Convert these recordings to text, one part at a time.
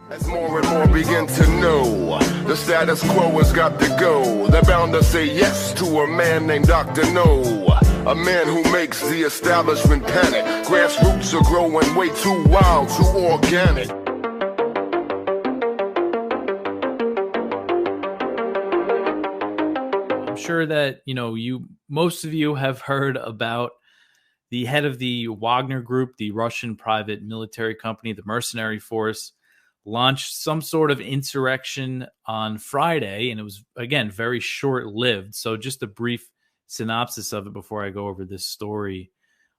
As more and more begin to know, the status quo has got to go. They're bound to say yes to a man named Dr. No, a man who makes the establishment panic. Grassroots are growing way too wild, too organic. I'm sure that, most of you have heard about the head of the Wagner group, the Russian private military company, the mercenary force, launched some sort of insurrection on Friday, and it was, again, very short-lived. So just a brief synopsis of it before I go over this story.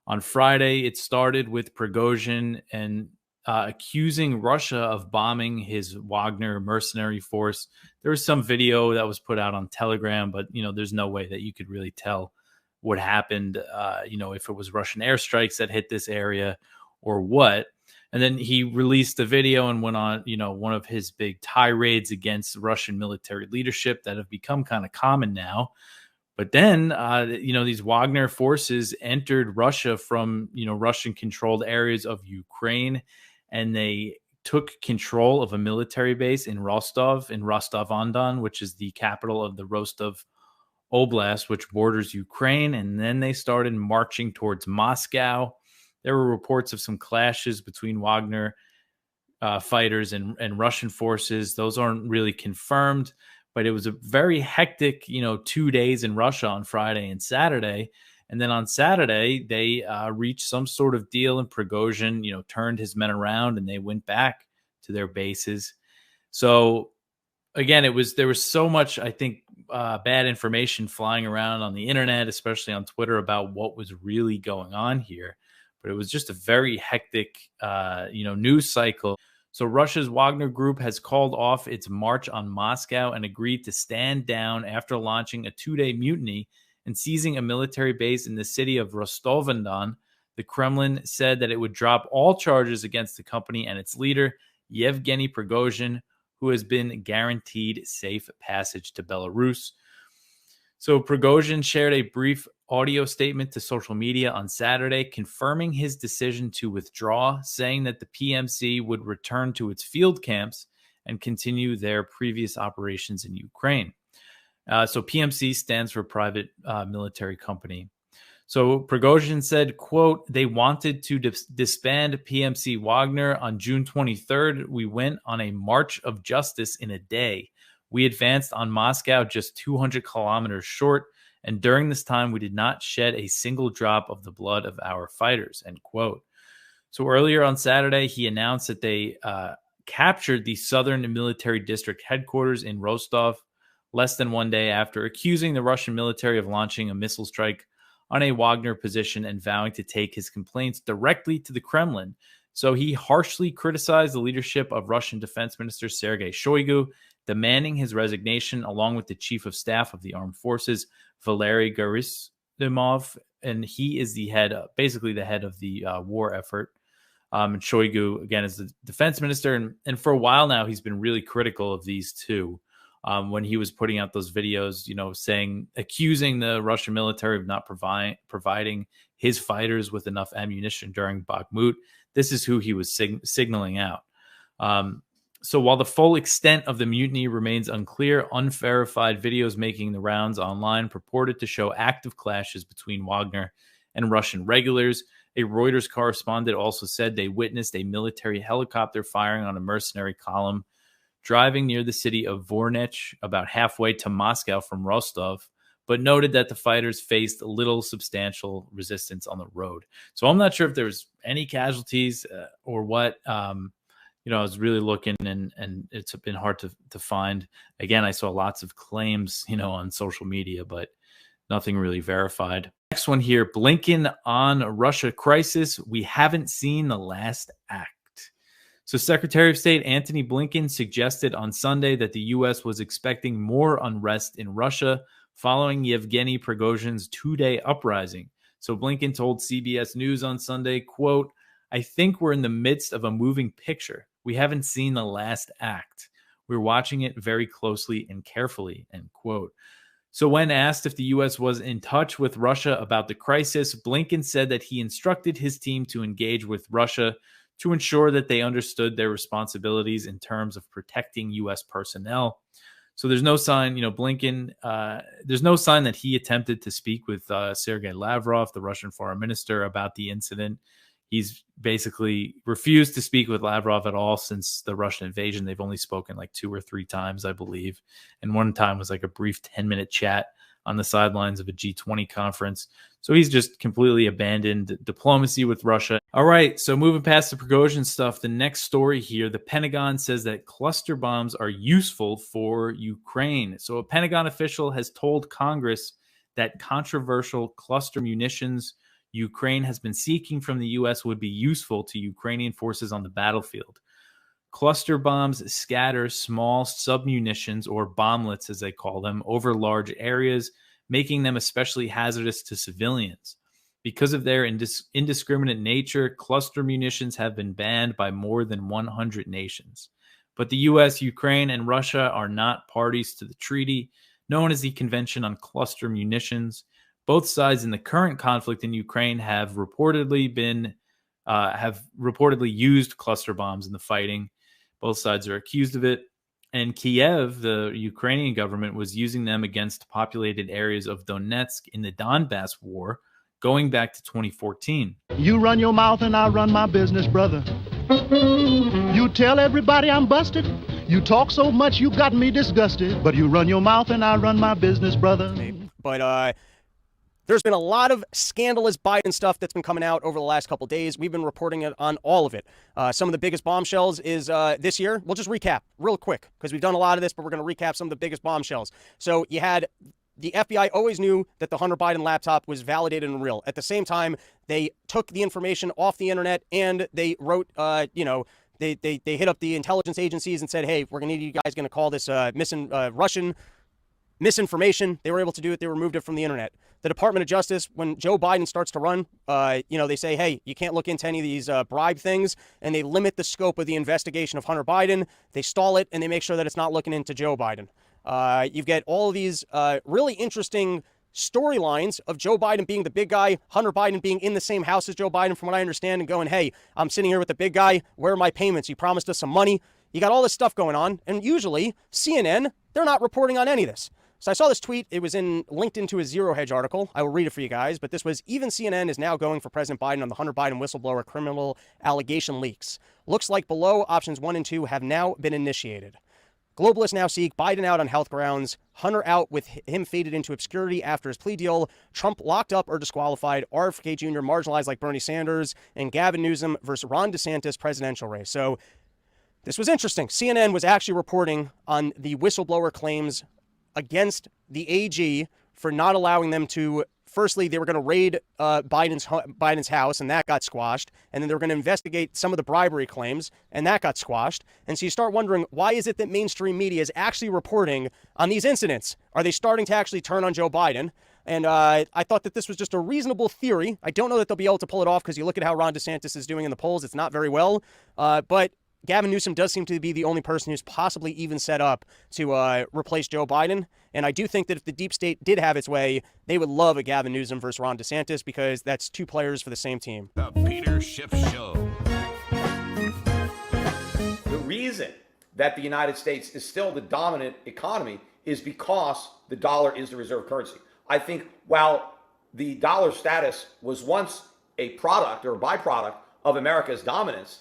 On Friday, it started with Prigozhin and accusing Russia of bombing his Wagner mercenary force. There was some video that was put out on Telegram, but, there's no way that you could really tell what happened, if it was Russian airstrikes that hit this area or what. And then he released a video and went on, one of his big tirades against Russian military leadership that have become kind of common now. But then, these Wagner forces entered Russia from, Russian-controlled areas of Ukraine, and they took control of a military base in Rostov-on-Don, which is the capital of the Rostov Oblast, which borders Ukraine. And then they started marching towards Moscow. There were reports of some clashes between Wagner fighters and Russian forces. Those aren't really confirmed, but it was a very hectic, 2 days in Russia on Friday and Saturday. And then on Saturday, they reached some sort of deal, and Prigozhin, turned his men around and they went back to their bases. So again, there was so much, I think, bad information flying around on the internet, especially on Twitter, about what was really going on here. But it was just a very hectic, news cycle. So Russia's Wagner group has called off its march on Moscow and agreed to stand down after launching a 2-day mutiny and seizing a military base in the city of Rostov-on-Don. The Kremlin said that it would drop all charges against the company and its leader, Yevgeny Prigozhin, who has been guaranteed safe passage to Belarus. So Prigozhin shared a brief audio statement to social media on Saturday, confirming his decision to withdraw, saying that the PMC would return to its field camps and continue their previous operations in Ukraine. So PMC stands for Private Military Company. So Prigozhin said, quote, "They wanted to disband PMC Wagner on June 23rd. We went on a march of justice in a day. We advanced on Moscow just 200 kilometers short, and during this time, we did not shed a single drop of the blood of our fighters," end quote. So earlier on Saturday, he announced that they captured the Southern Military District headquarters in Rostov less than 1 day after accusing the Russian military of launching a missile strike on a Wagner position and vowing to take his complaints directly to the Kremlin. So he harshly criticized the leadership of Russian Defense Minister Sergei Shoigu, demanding his resignation, along with the Chief of Staff of the Armed Forces, Valery Gerasimov, and he is basically the head of the war effort. And Shoigu, again, is the defense minister, and for a while now, he's been really critical of these two. When he was putting out those videos, accusing the Russian military of not providing his fighters with enough ammunition during Bakhmut. This is who he was signaling out. So while the full extent of the mutiny remains unclear, unverified videos making the rounds online purported to show active clashes between Wagner and Russian regulars. A Reuters correspondent also said they witnessed a military helicopter firing on a mercenary column driving near the city of Voronezh, about halfway to Moscow from Rostov, but noted that the fighters faced little substantial resistance on the road. So I'm not sure if there was any casualties or what. I was really looking, and it's been hard to find. Again, I saw lots of claims, on social media, but nothing really verified. Next one here, Blinken on Russia crisis. We haven't seen the last act. So Secretary of State Antony Blinken suggested on Sunday that the U.S. was expecting more unrest in Russia following Yevgeny Prigozhin's 2-day uprising. So Blinken told CBS News on Sunday, quote, "I think we're in the midst of a moving picture. We haven't seen the last act. We're watching it very closely and carefully," end quote. So when asked if the U.S. was in touch with Russia about the crisis, Blinken said that he instructed his team to engage with Russia to ensure that they understood their responsibilities in terms of protecting U.S. personnel. So there's no sign, Blinken, there's no sign that he attempted to speak with Sergei Lavrov, the Russian foreign minister, about the incident. He's basically refused to speak with Lavrov at all since the Russian invasion. They've only spoken like 2 or 3 times, I believe. And one time was like a brief 10-minute chat on the sidelines of a G20 conference. So he's just completely abandoned diplomacy with Russia. All right, so moving past the Prigozhin stuff, the next story here, the Pentagon says that cluster bombs are useful for Ukraine. So a Pentagon official has told Congress that controversial cluster munitions Ukraine has been seeking from the U.S. would be useful to Ukrainian forces on the battlefield. Cluster bombs scatter small submunitions, or bomblets as they call them, over large areas, making them especially hazardous to civilians. Because of their indiscriminate nature, cluster munitions have been banned by more than 100 nations. But the U.S., Ukraine, and Russia are not parties to the treaty known as the Convention on Cluster Munitions. Both sides in the current conflict in Ukraine have reportedly used cluster bombs in the fighting. Both sides are accused of it. And Kiev, the Ukrainian government, was using them against populated areas of Donetsk in the Donbass war, going back to 2014. You run your mouth and I run my business, brother. You tell everybody I'm busted. You talk so much you got me disgusted. But you run your mouth and I run my business, brother. But there's been a lot of scandalous Biden stuff that's been coming out over the last couple days. We've been reporting it on all of it. Some of the biggest bombshells is this year. We'll just recap real quick because we've done a lot of this, but we're going to recap some of the biggest bombshells. So you had the FBI always knew that the Hunter Biden laptop was validated and real. At the same time, they took the information off the internet and they wrote, they hit up the intelligence agencies and said, hey, we're going to need you guys going to call this Russian misinformation. They were able to do it. They removed it from the internet. The Department of Justice, when Joe Biden starts to run, they say, hey, you can't look into any of these bribe things, and they limit the scope of the investigation of Hunter Biden. They stall it, and they make sure that it's not looking into Joe Biden. You get all of these really interesting storylines of Joe Biden being the big guy, Hunter Biden being in the same house as Joe Biden, from what I understand, and going, hey, I'm sitting here with the big guy. Where are my payments? You promised us some money. You got all this stuff going on, and usually CNN, they're not reporting on any of this. So I saw this tweet. It was linked into a Zero Hedge article. I will read it for you guys. But this was, even CNN is now going for President Biden on the Hunter Biden whistleblower criminal allegation leaks. Looks like below options 1 and 2 have now been initiated. Globalists now seek Biden out on health grounds, Hunter out with him faded into obscurity after his plea deal, Trump locked up or disqualified, RFK Jr. marginalized like Bernie Sanders, and Gavin Newsom versus Ron DeSantis presidential race. So this was interesting. CNN was actually reporting on the whistleblower claims against the AG for not allowing them to, firstly, they were going to raid Biden's house, and that got squashed. And then they were going to investigate some of the bribery claims, and that got squashed. And so you start wondering, why is it that mainstream media is actually reporting on these incidents? Are they starting to actually turn on Joe Biden? And I thought that this was just a reasonable theory. I don't know that they'll be able to pull it off because you look at how Ron DeSantis is doing in the polls. It's not very well. But Gavin Newsom does seem to be the only person who's possibly even set up to replace Joe Biden. And I do think that if the deep state did have its way, they would love a Gavin Newsom versus Ron DeSantis because that's 2 players for the same team. The Peter Schiff Show. The reason that the United States is still the dominant economy is because the dollar is the reserve currency. I think while the dollar status was once a product or a byproduct of America's dominance,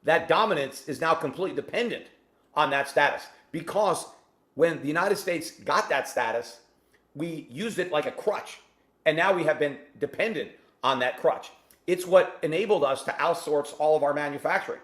that dominance is now completely dependent on that status, because when the United States got that status, we used it like a crutch, and now we have been dependent on that crutch. It's what enabled us to outsource all of our manufacturing.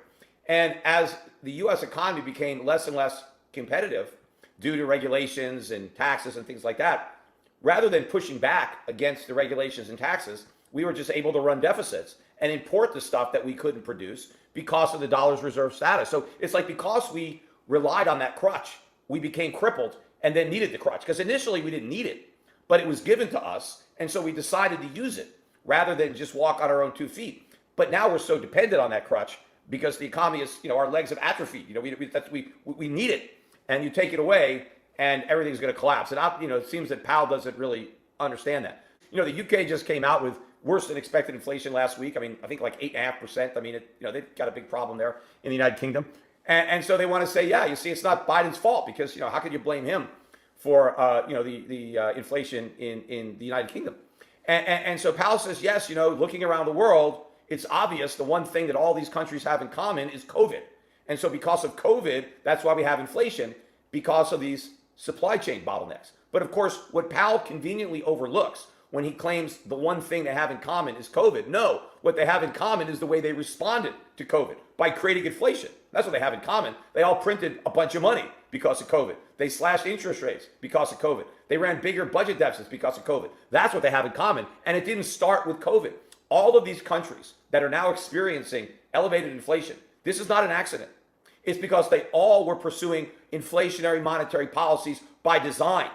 And as the U.S. economy became less and less competitive due to regulations and taxes and things like that, rather than pushing back against the regulations and taxes, we were just able to run deficits and import the stuff that we couldn't produce because of the dollar's reserve status. So it's like, because we relied on that crutch, we became crippled and then needed the crutch. Because initially we didn't need it, but it was given to us. And so we decided to use it rather than just walk on our own 2 feet. But now we're so dependent on that crutch because the economy is, our legs have atrophied. We need it. And you take it away and everything's going to collapse. And it seems that Powell doesn't really understand that. The UK just came out with worse than expected inflation last week. I mean, I think like 8.5%. I mean, they've got a big problem there in the United Kingdom. And so they want to say, yeah, you see, it's not Biden's fault because, how could you blame him for, the inflation in the United Kingdom? And so Powell says, yes, looking around the world, it's obvious the one thing that all these countries have in common is COVID. And so because of COVID, that's why we have inflation, because of these supply chain bottlenecks. But of course, what Powell conveniently overlooks when he claims the one thing they have in common is COVID. No, what they have in common is the way they responded to COVID by creating inflation. That's what they have in common. They all printed a bunch of money because of COVID. They slashed interest rates because of COVID. They ran bigger budget deficits because of COVID. That's what they have in common. And it didn't start with COVID. All of these countries that are now experiencing elevated inflation, this is not an accident. It's because they all were pursuing inflationary monetary policies by design.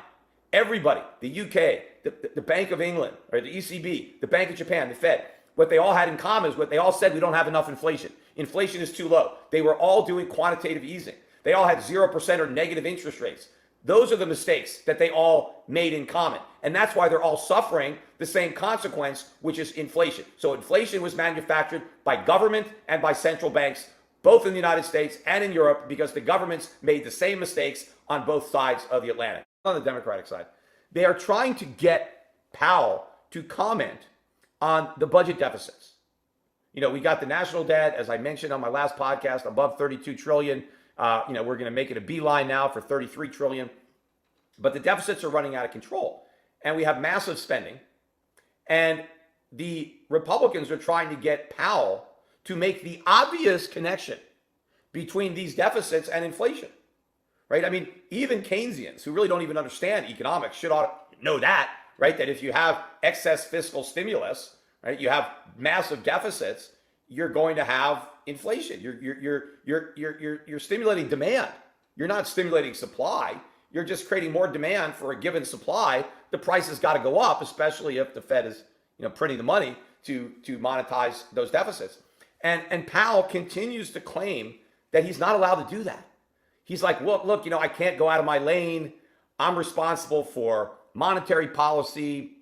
Everybody, the UK, the Bank of England, or the ECB, the Bank of Japan, the Fed, what they all had in common is what they all said: we don't have enough inflation. Inflation is too low. They were all doing quantitative easing. They all had 0% or negative interest rates. Those are the mistakes that they all made in common. And that's why they're all suffering the same consequence, which is inflation. So inflation was manufactured by government and by central banks, both in the United States and in Europe, because the governments made the same mistakes on both sides of the Atlantic. On the Democratic side, they are trying to get Powell to comment on the budget deficits. We got the national debt, as I mentioned on my last podcast, above 32 trillion. We're going to make it a beeline now for 33 trillion. But the deficits are running out of control. And we have massive spending. And the Republicans are trying to get Powell to make the obvious connection between these deficits and inflation. Right? I mean, even Keynesians, who really don't even understand economics, should know that, right? That if you have excess fiscal stimulus, right, you have massive deficits, you're going to have inflation. You're stimulating demand. You're not stimulating supply. You're just creating more demand for a given supply. The price has got to go up, especially if the Fed is, printing the money to monetize those deficits. And Powell continues to claim that he's not allowed to do that. He's like, look, I can't go out of my lane. I'm responsible for monetary policy.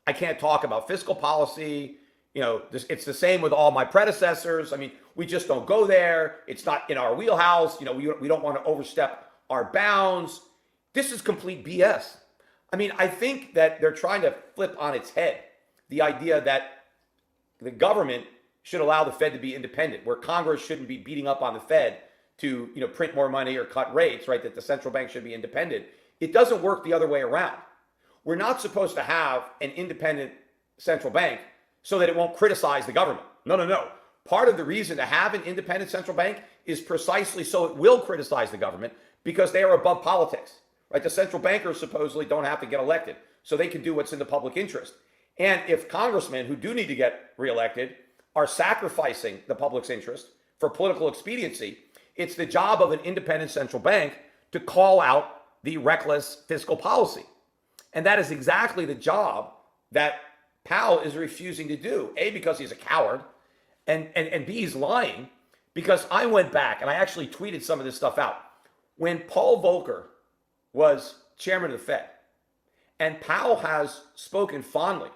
I can't talk about fiscal policy. It's the same with all my predecessors. I mean, we just don't go there. It's not in our wheelhouse. We don't want to overstep our bounds. This is complete BS. I mean, I think that they're trying to flip on its head the idea that the government should allow the Fed to be independent, where Congress shouldn't be beating up on the Fed to print more money or cut rates, right? That the central bank should be independent. It doesn't work the other way around. We're not supposed to have an independent central bank so that it won't criticize the government. No. Part of the reason to have an independent central bank is precisely so it will criticize the government, because they are above politics, right? The central bankers supposedly don't have to get elected, so they can do what's in the public interest. And if congressmen who do need to get reelected are sacrificing the public's interest for political expediency, it's the job of an independent central bank to call out the reckless fiscal policy. And that is exactly the job that Powell is refusing to do. A, because he's a coward, and B, he's lying, because I went back and I actually tweeted some of this stuff out. When Paul Volcker was chairman of the Fed, and Powell has spoken fondly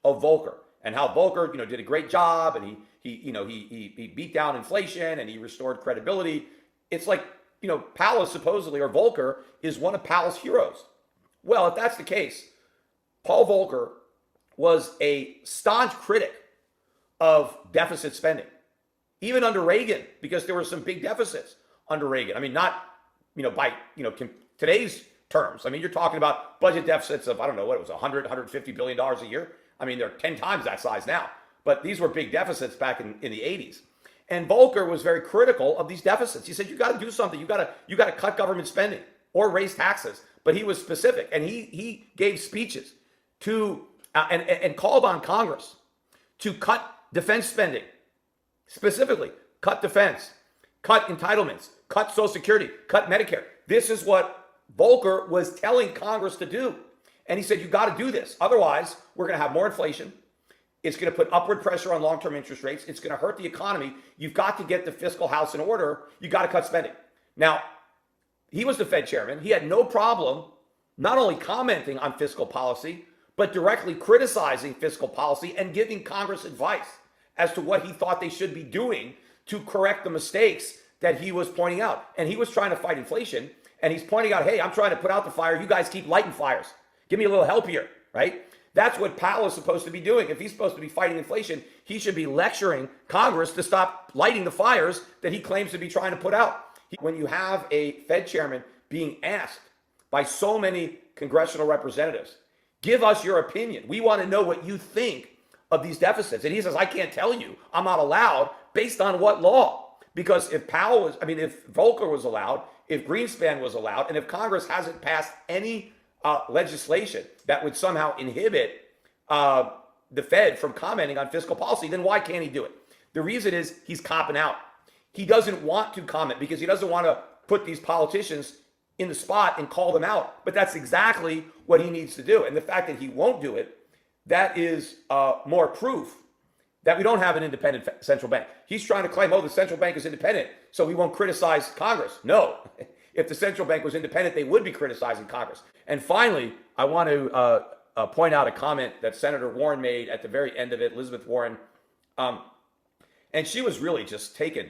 of Volcker and how Volcker, did a great job, and he beat down inflation and he restored credibility. It's like, Powell is supposedly, or Volcker is one of Powell's heroes. Well, if that's the case, Paul Volcker was a staunch critic of deficit spending, even under Reagan, because there were some big deficits under Reagan. I mean, not, by, today's terms. I mean, you're talking about budget deficits of, I don't know what it was, $150 billion a year. I mean, they're 10 times that size now. But these were big deficits back in the 80s. And Volcker was very critical of these deficits. He said, you got to do something. You got to cut government spending or raise taxes. But he was specific, and he gave speeches to and called on Congress to cut defense spending, specifically cut defense, cut entitlements, cut Social Security, cut Medicare. This is what Volcker was telling Congress to do. And he said, you got to do this. Otherwise, we're going to have more inflation. It's going to put upward pressure on long-term interest rates. It's going to hurt the economy. You've got to get the fiscal house in order. You got to cut spending. Now, he was the Fed chairman. He had no problem not only commenting on fiscal policy, but directly criticizing fiscal policy and giving Congress advice as to what he thought they should be doing to correct the mistakes that he was pointing out. And he was trying to fight inflation, and he's pointing out, hey, I'm trying to put out the fire. You guys keep lighting fires. Give me a little help here, right? That's what Powell is supposed to be doing. If he's supposed to be fighting inflation, he should be lecturing Congress to stop lighting the fires that he claims to be trying to put out. When you have a Fed chairman being asked by so many congressional representatives, give us your opinion. We want to know what you think of these deficits. And he says, I can't tell you. I'm not allowed. Based on what law? Because if if Volcker was allowed, if Greenspan was allowed, and if Congress hasn't passed any legislation that would somehow inhibit the Fed from commenting on fiscal policy, then why can't he do it? The reason is he's copping out. He doesn't want to comment because he doesn't want to put these politicians in the spot and call them out. But that's exactly what he needs to do. And the fact that he won't do it, that is more proof that we don't have an independent central bank. He's trying to claim, the central bank is independent, so we won't criticize Congress. No. If the central bank was independent, they would be criticizing Congress. And finally, I want to point out a comment that Senator Warren made at the very end of it, Elizabeth Warren. And she was really just taking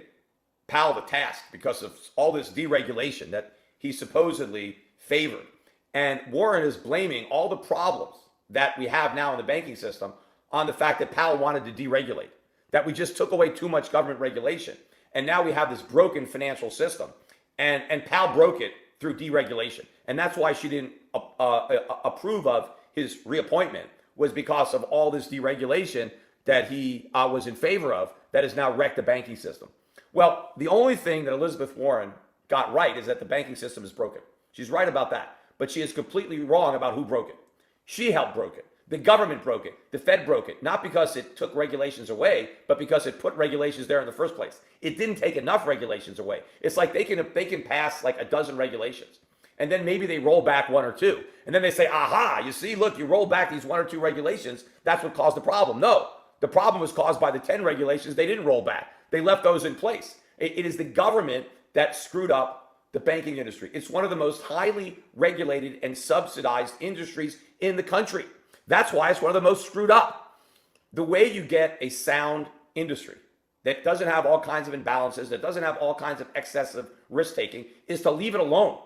Powell to task because of all this deregulation that he supposedly favored. And Warren is blaming all the problems that we have now in the banking system on the fact that Powell wanted to deregulate, that we just took away too much government regulation. And now we have this broken financial system. And Powell broke it through deregulation. And that's why she didn't approve of his reappointment, was because of all this deregulation that he was in favor of that has now wrecked the banking system. Well, the only thing that Elizabeth Warren got right is that the banking system is broken. She's right about that. But she is completely wrong about who broke it. She helped broke it. The government broke it. The Fed broke it. Not because it took regulations away, but because it put regulations there in the first place. It didn't take enough regulations away. It's like they can pass like a dozen regulations, and then maybe they roll back one or two. And then they say, aha, you see, look, you roll back these one or two regulations. That's what caused the problem. No, the problem was caused by the 10 regulations they didn't roll back. They left those in place. It is the government that screwed up the banking industry. It's one of the most highly regulated and subsidized industries in the country. That's why it's one of the most screwed up. The way you get a sound industry that doesn't have all kinds of imbalances, that doesn't have all kinds of excessive risk-taking, is to leave it alone,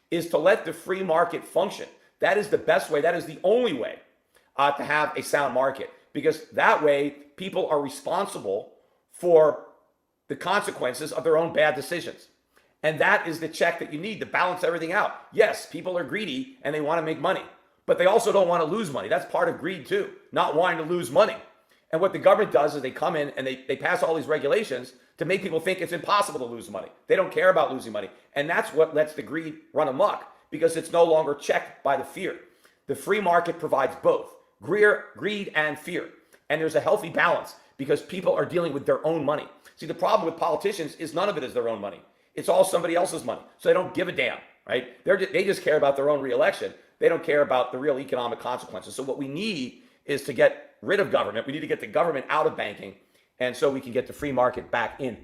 is to let the free market function. That is the best way. That is the only way to have a sound market, because that way people are responsible for the consequences of their own bad decisions. And that is the check that you need to balance everything out. Yes, people are greedy and they want to make money, but they also don't want to lose money. That's part of greed too, not wanting to lose money. And what the government does is they come in and they pass all these regulations to make people think it's impossible to lose money. They don't care about losing money. And that's what lets the greed run amok, because it's no longer checked by the fear. The free market provides both greed and fear. And there's a healthy balance because people are dealing with their own money. See, the problem with politicians is none of it is their own money. It's all somebody else's money. So they don't give a damn, right? They just care about their own reelection. They don't care about the real economic consequences. So what we need is to get rid of government. We need to get the government out of banking, and so we can get the free market back in.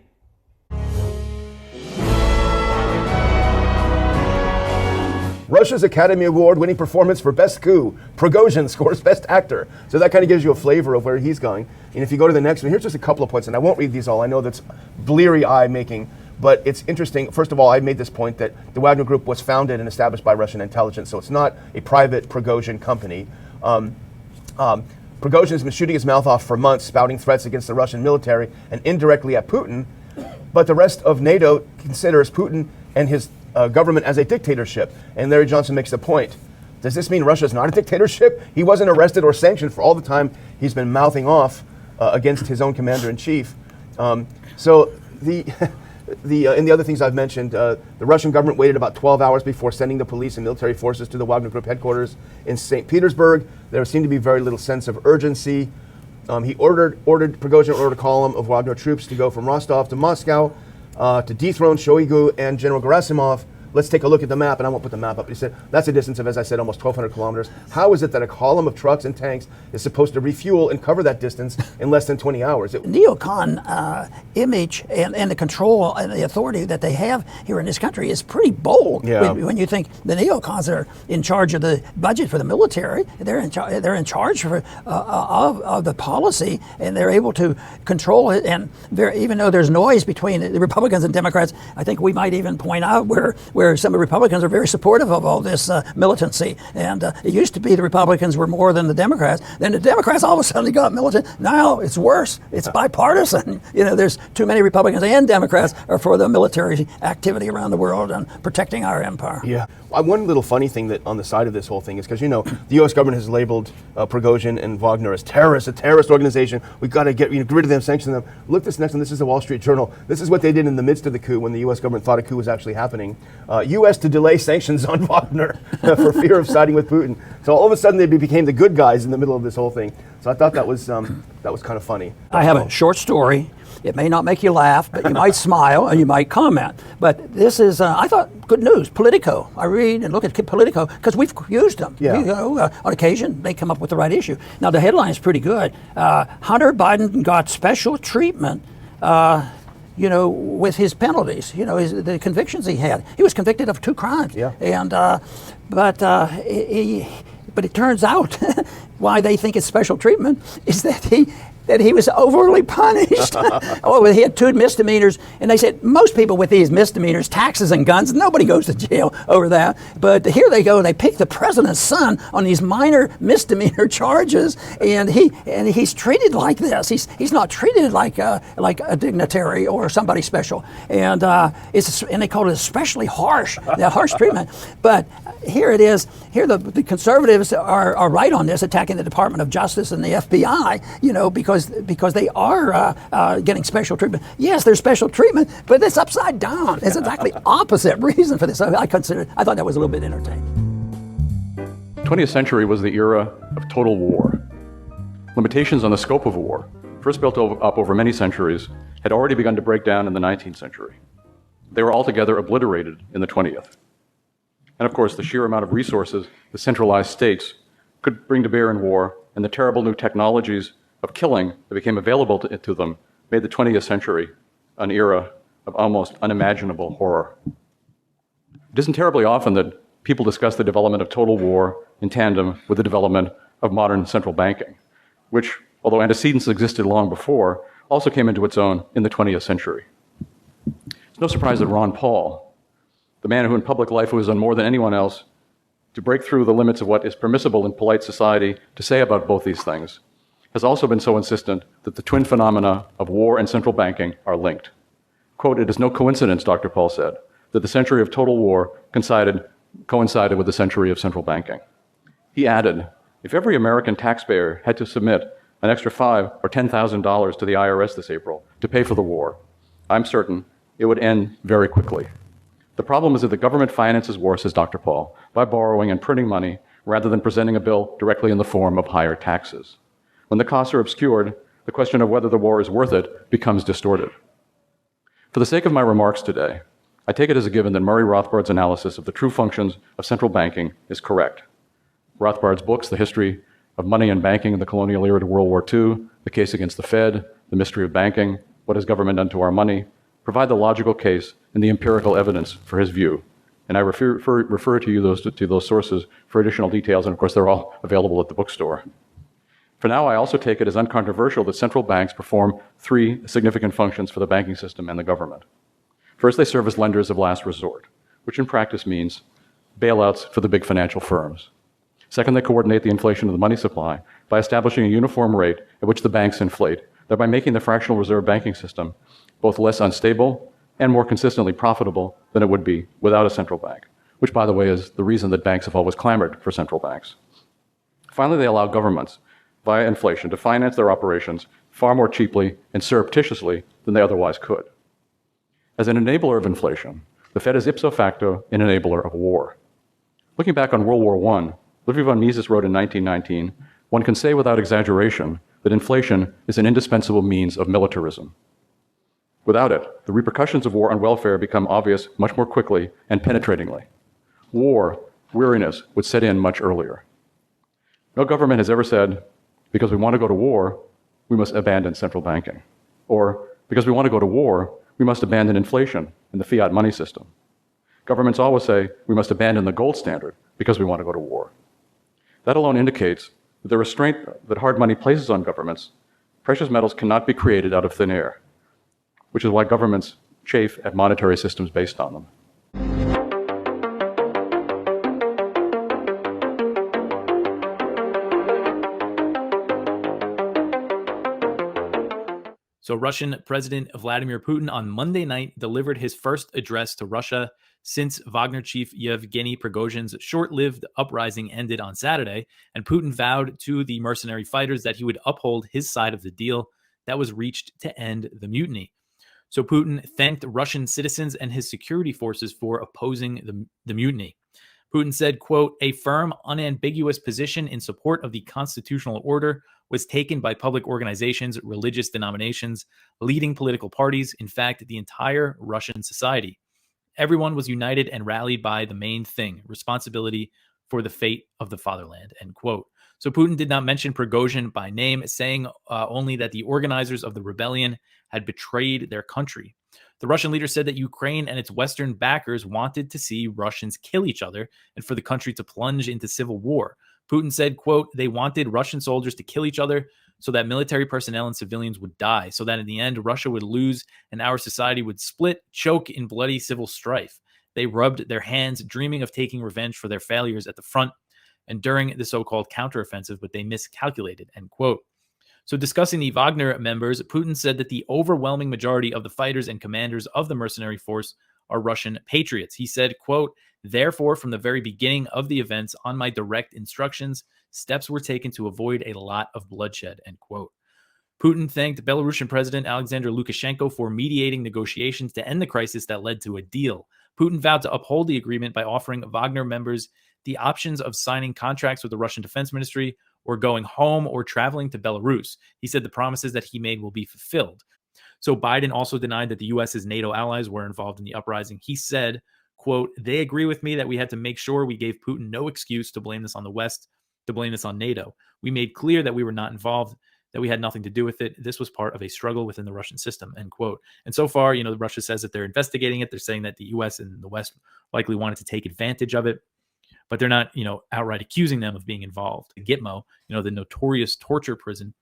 Russia's Academy Award-winning performance for Best Coup. Prigozhin scores Best Actor. So that kind of gives you a flavor of where he's going. And if you go to the next one, here's just a couple of points, and I won't read these all. I know that's bleary-eye making, but it's interesting. First of all, I made this point that the Wagner Group was founded and established by Russian intelligence, so it's not a private Prigozhin company. Prigozhin has been shooting his mouth off for months, spouting threats against the Russian military and indirectly at Putin, but the rest of NATO considers Putin and his government as a dictatorship. And Larry Johnson makes the point. Does this mean Russia's not a dictatorship? He wasn't arrested or sanctioned for all the time he's been mouthing off against his own commander-in-chief. So in the other things I've mentioned, the Russian government waited about 12 hours before sending the police and military forces to the Wagner Group headquarters in St. Petersburg. There seemed to be very little sense of urgency. He Prigozhin ordered a column of Wagner troops to go from Rostov to Moscow to dethrone Shoigu and General Gerasimov let's take a look at the map, and I won't put the map up. He said, that's a distance of, as I said, almost 1,200 kilometers. How is it that a column of trucks and tanks is supposed to refuel and cover that distance in less than 20 hours? Neocon image and the control and the authority that they have here in this country is pretty bold. Yeah. When you think the neocons are in charge of the budget for the military, they're in charge of the policy, and they're able to control it. And even though there's noise between the Republicans and Democrats, I think we might even point out where some of the Republicans are very supportive of all this militancy. And it used to be the Republicans were more than the Democrats. Then the Democrats all of a sudden got militant. Now it's worse. It's bipartisan. There's too many Republicans and Democrats are for the military activity around the world and protecting our empire. Yeah. One little funny thing that on the side of this whole thing is because, the U.S. government has labeled Prigozhin and Wagner as terrorists, a terrorist organization. We've got to get rid of them, sanction them. Look, this next one. This is the Wall Street Journal. This is what they did in the midst of the coup when the U.S. government thought a coup was actually happening. U.S. to delay sanctions on Wagner for fear of siding with Putin. So all of a sudden they became the good guys in the middle of this whole thing. So I thought that was kind of funny. I have a short story. It may not make you laugh, but you might smile and you might comment. But this is, I thought, good news. Politico. I read and look at Politico because we've used them. Yeah. On occasion, they come up with the right issue. Now, the headline is pretty good. Hunter Biden got special treatment, with his penalties, the convictions he had. He was convicted of 2 crimes. Yeah. And, but it turns out why they think it's special treatment is that he was overly punished. He had 2 misdemeanors, and they said most people with these misdemeanors, taxes and guns, nobody goes to jail over that. But here they go, they pick the president's son on these minor misdemeanor charges, and he's treated like this. He's not treated like a dignitary or somebody special, and they call it especially harsh treatment. But here it is. Here the conservatives are right on this, attacking the Department of Justice and the FBI, because they are getting special treatment. Yes, there's special treatment, but it's upside down. It's exactly opposite reason for this. I thought that was a little bit entertaining. 20th century was the era of total war. Limitations on the scope of war, first built up over many centuries, had already begun to break down in the 19th century. They were altogether obliterated in the 20th. And of course, the sheer amount of resources the centralized states could bring to bear in war and the terrible new technologies of killing that became available to them made the 20th century an era of almost unimaginable horror. It isn't terribly often that people discuss the development of total war in tandem with the development of modern central banking, which, although antecedents existed long before, also came into its own in the 20th century. It's no surprise that Ron Paul, the man who in public life was done more than anyone else to break through the limits of what is permissible in polite society to say about both these things, has also been so insistent that the twin phenomena of war and central banking are linked. Quote, "It is no coincidence," Dr. Paul said, "that the century of total war coincided with the century of central banking." He added, "If every American taxpayer had to submit an extra $5,000 or $10,000 to the IRS this April to pay for the war, I'm certain it would end very quickly. The problem is that the government finances war," says Dr. Paul, "by borrowing and printing money rather than presenting a bill directly in the form of higher taxes. When the costs are obscured, the question of whether the war is worth it becomes distorted." For the sake of my remarks today, I take it as a given that Murray Rothbard's analysis of the true functions of central banking is correct. Rothbard's books, The History of Money and Banking in the Colonial Era to World War II, The Case Against the Fed, The Mystery of Banking, What Has Government Done to Our Money, provide the logical case and the empirical evidence for his view. And I refer to those sources for additional details, and of course they're all available at the bookstore. For now, I also take it as uncontroversial that central banks perform 3 significant functions for the banking system and the government. First, they serve as lenders of last resort, which in practice means bailouts for the big financial firms. Second, they coordinate the inflation of the money supply by establishing a uniform rate at which the banks inflate, thereby making the fractional reserve banking system both less unstable and more consistently profitable than it would be without a central bank, which, by the way, is the reason that banks have always clamored for central banks. Finally, they allow governments, via inflation, to finance their operations far more cheaply and surreptitiously than they otherwise could. As an enabler of inflation, the Fed is ipso facto an enabler of war. Looking back on World War I, Ludwig von Mises wrote in 1919, "One can say without exaggeration that inflation is an indispensable means of militarism." Without it, the repercussions of war on welfare become obvious much more quickly and penetratingly. War, weariness, would set in much earlier. No government has ever said, because we want to go to war, we must abandon central banking. Or, because we want to go to war, we must abandon inflation and the fiat money system. Governments always say, we must abandon the gold standard because we want to go to war. That alone indicates that the restraint that hard money places on governments, precious metals cannot be created out of thin air, which is why governments chafe at monetary systems based on them. So Russian President Vladimir Putin on Monday night delivered his first address to Russia since Wagner chief Yevgeny Prigozhin's short-lived uprising ended on Saturday, and Putin vowed to the mercenary fighters that he would uphold his side of the deal that was reached to end the mutiny. So Putin thanked Russian citizens and his security forces for opposing the mutiny. Putin said, quote, "A firm, unambiguous position in support of the constitutional order was taken by public organizations, religious denominations, leading political parties, in fact, the entire Russian society. Everyone was united and rallied by the main thing, responsibility for the fate of the fatherland," end quote. So Putin did not mention Prigozhin by name, saying only that the organizers of the rebellion had betrayed their country. The Russian leader said that Ukraine and its Western backers wanted to see Russians kill each other and for the country to plunge into civil war. Putin said, quote, "They wanted Russian soldiers to kill each other so that military personnel and civilians would die, so that in the end, Russia would lose and our society would split, choke in bloody civil strife. They rubbed their hands, dreaming of taking revenge for their failures at the front and during the so-called counteroffensive, but they miscalculated," end quote. So discussing the Wagner members, Putin said that the overwhelming majority of the fighters and commanders of the mercenary force are Russian patriots. He said, quote, "Therefore, from the very beginning of the events, on my direct instructions, steps were taken to avoid a lot of bloodshed," end quote. Putin thanked Belarusian President Alexander Lukashenko for mediating negotiations to end the crisis that led to a deal. Putin vowed to uphold the agreement by offering Wagner members the options of signing contracts with the Russian Defense Ministry or going home or traveling to Belarus. He said the promises that he made will be fulfilled. So Biden also denied that the U.S.'s NATO allies were involved in the uprising. He said, quote, "They agree with me that we had to make sure we gave Putin no excuse to blame this on the West, to blame this on NATO. We made clear that we were not involved, that we had nothing to do with it. This was part of a struggle within the Russian system," end quote. And so far, Russia says that they're investigating it. They're saying that the U.S. and the West likely wanted to take advantage of it, but they're not, outright accusing them of being involved. Gitmo, the notorious torture prison.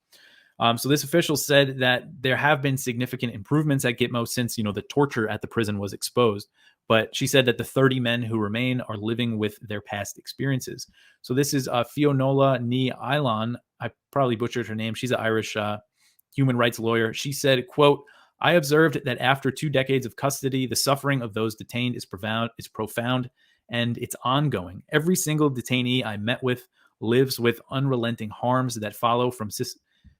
So this official said that there have been significant improvements at Gitmo since, the torture at the prison was exposed. But she said that the 30 men who remain are living with their past experiences. So this is Fionola Ní Ailán. I probably butchered her name. She's an Irish human rights lawyer. She said, quote, "I observed that after 2 decades of custody, the suffering of those detained is profound, and it's ongoing. Every single detainee I met with lives with unrelenting harms that follow from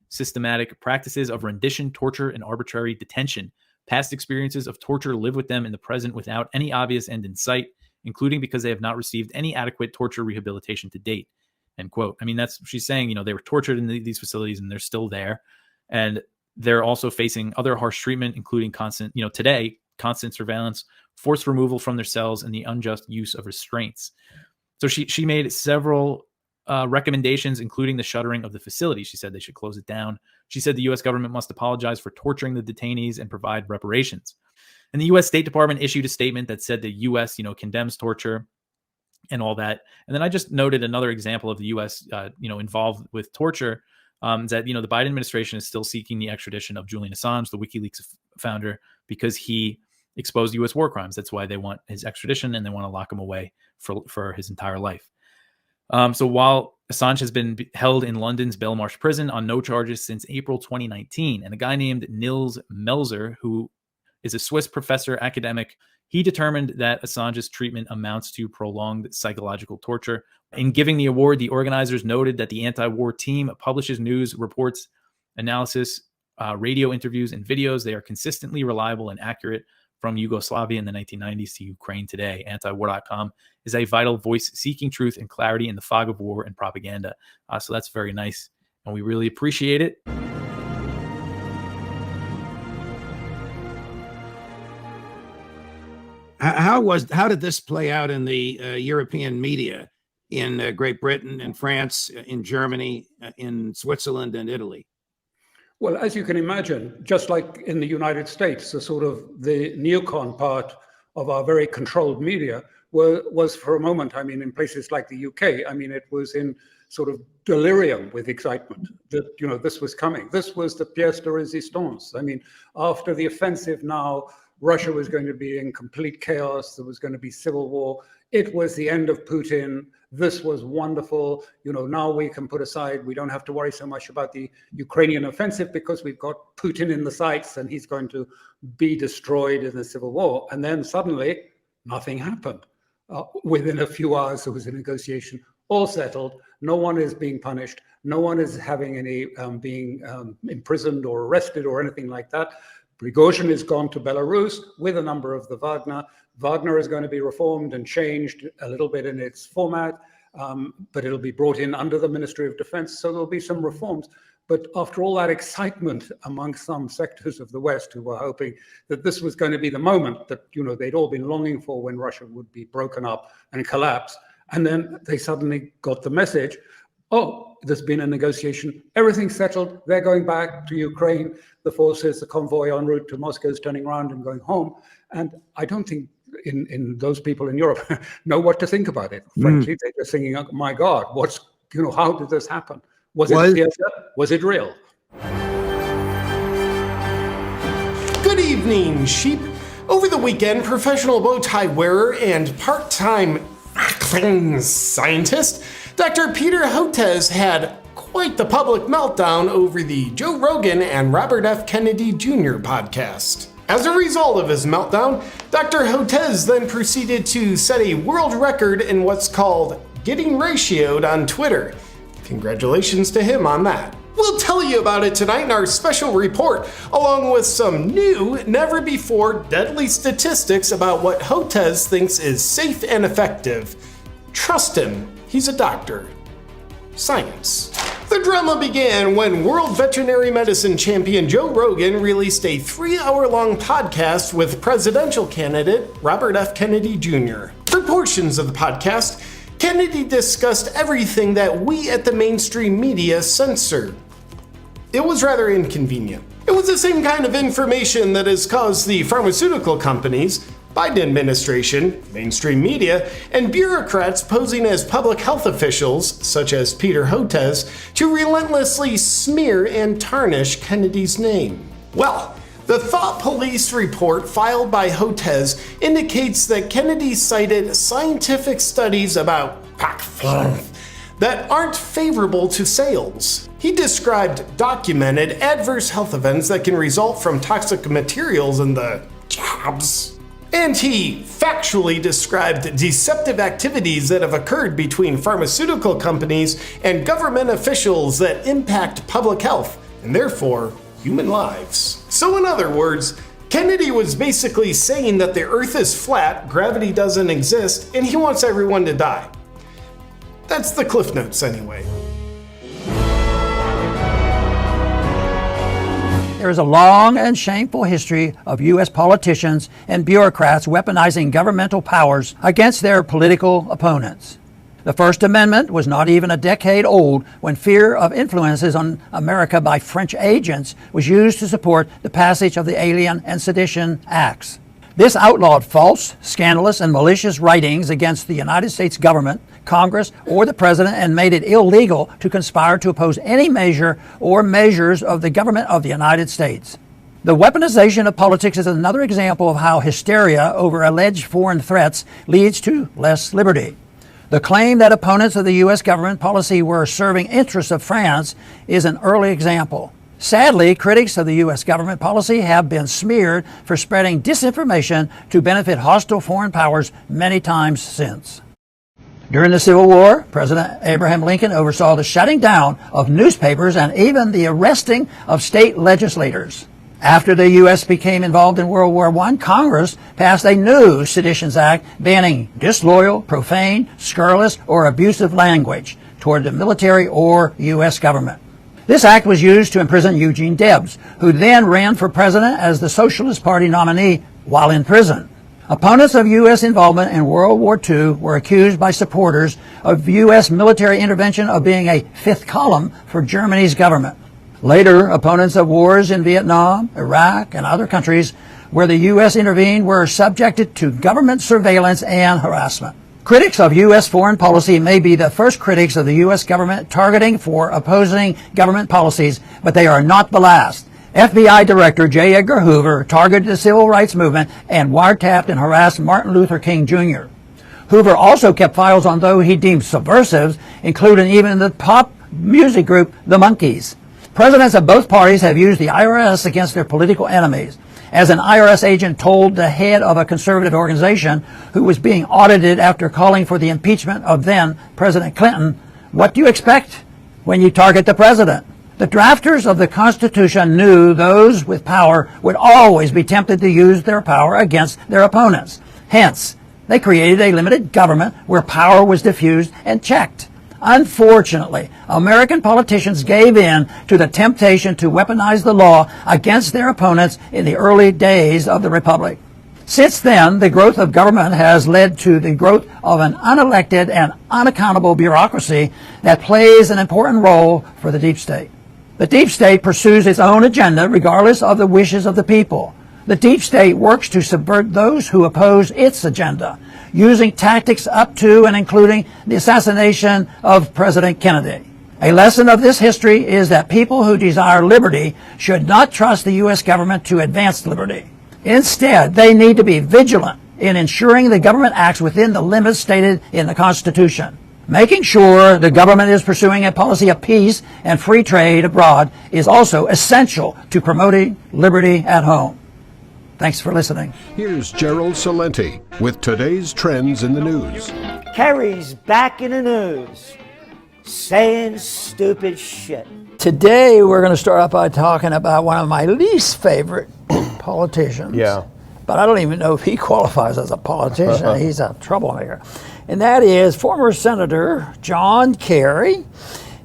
systematic practices of rendition, torture, and arbitrary detention. Past experiences of torture live with them in the present without any obvious end in sight, including because they have not received any adequate torture rehabilitation to date," end quote. I mean, that's, she's saying, they were tortured in these facilities and they're still there. And they're also facing other harsh treatment, including constant surveillance, forced removal from their cells, and the unjust use of restraints. So she made several recommendations, including the shuttering of the facility. She said they should close it down. She said the U.S. government must apologize for torturing the detainees and provide reparations. And the U.S. State Department issued a statement that said the U.S. condemns torture and all that. And then I just noted another example of the U.S. Involved with torture. That the Biden administration is still seeking the extradition of Julian Assange, the WikiLeaks founder, because he exposed U.S. war crimes. That's why they want his extradition, and they want to lock him away for his entire life. So while Assange has been held in London's Belmarsh prison on no charges since April 2019, and a guy named Nils Melzer, who is a Swiss professor academic, he determined that Assange's treatment amounts to prolonged psychological torture. In giving the award, the organizers noted that the anti-war team publishes news reports, analysis, radio interviews, and videos. They are consistently reliable and accurate, from Yugoslavia in the 1990s to Ukraine today. Antiwar.com is a vital voice seeking truth and clarity in the fog of war and propaganda. So that's very nice, and we really appreciate it. How did this play out in the European media in Great Britain, in France, in Germany, in Switzerland, and Italy? Well, as you can imagine, just like in the United States, the neocon part of our very controlled media was for a moment, in places like the UK, it was in sort of delirium with excitement that, this was coming. This was the pièce de résistance. After the offensive now, Russia was going to be in complete chaos. There was going to be civil war. It was the end of Putin. This was wonderful. Now we can put aside, we don't have to worry so much about the Ukrainian offensive because we've got Putin in the sights and he's going to be destroyed in the civil war. And then suddenly nothing happened. Within a few hours, there was a negotiation, all settled. No one is being punished. No one is having any being imprisoned or arrested or anything like that. Prigozhin is gone to Belarus with a number of the Wagner. Wagner is going to be reformed and changed a little bit in its format, but it'll be brought in under the Ministry of Defense, so there'll be some reforms. But after all that excitement among some sectors of the West who were hoping that this was going to be the moment that, they'd all been longing for when Russia would be broken up and collapse, and then they suddenly got the message, oh, there's been a negotiation, everything's settled, they're going back to Ukraine, the forces, the convoy en route to Moscow is turning around and going home. And I don't think in those people in Europe know what to think about it. Frankly, they're just thinking, oh, my God, how did this happen? Was it theater? Was it real? Good evening, sheep. Over the weekend, professional bow tie wearer and part-time scientist Dr. Peter Hotez had quite the public meltdown over the Joe Rogan and Robert F. Kennedy Jr. podcast. As a result of his meltdown, Dr. Hotez then proceeded to set a world record in what's called getting ratioed on Twitter. Congratulations to him on that. We'll tell you about it tonight in our special report, along with some new, never-before deadly statistics about what Hotez thinks is safe and effective. Trust him, he's a doctor. Science. The drama began when World Veterinary Medicine champion Joe Rogan released a 3-hour-long podcast with presidential candidate Robert F. Kennedy Jr. For portions of the podcast, Kennedy discussed everything that we at the mainstream media censor. It was rather inconvenient. It was the same kind of information that has caused the pharmaceutical companies, Biden administration, mainstream media, and bureaucrats posing as public health officials, such as Peter Hotez, to relentlessly smear and tarnish Kennedy's name. Well, the Thought Police report filed by Hotez indicates that Kennedy cited scientific studies about that aren't favorable to sales. He described documented adverse health events that can result from toxic materials in the jabs. And he factually described deceptive activities that have occurred between pharmaceutical companies and government officials that impact public health, and therefore human lives. So in other words, Kennedy was basically saying that the Earth is flat, gravity doesn't exist, and he wants everyone to die. That's the Cliff Notes anyway. There is a long and shameful history of U.S. politicians and bureaucrats weaponizing governmental powers against their political opponents. The First Amendment was not even a decade old when fear of influences on America by French agents was used to support the passage of the Alien and Sedition Acts. This outlawed false, scandalous, and malicious writings against the United States government, Congress, or the President, and made it illegal to conspire to oppose any measure or measures of the government of the United States. The weaponization of politics is another example of how hysteria over alleged foreign threats leads to less liberty. The claim that opponents of the U.S. government policy were serving interests of France is an early example. Sadly, critics of the U.S. government policy have been smeared for spreading disinformation to benefit hostile foreign powers many times since. During the Civil War, President Abraham Lincoln oversaw the shutting down of newspapers and even the arresting of state legislators. After the U.S. became involved in World War I, Congress passed a new Sedition Act banning disloyal, profane, scurrilous, or abusive language toward the military or U.S. government. This act was used to imprison Eugene Debs, who then ran for president as the Socialist Party nominee while in prison. Opponents of U.S. involvement in World War II were accused by supporters of U.S. military intervention of being a fifth column for Germany's government. Later, opponents of wars in Vietnam, Iraq, and other countries where the U.S. intervened were subjected to government surveillance and harassment. Critics of U.S. foreign policy may be the first critics of the U.S. government targeting for opposing government policies, but they are not the last. FBI Director J. Edgar Hoover targeted the civil rights movement and wiretapped and harassed Martin Luther King Jr. Hoover also kept files on those he deemed subversives, including even the pop music group The Monkees. Presidents of both parties have used the IRS against their political enemies. As an IRS agent told the head of a conservative organization who was being audited after calling for the impeachment of then President Clinton, "What do you expect when you target the president?" The drafters of the Constitution knew those with power would always be tempted to use their power against their opponents. Hence, they created a limited government where power was diffused and checked. Unfortunately, American politicians gave in to the temptation to weaponize the law against their opponents in the early days of the Republic. Since then, the growth of government has led to the growth of an unelected and unaccountable bureaucracy that plays an important role for the deep state. The deep state pursues its own agenda regardless of the wishes of the people. The deep state works to subvert those who oppose its agenda, using tactics up to and including the assassination of President Kennedy. A lesson of this history is that people who desire liberty should not trust the U.S. government to advance liberty. Instead, they need to be vigilant in ensuring the government acts within the limits stated in the Constitution. Making sure the government is pursuing a policy of peace and free trade abroad is also essential to promoting liberty at home. Thanks for listening. Here's Gerald Salenti with today's trends in the news. Kerry's back in the news, saying stupid shit. Today we're going to start off by talking about one of my least favorite politicians. Yeah. But I don't even know if he qualifies as a politician. He's a troublemaker. And that is former Senator John Kerry.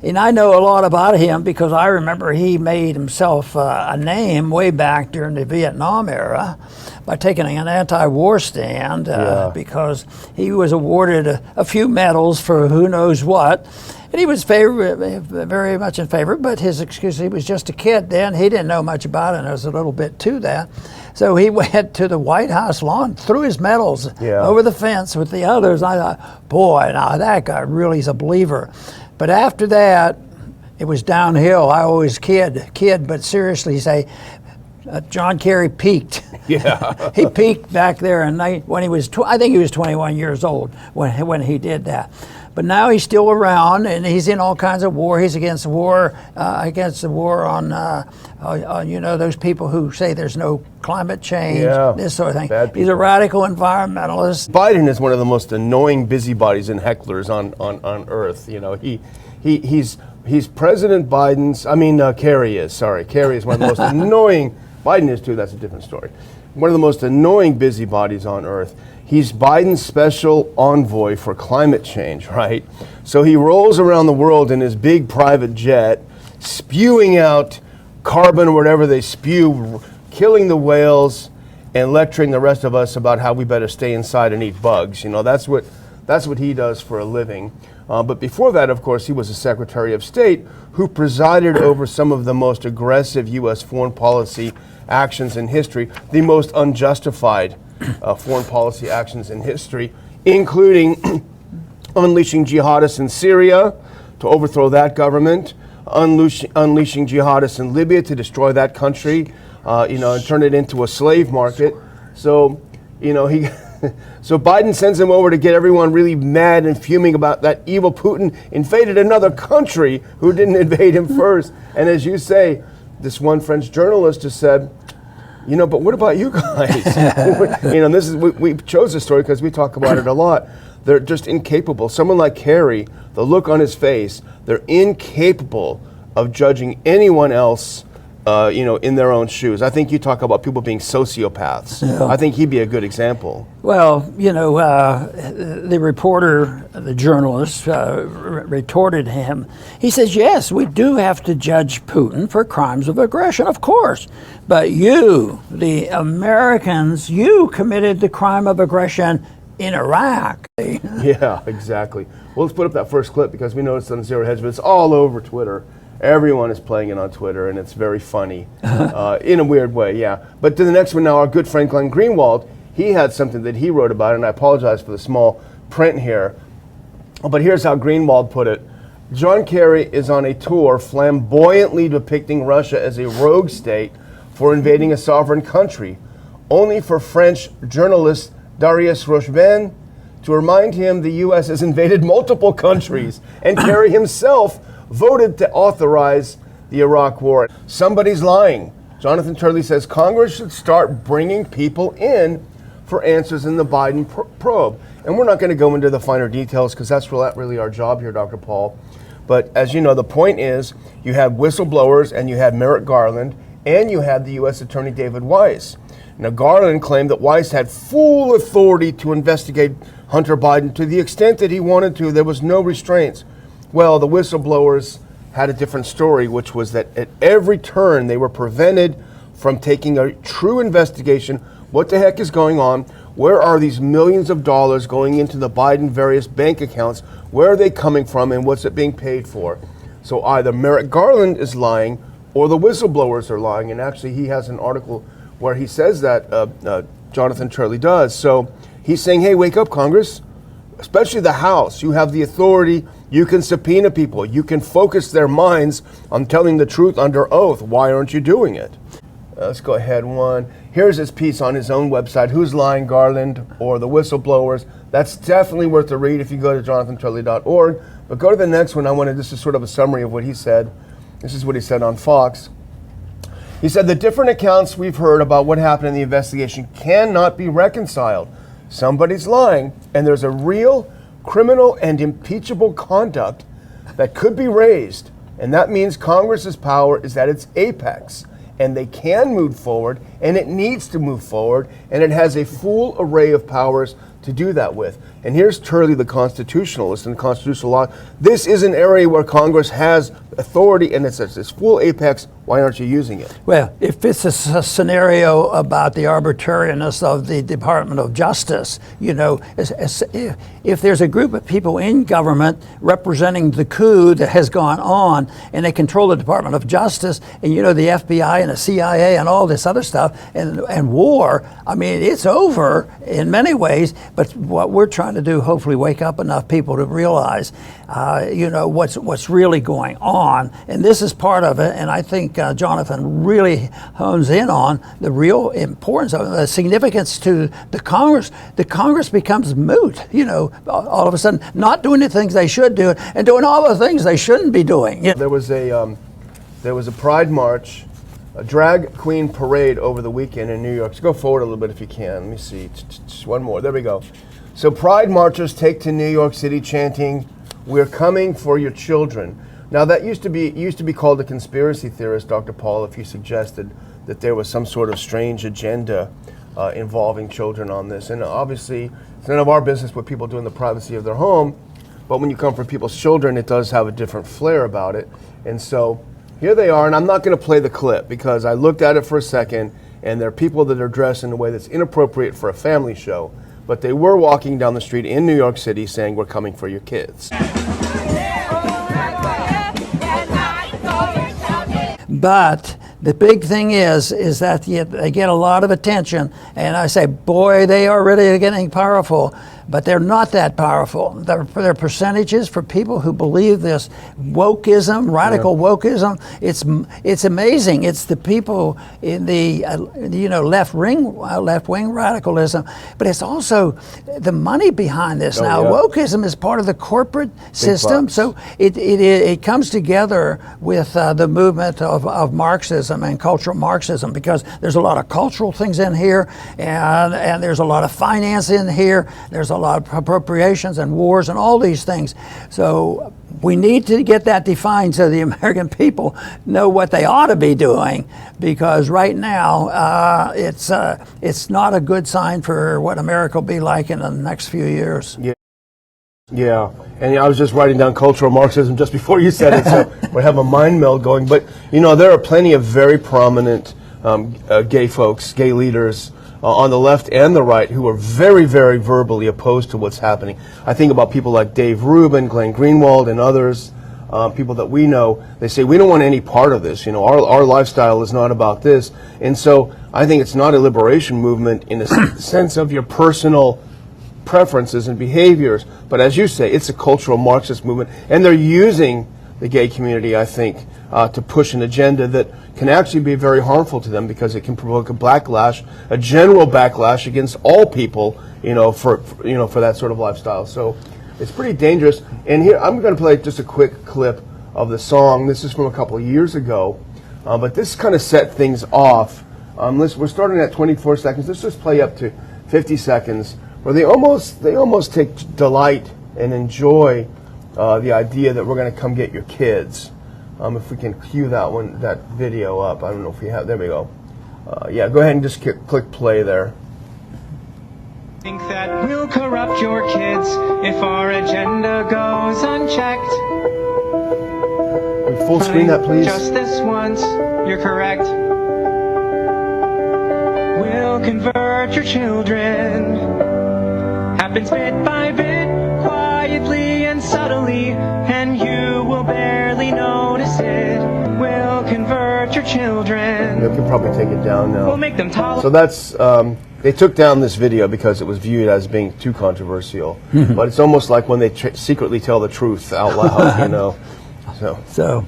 And I know a lot about him because I remember he made himself a name way back during the Vietnam era by taking an anti-war stand because he was awarded a few medals for who knows what. And he was very much in favor, but his excuse, he was just a kid then. He didn't know much about it, and there was a little bit to that. So he went to the White House lawn, threw his medals over the fence with the others. I thought, boy, now that guy really is a believer. But after that, it was downhill. I always kid, but seriously say, John Kerry peaked. Yeah. He peaked back there when he was, I think he was 21 years old when he did that. But now he's still around, and he's in all kinds of war. He's against the war on those people who say there's no climate change, this sort of thing. He's a radical environmentalist. Biden is one of the most annoying busybodies and hecklers on earth. You know, he's President Biden's. Kerry is. Sorry, Kerry is one of the most annoying. Biden is too. That's a different story. One of the most annoying busybodies on earth. He's Biden's special envoy for climate change, right? So he rolls around the world in his big private jet, spewing out carbon or whatever they spew, killing the whales, and lecturing the rest of us about how we better stay inside and eat bugs. You know, that's what he does for a living. But before that, of course, he was a Secretary of State who presided over some of the most aggressive U.S. foreign policy actions in history, the most unjustified foreign policy actions in history, including unleashing jihadists in Syria to overthrow that government, unleashing jihadists in Libya to destroy that country, and turn it into a slave market. So, so Biden sends him over to get everyone really mad and fuming about that evil Putin invaded another country who didn't invade him first. And as you say, this one French journalist just said, but what about you guys? This is we chose this story because we talk about it a lot. They're just incapable. Someone like Kerry, the look on his face, they're incapable of judging anyone else in their own shoes. I think you talk about people being sociopaths. Yeah. I think he'd be a good example. Well, the reporter, the journalist, retorted him. He says, yes, we do have to judge Putin for crimes of aggression, of course. But you, the Americans, you committed the crime of aggression in Iraq. Yeah, exactly. Well, let's put up that first clip because we noticed on Zero Hedge, but it's all over Twitter. Everyone is playing it on Twitter, and it's very funny in a weird way, yeah. But to the next one now, our good friend Glenn Greenwald, he had something that he wrote about, and I apologize for the small print here. But here's how Greenwald put it. John Kerry is on a tour flamboyantly depicting Russia as a rogue state for invading a sovereign country, only for French journalist Darius Rochebin to remind him the U.S. has invaded multiple countries, and Kerry himself voted to authorize the Iraq War. Somebody's lying. Jonathan Turley says Congress should start bringing people in for answers in the Biden probe. And we're not going to go into the finer details because that's really our job here, Dr. Paul. But as you know, the point is you had whistleblowers and you had Merrick Garland and you had the U.S. Attorney David Weiss. Now, Garland claimed that Weiss had full authority to investigate Hunter Biden to the extent that he wanted to. There was no restraints. Well, the whistleblowers had a different story, which was that at every turn they were prevented from taking a true investigation. What the heck is going on? Where are these millions of dollars going into the Biden various bank accounts? Where are they coming from and what's it being paid for? So either Merrick Garland is lying or the whistleblowers are lying. And actually he has an article where he says that, Jonathan Turley does. So he's saying, hey, wake up, Congress, especially the House. You have the authority. You can subpoena people. You can focus their minds on telling the truth under oath. Why aren't you doing it? Let's go ahead one. Here's his piece on his own website, Who's Lying, Garland or the Whistleblowers? That's definitely worth a read if you go to jonathanturley.org. But go to the next one. I wanted, this is sort of a summary of what he said. This is what he said on Fox. He said, the different accounts we've heard about what happened in the investigation cannot be reconciled. Somebody's lying, and there's a real criminal and impeachable conduct that could be raised, and that means Congress's power is at its apex, and they can move forward, and it needs to move forward, and it has a full array of powers to do that with. And here's Turley, the constitutionalist and constitutional law. This is an area where Congress has authority, and it's at its full apex. Why aren't you using it? Well, if it's a scenario about the arbitrariness of the Department of Justice, if there's a group of people in government representing the coup that has gone on, and they control the Department of Justice, and the FBI and the CIA and all this other stuff, and war, I mean, it's over in many ways. But what we're trying to do, hopefully, wake up enough people to realize, what's really going on, and this is part of it. And I think Jonathan really hones in on the real importance of the significance to the Congress. The Congress becomes moot, all of a sudden, not doing the things they should do and doing all the things they shouldn't be doing. There was a Pride March, a drag queen parade over the weekend in New York. So go forward a little bit if you can. Let me see. One more. There we go. So Pride marchers take to New York City chanting, "We're coming for your children." Now that used to be called a conspiracy theorist, Dr. Paul, if you suggested that there was some sort of strange agenda involving children on this. And obviously, it's none of our business what people do in the privacy of their home. But when you come for people's children, it does have a different flair about it. And so here they are, and I'm not going to play the clip because I looked at it for a second, and there are people that are dressed in a way that's inappropriate for a family show. But they were walking down the street in New York City saying, "We're coming for your kids." But the big thing is that they get a lot of attention, and I say, boy, they are really getting powerful. But they're not that powerful. Their percentages for people who believe this wokeism, radical wokeism, it's amazing. It's the people in the left wing radicalism, but it's also the money behind this. Wokeism is part of the corporate system, so it comes together with the movement of Marxism and cultural Marxism, because there's a lot of cultural things in here, and there's a lot of finance in here. There's a lot of appropriations and wars and all these things. So we need to get that defined so the American people know what they ought to be doing, because right now it's not a good sign for what America will be like in the next few years. Yeah, and I was just writing down cultural Marxism just before you said it, so we have a mind meld going. But, you know, there are plenty of very prominent gay folks, gay leaders on the left and the right who are very, very verbally opposed to what's happening. I think about people like Dave Rubin, Glenn Greenwald, and others, people that we know. They say, we don't want any part of this. You know, our lifestyle is not about this. And so I think it's not a liberation movement in the sense of your personal preferences and behaviors, but as you say, it's a cultural Marxist movement, and they're using the gay community, I think, to push an agenda that can actually be very harmful to them, because it can provoke a backlash, a general backlash against all people, you know, for that sort of lifestyle. So it's pretty dangerous. And here I'm going to play just a quick clip of the song. This is from a couple of years ago, but this kind of set things off. We're starting at 24 seconds. Let's just play up to 50 seconds. Where they almost take delight and enjoy the idea that we're going to come get your kids. If we can cue that video up. I don't know if we have. There we go. Yeah, go ahead and just click play there. Think that we'll corrupt your kids if our agenda goes unchecked. Can we full screen that, please? Just this once, you're correct. We'll convert your children. Happens bit by bit, quietly and subtly, and you will barely notice it. We'll convert your children. You can probably take it down now. We'll make them tolerate. So that's, they took down this video because it was viewed as being too controversial. But it's almost like when they secretly tell the truth out loud, you know. So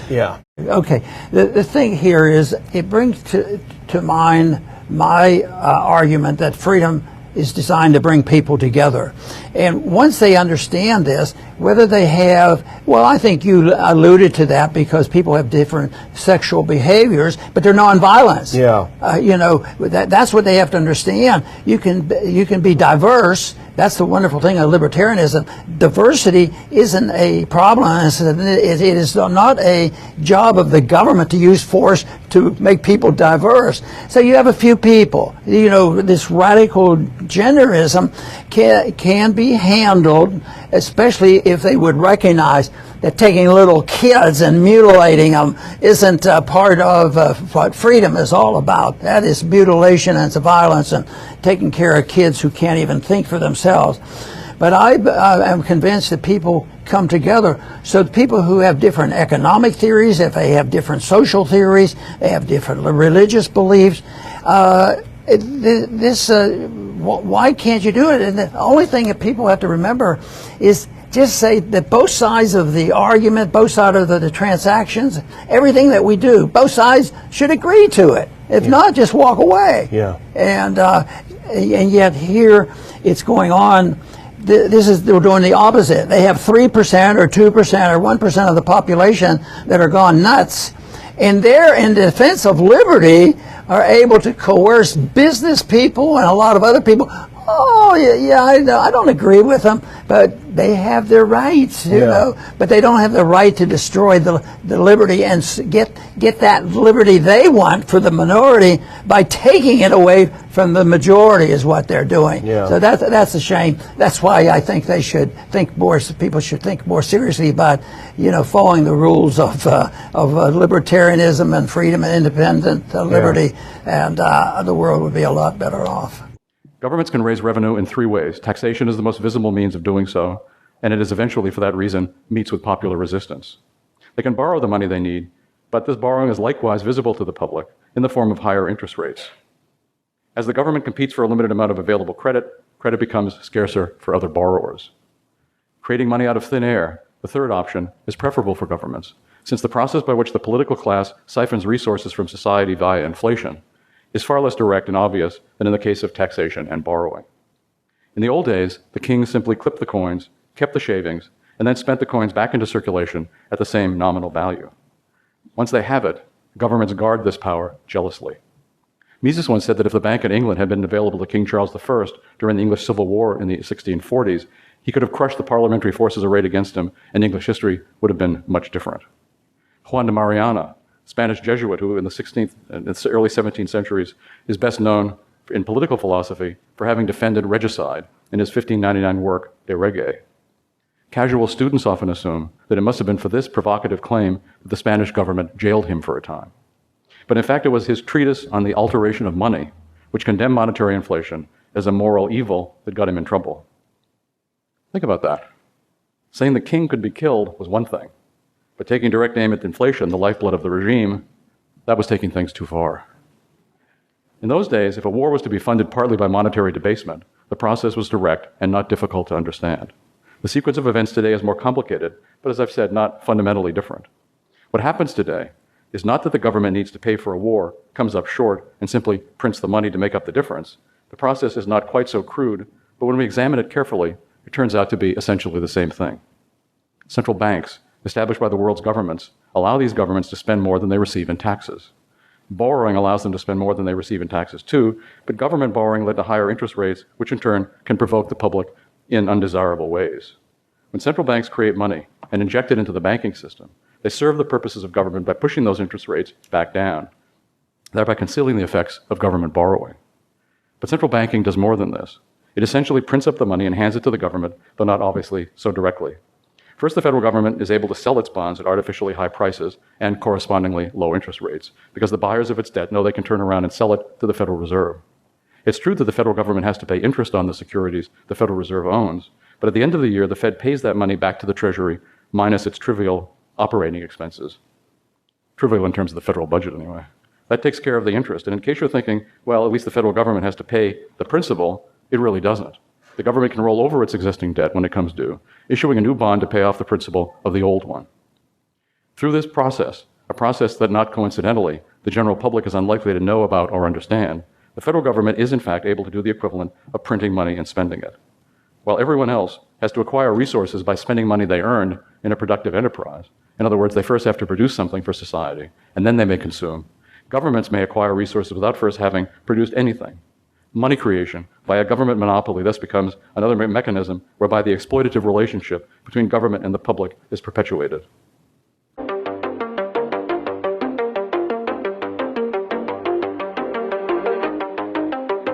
yeah. Okay, the thing here is, it brings to mind my argument that freedom is designed to bring people together. And once they understand this, whether they have, well, I think you alluded to that, because people have different sexual behaviors, but they're nonviolent. Yeah. You know, that's what they have to understand. You can be diverse. That's the wonderful thing of libertarianism. Diversity isn't a problem. It is not a job of the government to use force to make people diverse. So you have a few people. You know, this radical genderism can be handled, especially if they would recognize that taking little kids and mutilating them isn't part of what freedom is all about. That is mutilation and it's violence and taking care of kids who can't even think for themselves. But I am convinced that people come together. So the people who have different economic theories, if they have different social theories, they have different religious beliefs, why can't you do it? And the only thing that people have to remember is just say that both sides of the argument, both sides of the transactions, everything that we do, both sides should agree to it. If not, just walk away. Yeah. And yet here it's going on. They're doing the opposite. They have 3% or 2% or 1% of the population that are gone nuts, and they're in defense of liberty are able to coerce business people and a lot of other people. Oh, yeah, I know. I don't agree with them, but they have their rights, you know. But they don't have the right to destroy the liberty and get that liberty they want for the minority by taking it away from the majority is what they're doing. Yeah. So that's a shame. That's why I think they should think more. People should think more seriously about, you know, following the rules of libertarianism and freedom and independent liberty, and the world would be a lot better off. Governments can raise revenue in three ways. Taxation is the most visible means of doing so, and it is eventually, for that reason, meets with popular resistance. They can borrow the money they need, but this borrowing is likewise visible to the public in the form of higher interest rates. As the government competes for a limited amount of available credit, credit becomes scarcer for other borrowers. Creating money out of thin air, the third option, is preferable for governments, since the process by which the political class siphons resources from society via inflation is far less direct and obvious than in the case of taxation and borrowing. In the old days, the kings simply clipped the coins, kept the shavings, and then spent the coins back into circulation at the same nominal value. Once they have it, governments guard this power jealously. Mises once said that if the Bank in England had been available to King Charles I during the English Civil War in the 1640s, he could have crushed the parliamentary forces arrayed against him, and English history would have been much different. Juan de Mariana, Spanish Jesuit who in the 16th and early 17th centuries is best known in political philosophy for having defended regicide in his 1599 work, De Rege. Casual students often assume that it must have been for this provocative claim that the Spanish government jailed him for a time. But in fact, it was his treatise on the alteration of money, which condemned monetary inflation as a moral evil, that got him in trouble. Think about that. Saying the king could be killed was one thing, but taking direct aim at inflation, the lifeblood of the regime, that was taking things too far. In those days, if a war was to be funded partly by monetary debasement, the process was direct and not difficult to understand. The sequence of events today is more complicated, but as I've said, not fundamentally different. What happens today is not that the government needs to pay for a war, comes up short, and simply prints the money to make up the difference. The process is not quite so crude, but when we examine it carefully, it turns out to be essentially the same thing. Central banks, established by the world's governments, allow these governments to spend more than they receive in taxes. Borrowing allows them to spend more than they receive in taxes too, but government borrowing led to higher interest rates, which in turn can provoke the public in undesirable ways. When central banks create money and inject it into the banking system, they serve the purposes of government by pushing those interest rates back down, thereby concealing the effects of government borrowing. But central banking does more than this. It essentially prints up the money and hands it to the government, though not obviously so directly. First, the federal government is able to sell its bonds at artificially high prices and correspondingly low interest rates, because the buyers of its debt know they can turn around and sell it to the Federal Reserve. It's true that the federal government has to pay interest on the securities the Federal Reserve owns, but at the end of the year, the Fed pays that money back to the Treasury minus its trivial operating expenses. Trivial in terms of the federal budget, anyway. That takes care of the interest. And in case you're thinking, well, at least the federal government has to pay the principal, it really doesn't. The government can roll over its existing debt when it comes due, issuing a new bond to pay off the principal of the old one. Through this process, a process that not coincidentally the general public is unlikely to know about or understand, the federal government is in fact able to do the equivalent of printing money and spending it. While everyone else has to acquire resources by spending money they earned in a productive enterprise. In other words, they first have to produce something for society, and then they may consume. Governments may acquire resources without first having produced anything. Money creation by a government monopoly thus becomes another mechanism whereby the exploitative relationship between government and the public is perpetuated.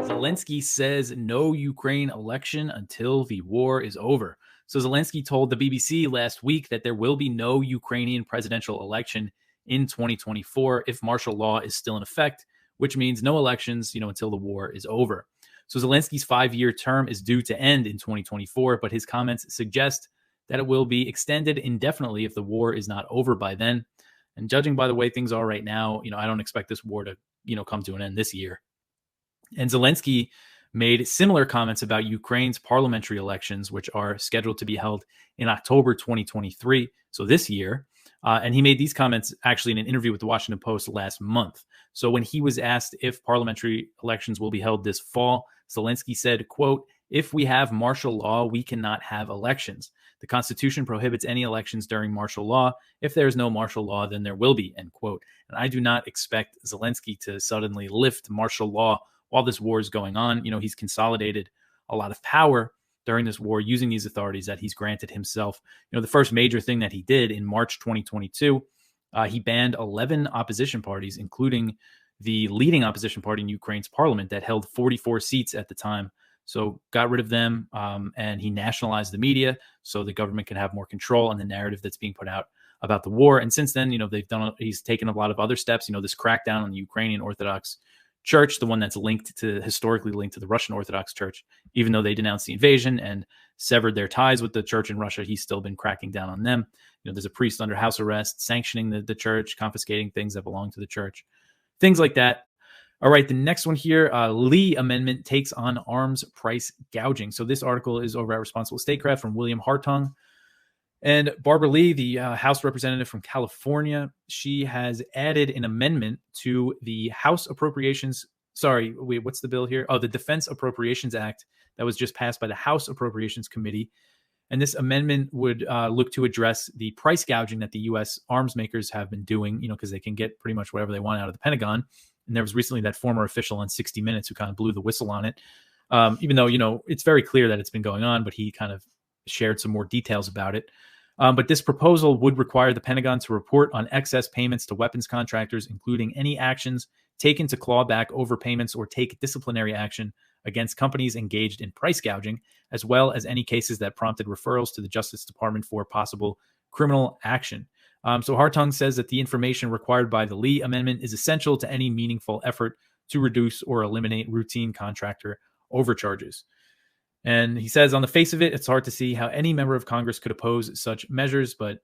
Zelensky says no Ukraine election until the war is over. So Zelensky told the BBC last week that there will be no Ukrainian presidential election in 2024 if martial law is still in effect, which means no elections, until the war is over. So Zelensky's 5-year term is due to end in 2024, but his comments suggest that it will be extended indefinitely if the war is not over by then. And judging by the way things are right now, I don't expect this war to, come to an end this year. And Zelensky made similar comments about Ukraine's parliamentary elections, which are scheduled to be held in October 2023, so this year. And he made these comments actually in an interview with the Washington Post last month. So when he was asked if parliamentary elections will be held this fall, Zelensky said, quote, "If we have martial law, we cannot have elections. The Constitution prohibits any elections during martial law. If there is no martial law, then there will be," end quote. And I do not expect Zelensky to suddenly lift martial law while this war is going on. He's consolidated a lot of power during this war using these authorities that he's granted himself. The first major thing that he did in March 2022, he banned 11 opposition parties, including the leading opposition party in Ukraine's parliament that held 44 seats at the time. So got rid of them, and he nationalized the media so the government could have more control on the narrative that's being put out about the war. And since then, he's taken a lot of other steps. This crackdown on the Ukrainian Orthodox Church, the one that's historically linked to the Russian Orthodox Church, even though they denounced the invasion and severed their ties with the church in Russia, he's still been cracking down on them. There's a priest under house arrest, sanctioning the church, confiscating things that belong to the church, things like that. All right, the next one here, Lee Amendment takes on arms price gouging. So this article is over at Responsible Statecraft from William Hartung. And Barbara Lee, the House representative from California, she has added an amendment to the House Appropriations. Sorry, wait, what's the bill here? Oh, the Defense Appropriations Act that was just passed by the House Appropriations Committee. And this amendment would look to address the price gouging that the U.S. arms makers have been doing, because they can get pretty much whatever they want out of the Pentagon. And there was recently that former official on 60 Minutes who kind of blew the whistle on it. Even though, it's very clear that it's been going on, but he kind of shared some more details about it. But this proposal would require the Pentagon to report on excess payments to weapons contractors, including any actions taken to claw back overpayments or take disciplinary action against companies engaged in price gouging, as well as any cases that prompted referrals to the Justice Department for possible criminal action. So Hartung says that the information required by the Lee Amendment is essential to any meaningful effort to reduce or eliminate routine contractor overcharges. And he says, on the face of it, it's hard to see how any member of Congress could oppose such measures, but,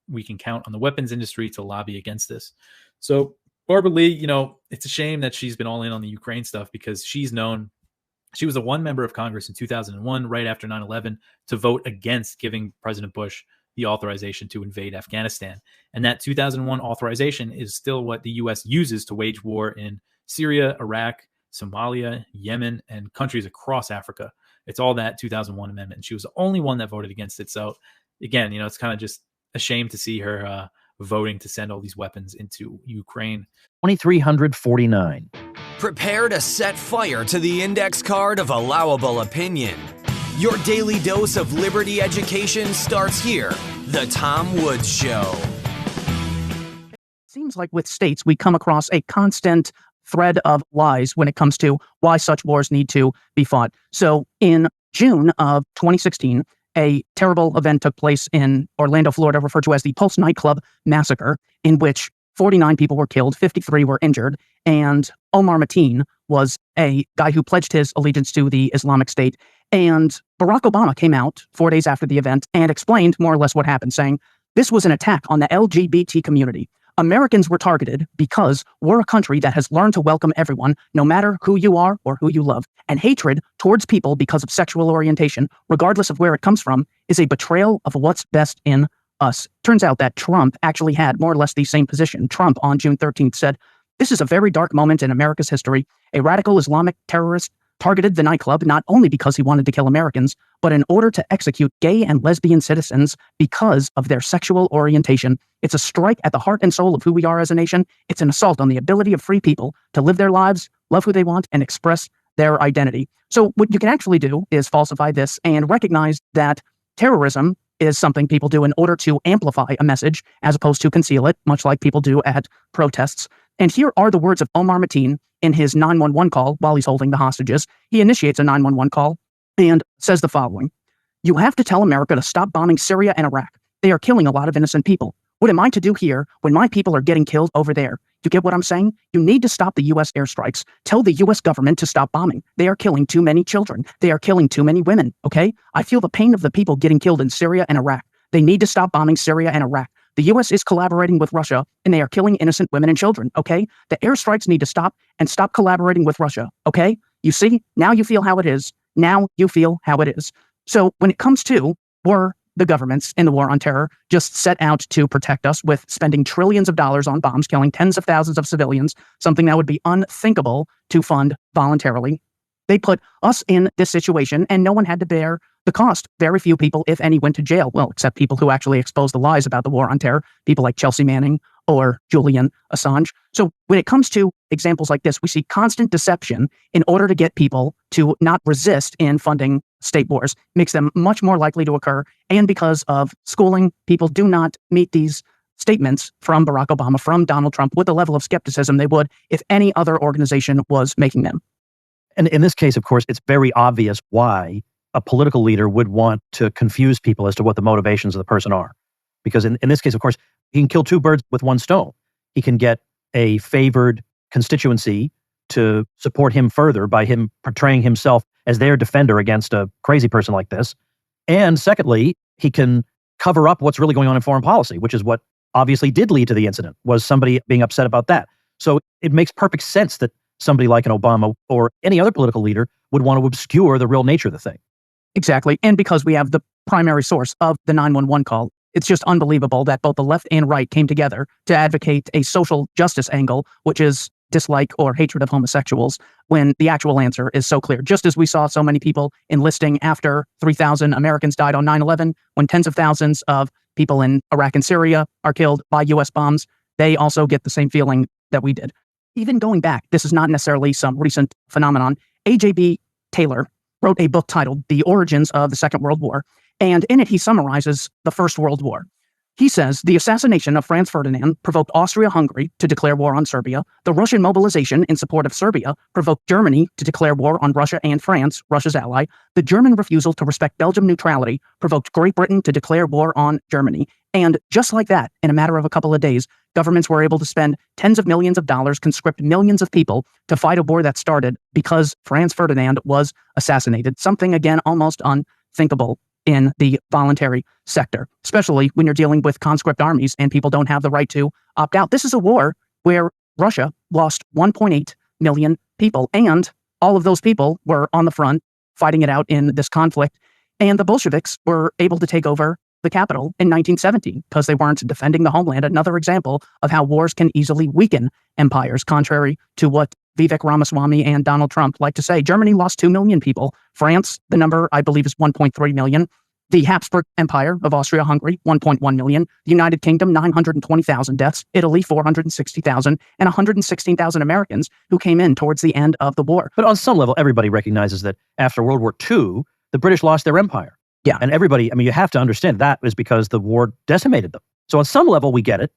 we can count on the weapons industry to lobby against this. So Barbara Lee, it's a shame that she's been all in on the Ukraine stuff, because she was the one member of Congress in 2001, right after 9/11, to vote against giving President Bush the authorization to invade Afghanistan. And that 2001 authorization is still what the U.S. uses to wage war in Syria, Iraq, Somalia, Yemen, and countries across Africa. It's all that 2001 amendment. And she was the only one that voted against it. So again, it's kind of just a shame to see her voting to send all these weapons into Ukraine. 2349. Prepare to set fire to the index card of allowable opinion. Your daily dose of liberty education starts here. The Tom Woods Show. Seems like with states, we come across a constant thread of lies when it comes to why such wars need to be fought. So in June of 2016, a terrible event took place in Orlando, Florida, referred to as the Pulse nightclub massacre, in which 49 people were killed, 53 were injured, and Omar Mateen was a guy who pledged his allegiance to the Islamic State. And Barack Obama came out 4 days after the event and explained more or less what happened, saying, this was an attack on the LGBT community. Americans were targeted because we're a country that has learned to welcome everyone, no matter who you are or who you love. And hatred towards people because of sexual orientation, regardless of where it comes from, is a betrayal of what's best in us. Turns out that Trump actually had more or less the same position. Trump on June 13th said, this is a very dark moment in America's history. A radical Islamic terrorist targeted the nightclub not only because he wanted to kill Americans, but in order to execute gay and lesbian citizens because of their sexual orientation. It's a strike at the heart and soul of who we are as a nation. It's an assault on the ability of free people to live their lives, love who they want, and express their identity. So what you can actually do is falsify this and recognize that terrorism is something people do in order to amplify a message as opposed to conceal it, much like people do at protests. And here are the words of Omar Mateen in his 911 call while he's holding the hostages. He initiates a 911 call and says the following: you have to tell America to stop bombing Syria and Iraq. They are killing a lot of innocent people. What am I to do here when my people are getting killed over there? You get what I'm saying? You need to stop the U.S. airstrikes. Tell the U.S. government to stop bombing. They are killing too many children. They are killing too many women, okay? I feel the pain of the people getting killed in Syria and Iraq. They need to stop bombing Syria and Iraq. The U.S. is collaborating with Russia, and they are killing innocent women and children, okay? The airstrikes need to stop, and stop collaborating with Russia, okay? You see? Now you feel how it is. Now you feel how it is. So when it comes to, were the governments in the war on terror just set out to protect us with spending trillions of dollars on bombs, killing tens of thousands of civilians, something that would be unthinkable to fund voluntarily? They put us in this situation, and no one had to bear the cost. Very few people, if any, went to jail. Well, except people who actually exposed the lies about the war on terror, people like Chelsea Manning or Julian Assange. So when it comes to examples like this, we see constant deception in order to get people to not resist in funding state wars. Makes them much more likely to occur. And because of schooling, people do not meet these statements from Barack Obama, from Donald Trump, with the level of skepticism they would if any other organization was making them. And in this case, of course, it's very obvious why a political leader would want to confuse people as to what the motivations of the person are. Because in this case, of course, he can kill two birds with one stone. He can get a favored constituency to support him further by him portraying himself as their defender against a crazy person like this. And secondly, he can cover up what's really going on in foreign policy, which is what obviously did lead to the incident, was somebody being upset about that. So it makes perfect sense that somebody like an Obama or any other political leader would want to obscure the real nature of the thing. Exactly. And because we have the primary source of the 911 call, it's just unbelievable that both the left and right came together to advocate a social justice angle, which is dislike or hatred of homosexuals, when the actual answer is so clear. Just as we saw so many people enlisting after 3,000 Americans died on 9/11, when tens of thousands of people in Iraq and Syria are killed by U.S. bombs, they also get the same feeling that we did. even going back, this is not necessarily some recent phenomenon. A.J.B. Taylor wrote a book titled The Origins of the Second World War, and in it he summarizes the First World War. He says, the assassination of Franz Ferdinand provoked Austria-Hungary to declare war on Serbia. The Russian mobilization in support of Serbia provoked Germany to declare war on Russia and France, Russia's ally. The German refusal to respect Belgium neutrality provoked Great Britain to declare war on Germany. And just like that, in a matter of a couple of days, governments were able to spend tens of millions of dollars, conscript millions of people to fight a war that started because Franz Ferdinand was assassinated. Something, again, almost unthinkable in the voluntary sector, especially when you're dealing with conscript armies and people don't have the right to opt out. This is a war where Russia lost 1.8 million people, and all of those people were on the front fighting it out in this conflict. And the Bolsheviks were able to take over the capital in 1917 because they weren't defending the homeland. Another example of how wars can easily weaken empires, contrary to what Vivek Ramaswamy and Donald Trump like to say. Germany lost 2 million people. France, the number I believe is 1.3 million. The Habsburg Empire of Austria-Hungary, 1.1 million. The United Kingdom, 920,000 deaths. Italy, 460,000, and 116,000 Americans who came in towards the end of the war. But on some level, everybody recognizes that after World War II, the British lost their empire. Yeah. And everybody, I mean, you have to understand that is because the war decimated them. So on some level, we get it.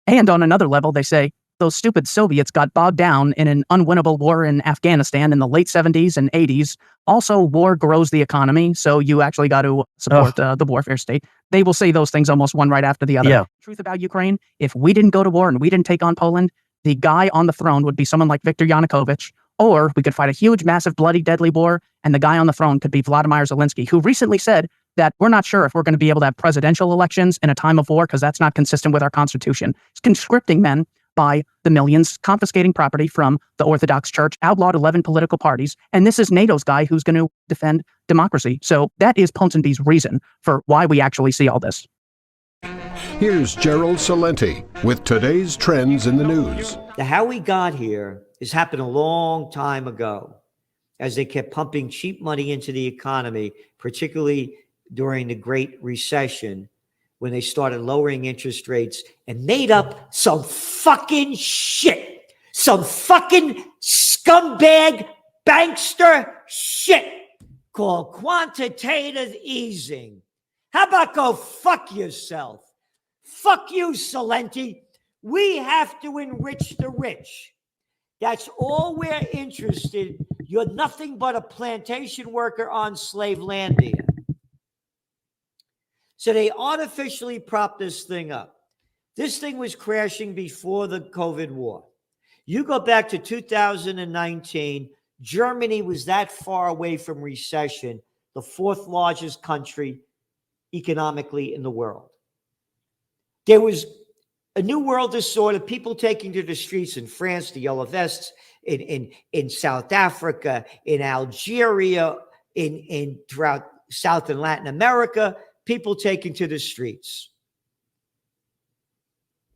And on another level, they say, those stupid Soviets got bogged down in an unwinnable war in Afghanistan in the late 70s and 80s. Also, war grows the economy, so you actually got to support the warfare state. They will say those things almost one right after the other. Yeah. Truth about Ukraine, if we didn't go to war and we didn't take on Poland, the guy on the throne would be someone like Viktor Yanukovych, or we could fight a huge, massive, bloody, deadly war, and the guy on the throne could be Vladimir Zelensky, who recently said that we're not sure if we're going to be able to have presidential elections in a time of war because that's not consistent with our constitution. It's conscripting men by the millions, confiscating property from the Orthodox Church, outlawed 11 political parties, and this is NATO's guy who's going to defend democracy. So that is Ponsonby's reason for why we actually see all this. Here's Gerald Salenti with today's trends in the news. How we got here has happened a long time ago, as they kept pumping cheap money into the economy, particularly during the Great Recession, when they started lowering interest rates and made up some fucking shit, some fucking scumbag bankster shit called quantitative easing. How about go fuck yourself? Fuck you, Salenti. We have to enrich the rich. That's all we're interested. You're nothing but a plantation worker on slave land here. So they artificially propped this thing up. This thing was crashing before the COVID war. You go back to 2019, Germany was that far away from recession, the fourth largest country economically in the world. There was a new world disorder, people taking to the streets in France, the yellow vests, in South Africa, in Algeria, in throughout South and Latin America, people taking to the streets.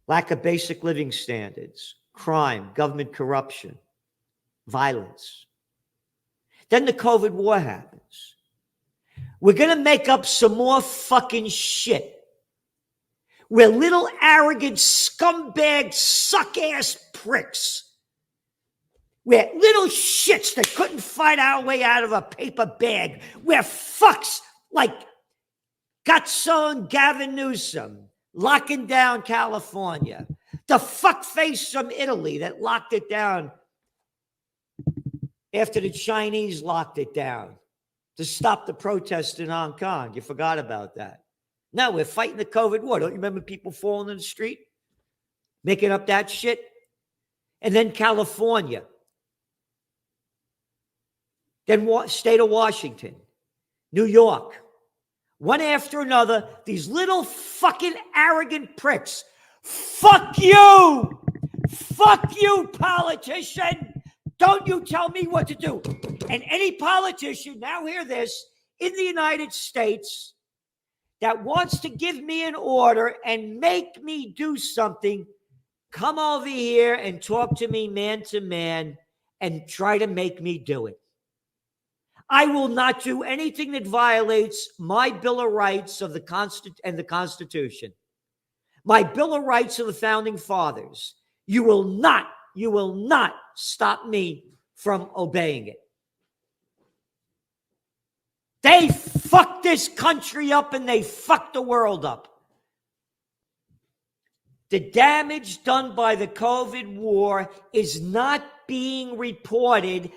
Lack of basic living standards, crime, government corruption, violence. Then the COVID war happens. We're going to make up some more fucking shit. We're little arrogant scumbag suck-ass pricks. We're little shits that couldn't fight our way out of a paper bag. We're fucks like Gutson Gavin Newsom locking down California. The fuckface from Italy that locked it down after the Chinese locked it down to stop the protests in Hong Kong. You forgot about that. No, we're fighting the COVID war. Don't you remember people falling in the street? Making up that shit? And then California. Then state of Washington. New York. One after another, these little fucking arrogant pricks. Fuck you! Fuck you, politician! Don't you tell me what to do. And any politician, now hear this, in the United States that wants to give me an order and make me do something, come over here and talk to me man to man and try to make me do it. I will not do anything that violates my Bill of Rights of the Constitution. My Bill of Rights of the Founding Fathers. You will not you will not stop me from obeying it. They fucked this country up and they fucked the world up. The damage done by the COVID war is not being reported.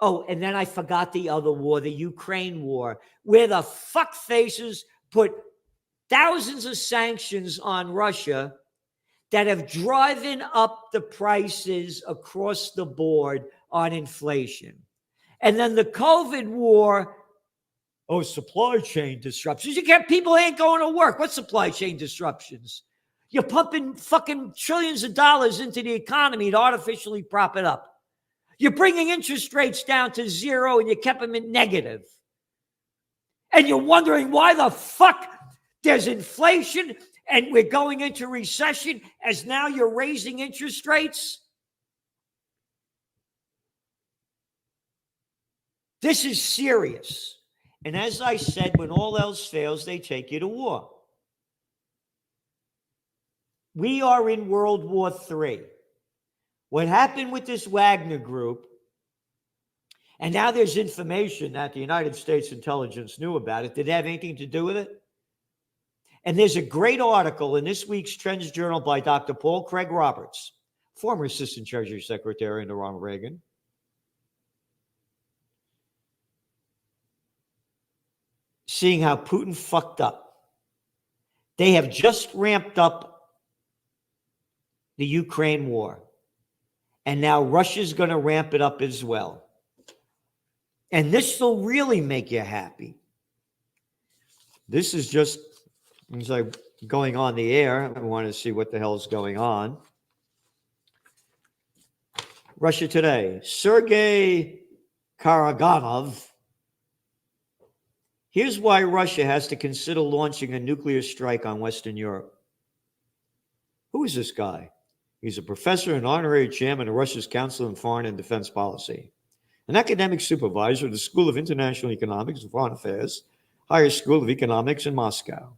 Oh, and then I forgot the other war, the Ukraine war, where the fuckfaces put thousands of sanctions on Russia that have driven up the prices across the board on inflation. And then the COVID war, oh, supply chain disruptions. You get people ain't going to work. What supply chain disruptions? You're pumping fucking trillions of dollars into the economy to artificially prop it up. You're bringing interest rates down to zero and you kept them in negative. And you're wondering why the fuck there's inflation and we're going into recession as now you're raising interest rates? This is serious. And as I said, when all else fails, they take you to war. We are in World War III. What happened with this Wagner group, and now there's information that the United States intelligence knew about it. Did it have anything to do with it? And there's a great article in this week's Trends Journal by Dr. Paul Craig Roberts, former Assistant Treasury Secretary under Ronald Reagan. Seeing how Putin fucked up. They have just ramped up the Ukraine war. And now Russia's going to ramp it up as well. And this will really make you happy. This is just, as I'm going on the air, I want to see what the hell is going on. Russia Today. Sergei Karaganov. Here's why Russia has to consider launching a nuclear strike on Western Europe. Who is this guy? He's a professor and honorary chairman of Russia's Council on Foreign and Defense Policy, an academic supervisor at the School of International Economics and Foreign Affairs, Higher School of Economics in Moscow.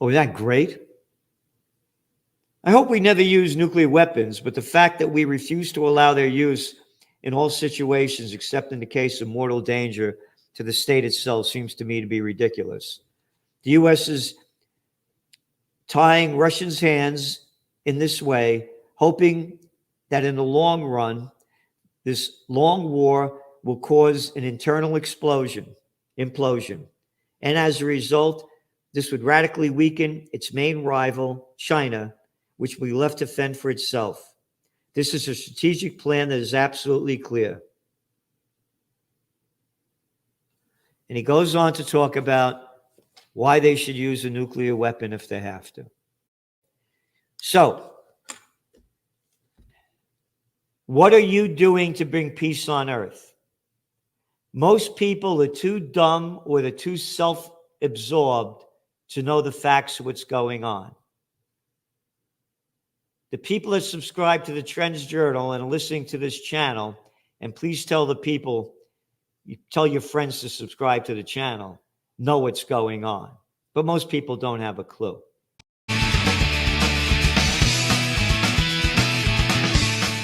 Oh, is that great? I hope we never use nuclear weapons, but the fact that we refuse to allow their use in all situations except in the case of mortal danger to the state itself seems to me to be ridiculous. The U.S. is tying Russians' hands in this way, hoping that in the long run, this long war will cause an internal implosion. And as a result, this would radically weaken its main rival, China, which will be left to fend for itself. This is a strategic plan that is absolutely clear. And he goes on to talk about why they should use a nuclear weapon if they have to. So, what are you doing to bring peace on earth? Most people are too dumb or they're too self-absorbed to know the facts of what's going on. The people that subscribe to the Trends Journal and are listening to this channel, and please tell the people, tell your friends to subscribe to the channel, know what's going on. But most people don't have a clue.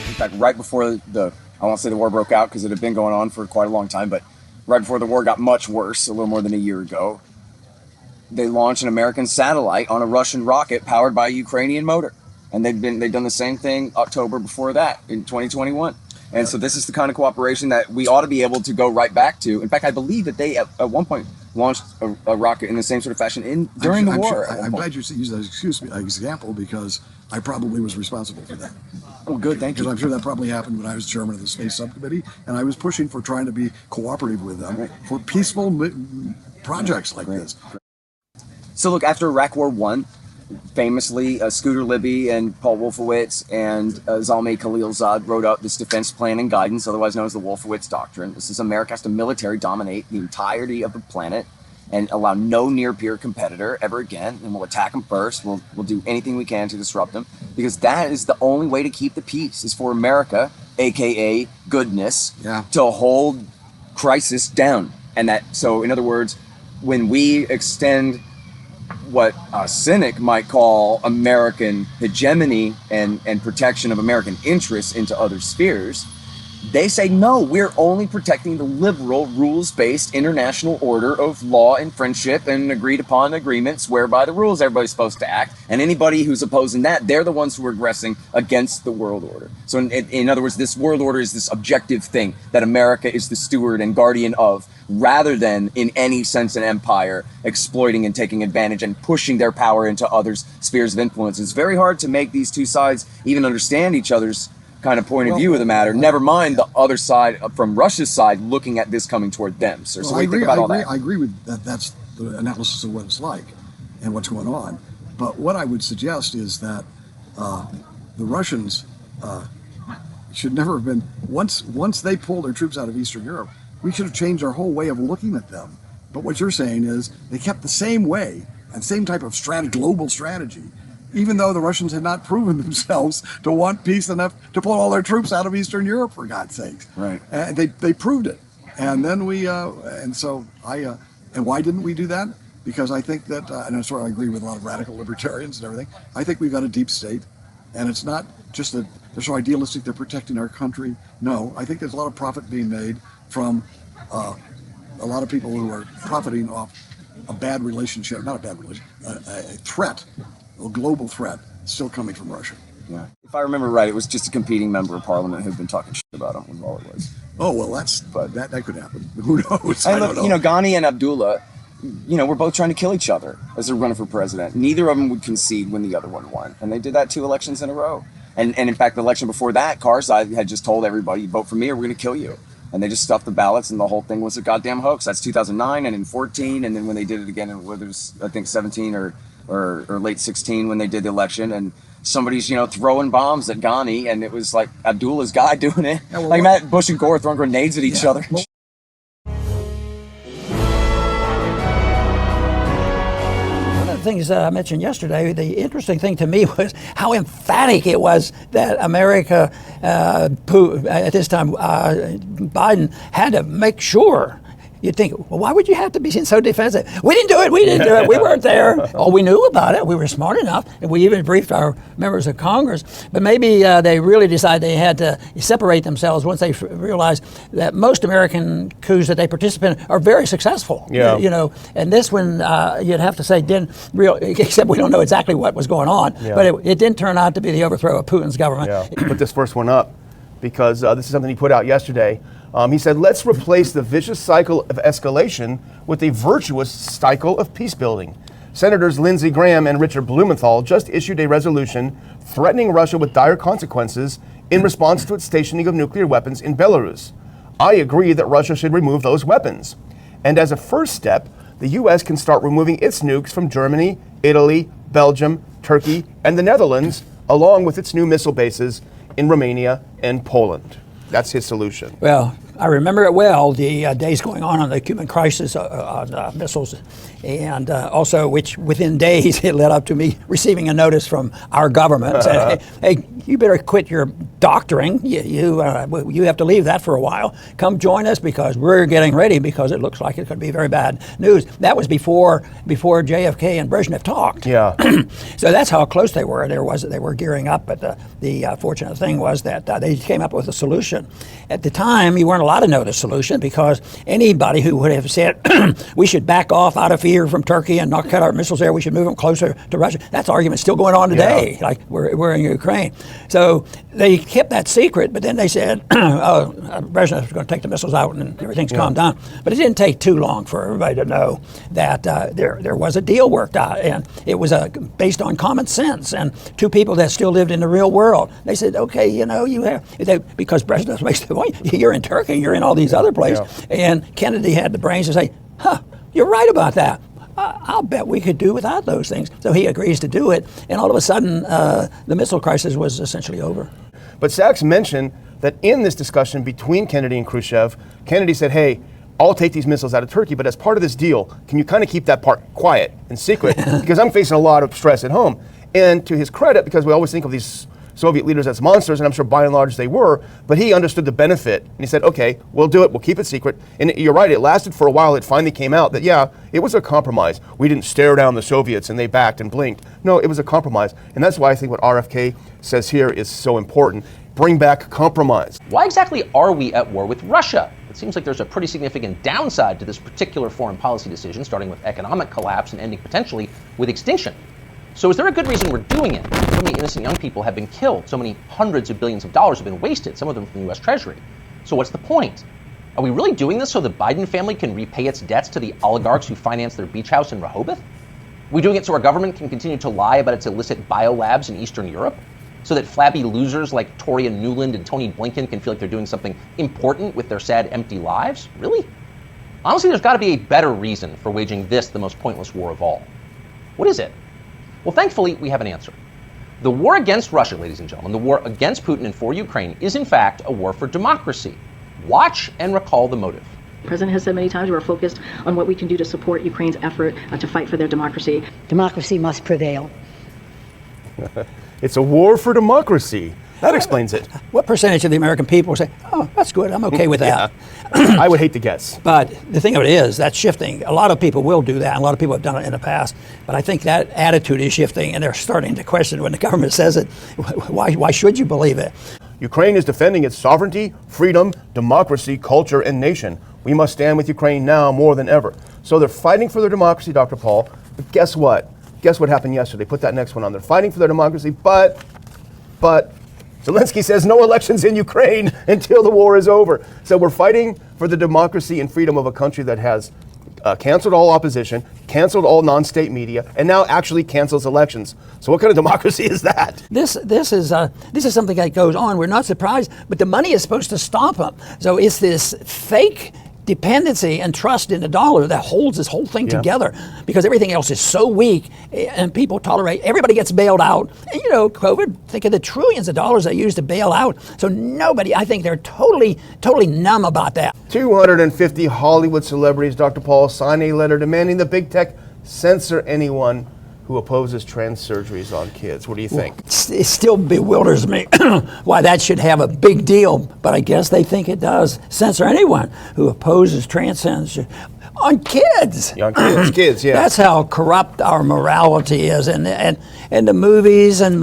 In fact, right before I won't say the war broke out because it had been going on for quite a long time, but right before the war got much worse, a little more than a year ago, they launched an American satellite on a Russian rocket powered by a Ukrainian motor. And they've done the same thing October before that in 2021. And so this is the kind of cooperation that we ought to be able to go right back to. In fact, I believe that they at one point launched a rocket in the same sort of fashion during the war. I'm glad you used that example because I probably was responsible for that. Oh, good, thank you. Because I'm sure that probably happened when I was chairman of the Space Subcommittee, and I was pushing for trying to be cooperative with them for peaceful projects like this. So look, after Iraq War I, famously, Scooter Libby and Paul Wolfowitz and Zalmay Khalilzad wrote up this defense plan and guidance, otherwise known as the Wolfowitz Doctrine. This is America has to military dominate the entirety of the planet and allow no near-peer competitor ever again, and we'll attack them first. We'll do anything we can to disrupt them, because that is the only way to keep the peace, is for America, aka goodness, to hold crisis down. And that, so in other words, when we extend what a cynic might call American hegemony and protection of American interests into other spheres, they say, no, we're only protecting the liberal, rules-based international order of law and friendship and agreed upon agreements whereby the rules everybody's supposed to act. And anybody who's opposing that, they're the ones who are aggressing against the world order. So in other words, this world order is this objective thing that America is the steward and guardian of, rather than in any sense an empire exploiting and taking advantage and pushing their power into others' spheres of influence. It's very hard to make these two sides even understand each other's kind of point of view of the matter. Never mind the other side, from Russia's side, looking at this coming toward them. So what do you think about all that? I agree with that. That's the analysis of what it's like and what's going on. But what I would suggest is that the Russians should never have been, once they pulled their troops out of Eastern Europe, we should have changed our whole way of looking at them. But what you're saying is they kept the same way and same type of global strategy, even though the Russians had not proven themselves to want peace enough to pull all their troops out of Eastern Europe, for God's sakes. Right. And they proved it. And then and why didn't we do that? Because I think that, and I'm sorry, I agree with a lot of radical libertarians and everything, I think we've got a deep state. And it's not just that they're so idealistic they're protecting our country. No, I think there's a lot of profit being made from a lot of people who are profiting off a bad relationship, not a bad relationship, a threat, a global threat still coming from Russia. Yeah. If I remember right, it was just a competing member of parliament who'd been talking shit about him, was all it was. Oh, well, that could happen. Who knows? And look, Ghani and Abdullah, were both trying to kill each other as they're running for president. Neither of them would concede when the other one won. And they did that 2 elections in a row. And in fact, the election before that, Karzai had just told everybody, vote for me or we're going to kill you. And they just stuffed the ballots, and the whole thing was a goddamn hoax. That's 2009 and in 14, and then when they did it again in whether it was, I think 17 or late 16 when they did the election, and somebody's throwing bombs at Ghani, and it was like Abdullah's guy doing it. Yeah, like Matt Bush and Gore throwing grenades at each other. Well, things I mentioned yesterday, the interesting thing to me was how emphatic it was that America, at this time, Biden had to make sure. You'd think, well, why would you have to be so defensive? We didn't do it. We weren't there. Oh, we knew about it. We were smart enough. And we even briefed our members of Congress. But maybe they really decided they had to separate themselves once they realized that most American coups that they participate in are very successful. Yeah. And this one, you'd have to say, except we don't know exactly what was going on. Yeah. But it didn't turn out to be the overthrow of Putin's government. Yeah. Put this first one up because this is something he put out yesterday. He said, let's replace the vicious cycle of escalation with a virtuous cycle of peace building. Senators Lindsey Graham and Richard Blumenthal just issued a resolution threatening Russia with dire consequences in response to its stationing of nuclear weapons in Belarus. I agree that Russia should remove those weapons. And as a first step, the U.S. can start removing its nukes from Germany, Italy, Belgium, Turkey, and the Netherlands, along with its new missile bases in Romania and Poland. That's his solution. Well, I remember it well, the days going on the Cuban crisis on missiles, and also which within days it led up to me receiving a notice from our government saying, hey, you better quit your doctoring. You have to leave that for a while. Come join us because we're getting ready because it looks like it could be very bad news. That was before JFK and Brezhnev talked. Yeah. So that's how close they were. They were gearing up, but the fortunate thing was that they came up with a solution. At the time, you weren't allowed to know the solution because anybody who would have said we should back off out of fear from Turkey and not cut our missiles there, we should move them closer to Russia. That's argument still going on today, like we're in Ukraine. So they kept that secret, but then they said, Brezhnev was going to take the missiles out and everything's calmed down. But it didn't take too long for everybody to know that there was a deal worked out, and it was based on common sense and two people that still lived in the real world. They said, okay, because Brezhnev makes the point, you're in Turkey, you're in all these other places. Yeah. And Kennedy had the brains to say, you're right about that. I'll bet we could do without those things. So he agrees to do it, and all of a sudden, the missile crisis was essentially over. But Sachs mentioned that in this discussion between Kennedy and Khrushchev, Kennedy said, hey, I'll take these missiles out of Turkey, but as part of this deal, can you kind of keep that part quiet and secret? Because I'm facing a lot of stress at home. And to his credit, because we always think of these Soviet leaders as monsters, and I'm sure by and large they were, but he understood the benefit, and he said, okay, we'll do it, we'll keep it secret. And you're right, it lasted for a while. It finally came out that, yeah, it was a compromise. We didn't stare down the Soviets and they backed and blinked. No, it was a compromise. And that's why I think what RFK says here is so important. Bring back compromise. Why exactly are we at war with Russia? It seems like there's a pretty significant downside to this particular foreign policy decision, starting with economic collapse and ending potentially with extinction. So is there a good reason we're doing it? So many innocent young people have been killed. So many hundreds of billions of dollars have been wasted, some of them from the US Treasury. So what's the point? Are we really doing this so the Biden family can repay its debts to the oligarchs who financed their beach house in Rehoboth? Are we doing it so our government can continue to lie about its illicit biolabs in Eastern Europe? So that flabby losers like Toria Nuland and Tony Blinken can feel like they're doing something important with their sad, empty lives? Really? Honestly, there's got to be a better reason for waging this, the most pointless war of all. What is it? Well, thankfully, we have an answer. The war against Russia, ladies and gentlemen, the war against Putin and for Ukraine is in fact a war for democracy. Watch and recall the motive. The President has said many times we're focused on what we can do to support Ukraine's effort to fight for their democracy. Democracy must prevail. It's a war for democracy. That explains it. What percentage of the American people say, oh, that's good, I'm okay with that? I would hate to guess. But the thing of it is, that's shifting. A lot of people will do that. A lot of people have done it in the past. But I think that attitude is shifting, and they're starting to question when the government says it. Why should you believe it? Ukraine is defending its sovereignty, freedom, democracy, culture, and nation. We must stand with Ukraine now more than ever. So they're fighting for their democracy, Dr. Paul. But guess what? Guess what happened yesterday? Put that next one on. They're fighting for their democracy, but Zelensky says no elections in Ukraine until the war is over. So we're fighting for the democracy and freedom of a country that has canceled all opposition, canceled all non-state media, and now actually cancels elections. So what kind of democracy is that? This is something that goes on. We're not surprised, but the money is supposed to stop them. So it's this fake dependency and trust in the dollar that holds this whole thing together, because everything else is so weak and people tolerate, everybody gets bailed out. And COVID, think of the trillions of dollars they use to bail out. So nobody, I think they're totally numb about that. 250 Hollywood celebrities, Dr. Paul, sign a letter demanding the big tech censor anyone who opposes trans surgeries on kids. What do you think? It still bewilders me why that should have a big deal, but I guess they think it does. Censor anyone who opposes trans surgery on kids. On kids, yeah. That's how corrupt our morality is, and the movies and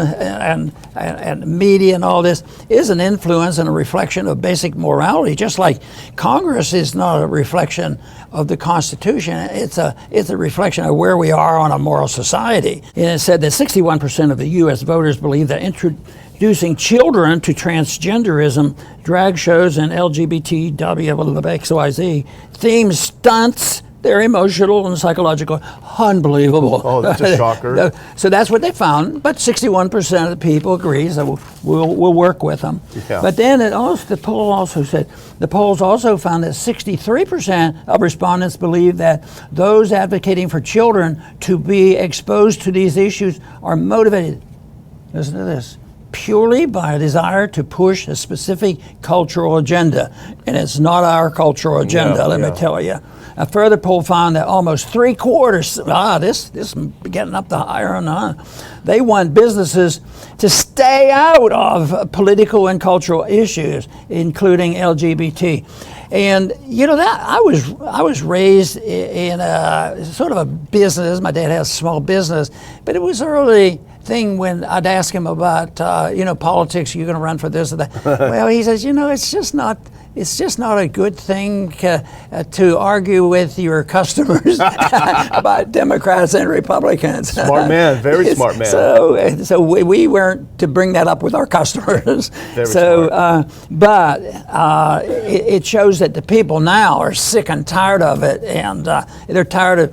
media and all this is an influence and a reflection of basic morality. Just like Congress is not a reflection of the Constitution, it's a reflection of where we are on a moral society. And it said that 61% of the U.S. voters believe that introducing children to transgenderism, drag shows, and LGBTQXYZ theme stunts their emotional and psychological. Unbelievable. Oh, that's a shocker. So that's what they found, but 61% of the people agree, so we'll work with them. Yeah. But then the poll also said, the polls also found that 63% of respondents believe that those advocating for children to be exposed to these issues are motivated, listen to this, purely by a desire to push a specific cultural agenda. And it's not our cultural agenda, let me tell you. A further poll found that almost 3/4, this is getting up the higher and higher, they want businesses to stay out of political and cultural issues, including LGBT. And that I was raised in a sort of a business. My dad has a small business, but it was early thing when I'd ask him about politics. You're going to run for this or that. Well, he says, it's just not a good thing to argue with your customers about Democrats and Republicans. Smart man, very smart man. So we weren't to bring that up with our customers. Very smart. But it shows that the people now are sick and tired of it, and they're tired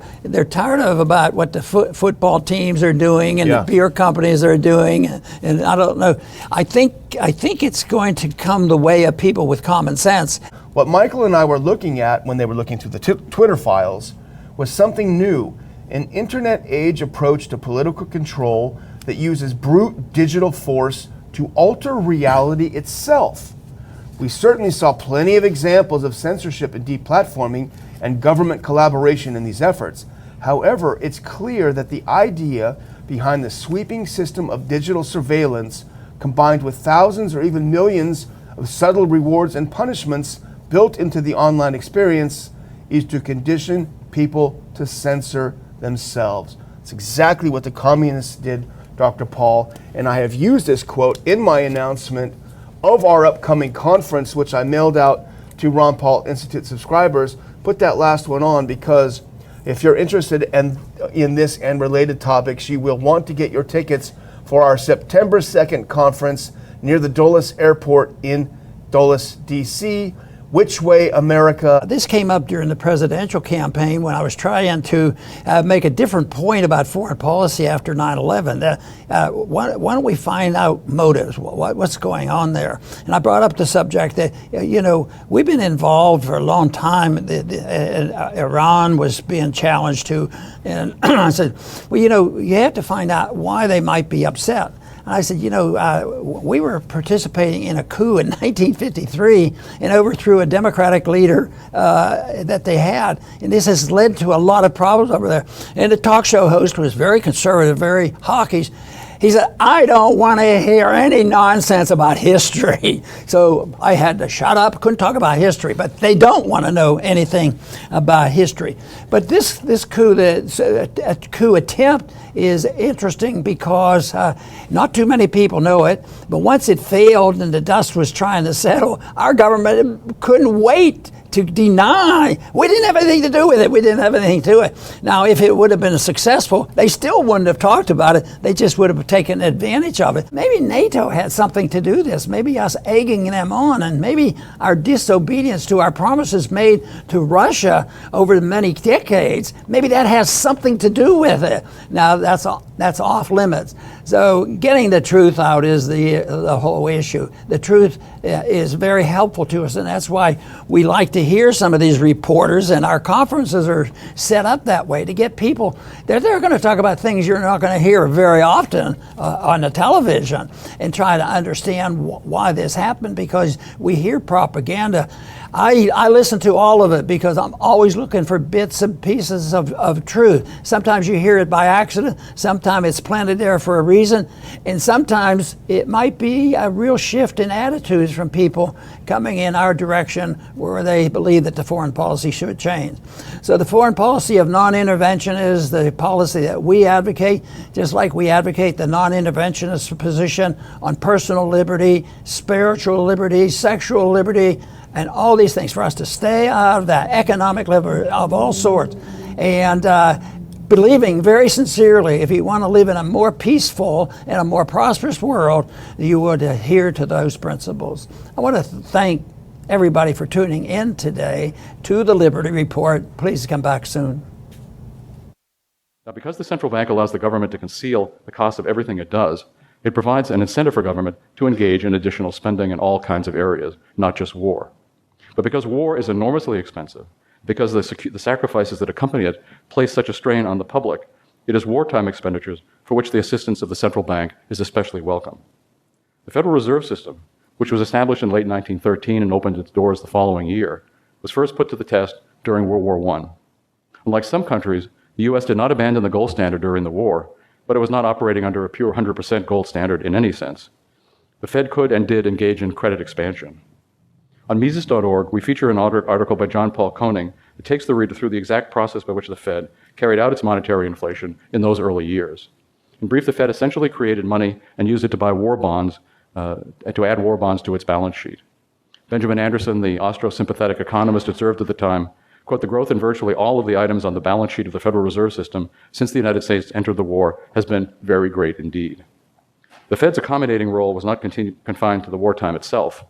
of about what the football teams are doing and the beer companies are doing, and I don't know. I think it's going to come the way of people with common sense. What Michael and I were looking at when they were looking through the Twitter files was something new, an internet age approach to political control that uses brute digital force to alter reality itself. We certainly saw plenty of examples of censorship and deplatforming and government collaboration in these efforts. However, it's clear that the idea behind the sweeping system of digital surveillance combined with thousands or even millions of subtle rewards and punishments built into the online experience, is to condition people to censor themselves. It's exactly what the communists did, Dr. Paul, and I have used this quote in my announcement of our upcoming conference, which I mailed out to Ron Paul Institute subscribers. Put that last one on, because if you're interested in this and related topics, you will want to get your tickets for our September 2nd conference near the Dulles Airport in Dulles, D.C., Which Way America. This came up during the presidential campaign when I was trying to make a different point about foreign policy after 9/11. Why don't we find out motives? What's going on there? And I brought up the subject that, we've been involved for a long time. Iran was being challenged too. And I said, well, you have to find out why they might be upset. I said, we were participating in a coup in 1953 and overthrew a Democratic leader that they had. And this has led to a lot of problems over there. And the talk show host was very conservative, very hawkish. He said, I don't want to hear any nonsense about history. So I had to shut up, couldn't talk about history, but they don't want to know anything about history. But this coup, a coup attempt is interesting because not too many people know it, but once it failed and the dust was trying to settle, our government couldn't wait to deny. We didn't have anything to do with it. We didn't have anything to do it. Now, if it would have been successful, they still wouldn't have talked about it. They just would have taken advantage of it. Maybe NATO had something to do with this. Maybe us egging them on, and maybe our disobedience to our promises made to Russia over many decades, maybe that has something to do with it. Now, that's off limits. So getting the truth out is the whole issue. The truth is very helpful to us, and that's why we like to hear some of these reporters, and our conferences are set up that way to get people. They're going to talk about things you're not going to hear very often on the television, and try to understand why this happened, because we hear propaganda. I listen to all of it because I'm always looking for bits and pieces of truth. Sometimes you hear it by accident, sometimes it's planted there for a reason, and sometimes it might be a real shift in attitudes from people coming in our direction where they believe that the foreign policy should change. So the foreign policy of non-intervention is the policy that we advocate, just like we advocate the non-interventionist position on personal liberty, spiritual liberty, sexual liberty, and all these things, for us to stay out of that, economic liberty of all sorts. And believing very sincerely, if you want to live in a more peaceful and a more prosperous world, you would adhere to those principles. I want to thank everybody for tuning in today to the Liberty Report. Please come back soon. Now, because the central bank allows the government to conceal the cost of everything it does, it provides an incentive for government to engage in additional spending in all kinds of areas, not just war. But because war is enormously expensive, because the sacrifices that accompany it place such a strain on the public, it is wartime expenditures for which the assistance of the central bank is especially welcome. The Federal Reserve System, which was established in late 1913 and opened its doors the following year, was first put to the test during World War I. Unlike some countries, the U.S. did not abandon the gold standard during the war, but it was not operating under a pure 100% gold standard in any sense. The Fed could and did engage in credit expansion. On Mises.org, we feature an article by John Paul Koning that takes the reader through the exact process by which the Fed carried out its monetary inflation in those early years. In brief, the Fed essentially created money and used it to buy war bonds, to add war bonds to its balance sheet. Benjamin Anderson, the Austro-sympathetic economist, observed at the time, quote, the growth in virtually all of the items on the balance sheet of the Federal Reserve System since the United States entered the war has been very great indeed. The Fed's accommodating role was not confined to the wartime itself.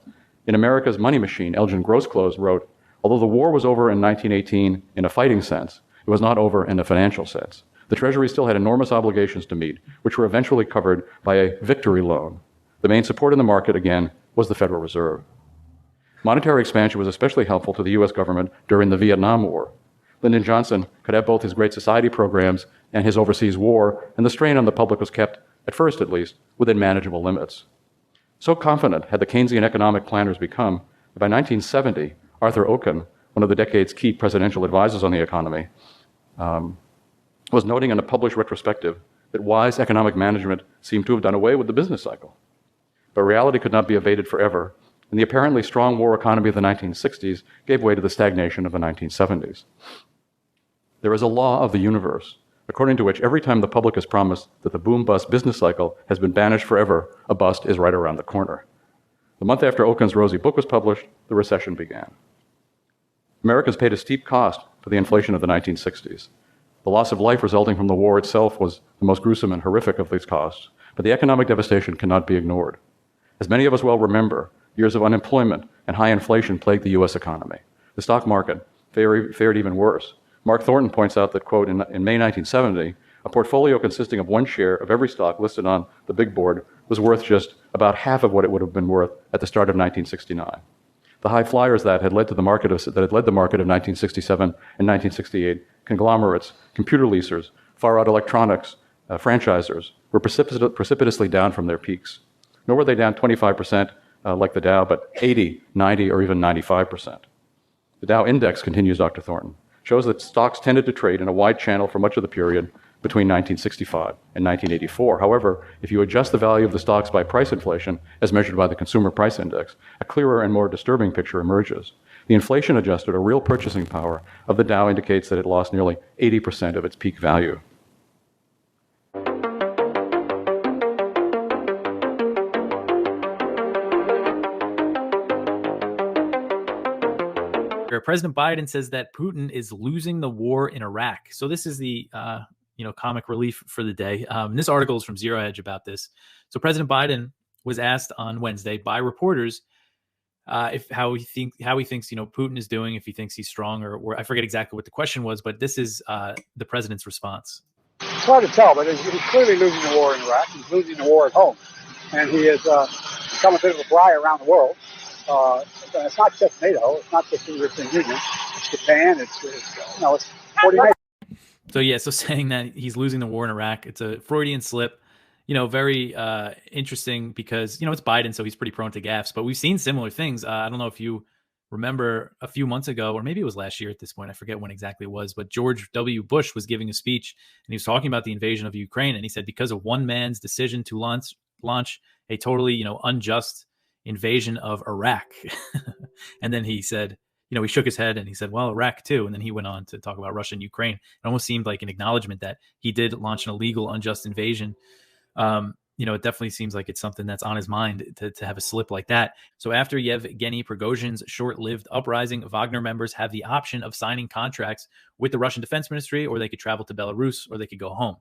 In America's Money Machine, Elgin Grosclose wrote, although the war was over in 1918 in a fighting sense, it was not over in a financial sense. The Treasury still had enormous obligations to meet, which were eventually covered by a victory loan. The main support in the market, again, was the Federal Reserve. Monetary expansion was especially helpful to the U.S. government during the Vietnam War. Lyndon Johnson could have both his Great Society programs and his overseas war, and the strain on the public was kept, at first at least, within manageable limits. So confident had the Keynesian economic planners become that by 1970, Arthur Okun, one of the decade's key presidential advisors on the economy, was noting in a published retrospective that wise economic management seemed to have done away with the business cycle. But reality could not be evaded forever, and the apparently strong war economy of the 1960s gave way to the stagnation of the 1970s. There is a law of the universe, according to which every time the public is promised that the boom-bust business cycle has been banished forever, a bust is right around the corner. The month after Okund's rosy book was published, the recession began. Americans paid a steep cost for the inflation of the 1960s. The loss of life resulting from the war itself was the most gruesome and horrific of these costs, but the economic devastation cannot be ignored. As many of us well remember, years of unemployment and high inflation plagued the U.S. economy. The stock market fared even worse. Mark Thornton points out that, quote, in May 1970, a portfolio consisting of one share of every stock listed on the big board was worth just about half of what it would have been worth at the start of 1969. The high flyers that had led the market of 1967 and 1968, conglomerates, computer leasers, far-out electronics, franchisers, were precipitously down from their peaks. Nor were they down 25% like the Dow, but 80, 90, or even 95%. The Dow index, continues Dr. Thornton, shows that stocks tended to trade in a wide channel for much of the period between 1965 and 1984. However, if you adjust the value of the stocks by price inflation, as measured by the Consumer Price Index, a clearer and more disturbing picture emerges. The inflation-adjusted or real purchasing power of the Dow indicates that it lost nearly 80% of its peak value. President Biden says that Putin is losing the war in Iraq. So this is the comic relief for the day. This article is from Zero Hedge about this. So President Biden was asked on Wednesday by reporters how he thinks Putin is doing, if he thinks he's strong, or I forget exactly what the question was, but this is the president's response. It's hard to tell, but he's clearly losing the war in Iraq. He's losing the war at home, and he has become a bit of a fly around the world. It's not just NATO. It's not just the European Union. It's Japan. It's 40 nations. So saying that he's losing the war in Iraq, it's a Freudian slip. Very interesting because it's Biden, so he's pretty prone to gaffes. But we've seen similar things. I don't know if you remember a few months ago, or maybe it was last year at this point. I forget when exactly it was. But George W. Bush was giving a speech, and he was talking about the invasion of Ukraine, and he said because of one man's decision to launch a totally unjust invasion of Iraq. And then he said, he shook his head and he said, well, Iraq too. And then he went on to talk about Russia and Ukraine. It almost seemed like an acknowledgement that he did launch an illegal, unjust invasion. It definitely seems like it's something that's on his mind to have a slip like that. So after Yevgeny Prigozhin's short-lived uprising, Wagner members have the option of signing contracts with the Russian Defense Ministry, or they could travel to Belarus, or they could go home.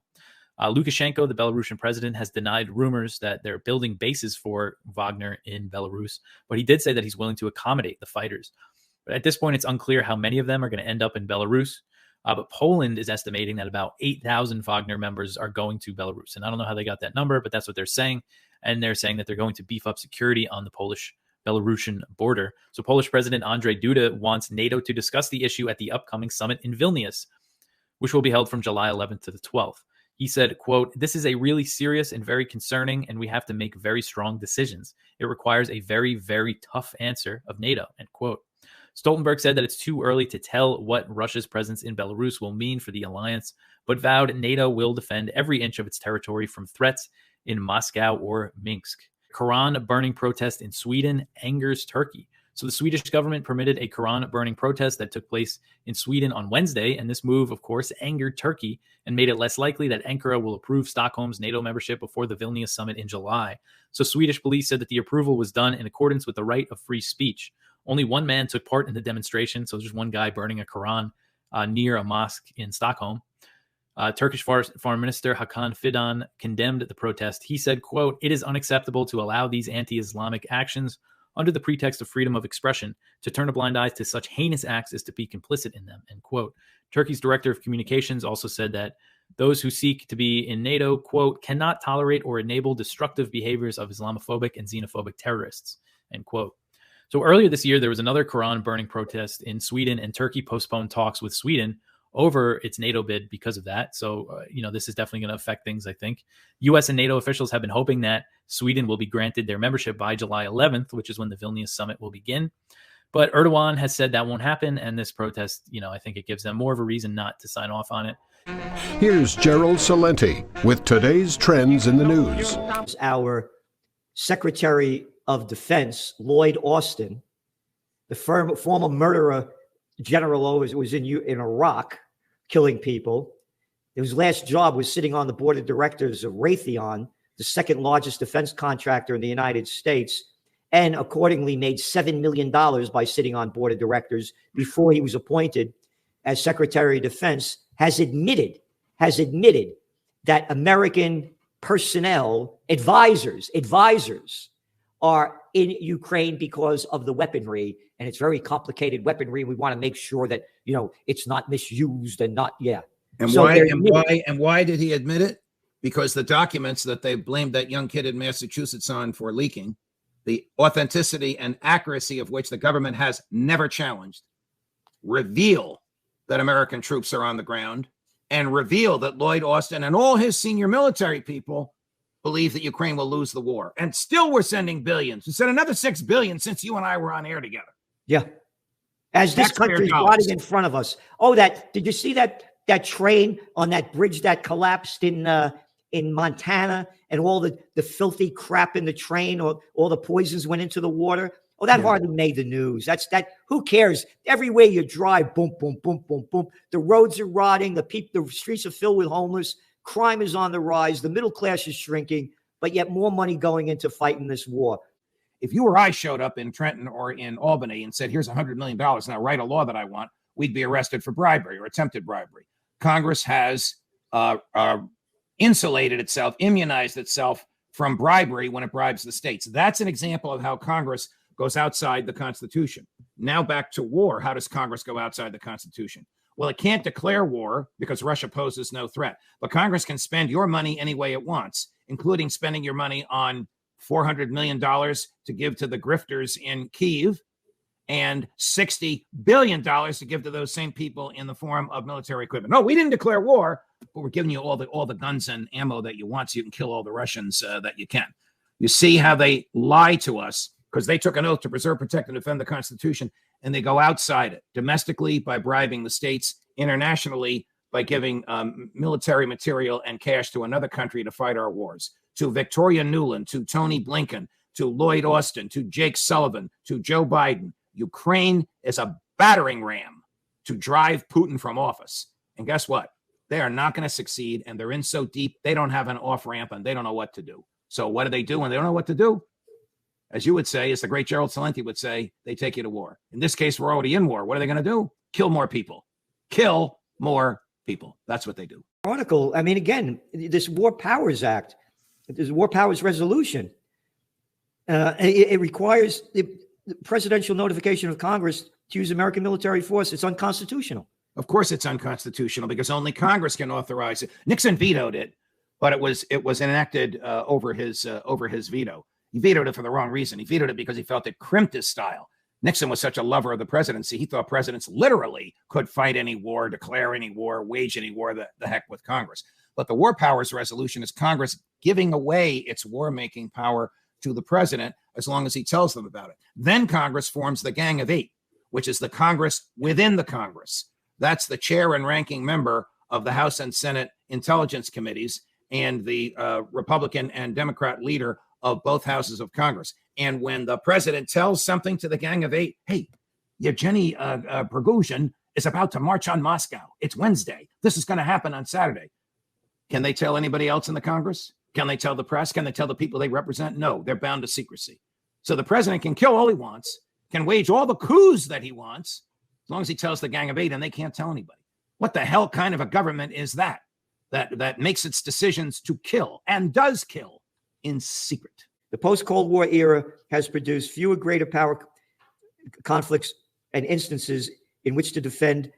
Lukashenko, the Belarusian president, has denied rumors that they're building bases for Wagner in Belarus, but he did say that he's willing to accommodate the fighters. But at this point, it's unclear how many of them are going to end up in Belarus. But Poland is estimating that about 8,000 Wagner members are going to Belarus. And I don't know how they got that number, but that's what they're saying. And they're saying that they're going to beef up security on the Polish-Belarusian border. So Polish President Andrzej Duda wants NATO to discuss the issue at the upcoming summit in Vilnius, which will be held from July 11th to the 12th. He said, quote, "This is a really serious and very concerning, and we have to make very strong decisions. It requires a very, very tough answer of NATO," end quote. Stoltenberg said that it's too early to tell what Russia's presence in Belarus will mean for the alliance, but vowed NATO will defend every inch of its territory from threats in Moscow or Minsk. Quran burning protest in Sweden angers Turkey. So the Swedish government permitted a Quran burning protest that took place in Sweden on Wednesday, and this move, of course, angered Turkey and made it less likely that Ankara will approve Stockholm's NATO membership before the Vilnius summit in July. So Swedish police said that the approval was done in accordance with the right of free speech. Only one man took part in the demonstration, so just one guy burning a Quran near a mosque in Stockholm. Turkish Foreign Minister Hakan Fidan condemned the protest. He said, quote, "It is unacceptable to allow these anti-Islamic actions under the pretext of freedom of expression. To turn a blind eye to such heinous acts is to be complicit in them," end quote. Turkey's director of communications also said that those who seek to be in NATO, quote, "cannot tolerate or enable destructive behaviors of Islamophobic and xenophobic terrorists," end quote. So earlier this year, there was another Quran burning protest in Sweden, and Turkey postponed talks with Sweden over its NATO bid because of that. So, this is definitely going to affect things, I think. U.S. and NATO officials have been hoping that Sweden will be granted their membership by July 11th, which is when the Vilnius summit will begin. But Erdogan has said that won't happen, and this protest, I think it gives them more of a reason not to sign off on it. Here's Gerald Salenti with today's trends in the news. Our Secretary of Defense, Lloyd Austin, the former murderer general, was in Iraq killing people. His last job was sitting on the board of directors of Raytheon, the second largest defense contractor in the United States, and accordingly made $7 million by sitting on board of directors before he was appointed as Secretary of Defense, has admitted that American personnel, advisors are in Ukraine because of the weaponry, and it's very complicated weaponry. We want to make sure that, it's not misused and not, And so why did he admit it? Because the documents that they blamed that young kid in Massachusetts on for leaking, the authenticity and accuracy of which the government has never challenged, reveal that American troops are on the ground, and reveal that Lloyd Austin and all his senior military people believe that Ukraine will lose the war. And still we're sending billions. We sent another $6 billion since you and I were on air together. Yeah. As this country is rotting in front of us. Oh, did you see that train on that bridge that collapsed in Montana, and all the filthy crap in the train, or all the poisons went into the water? Oh, that hardly made the news. Who cares? Everywhere you drive, boom, boom, boom, boom, boom. The roads are rotting. The streets are filled with homeless. Crime is on the rise. The middle class is shrinking, but yet more money going into fighting this war. If you or I showed up in Trenton or in Albany and said, here's $100 million, now write a law that I want, we'd be arrested for bribery or attempted bribery. Congress has insulated itself, immunized itself from bribery when it bribes the states. That's an example of how Congress goes outside the Constitution. Now back to war. How does Congress go outside the Constitution? Well, it can't declare war because Russia poses no threat. But Congress can spend your money any way it wants, including spending your money on $400 million to give to the grifters in Kyiv and $60 billion to give to those same people in the form of military equipment. No, we didn't declare war, but we're giving you all the guns and ammo that you want so you can kill all the Russians that you can. You see how they lie to us because they took an oath to preserve, protect, and defend the Constitution, and they go outside it, domestically by bribing the states, internationally by giving military material and cash to another country to fight our wars. To Victoria Nuland, to Tony Blinken, to Lloyd Austin, to Jake Sullivan, to Joe Biden, Ukraine is a battering ram to drive Putin from office. And guess what? They are not going to succeed, and they're in so deep, they don't have an off-ramp, and they don't know what to do. So what do when they don't know what to do? As you would say, as the great Gerald Celente would say, they take you to war. In this case, we're already in war. What are they going to do? Kill more people. Kill more people. That's what they do. Article, I mean, again, this War Powers Act, this War Powers Resolution, it requires the presidential notification of Congress to use American military force. It's unconstitutional. Of course it's unconstitutional because only Congress can authorize it. Nixon vetoed it, but it was enacted over his veto. He vetoed it for the wrong reason. He vetoed it because he felt it crimped his style. Nixon was such a lover of the presidency, he thought presidents literally could fight any war, declare any war, wage any war, the heck with Congress. But the War Powers Resolution is Congress giving away its war-making power to the president as long as he tells them about it. Then Congress forms the Gang of Eight, which is the Congress within the Congress. That's the chair and ranking member of the House and Senate Intelligence Committees and the Republican and Democrat leader of both houses of Congress. And when the president tells something to the Gang of Eight, hey, Yevgeny Prigozhin is about to march on Moscow. It's Wednesday. This is going to happen on Saturday. Can they tell anybody else in the Congress? Can they tell the press? Can they tell the people they represent? No, they're bound to secrecy. So the president can kill all he wants, can wage all the coups that he wants, as long as he tells the Gang of Eight, and they can't tell anybody. What the hell kind of a government is that makes its decisions to kill and does kill in secret? The post-Cold War era has produced fewer greater power conflicts and instances in which to defend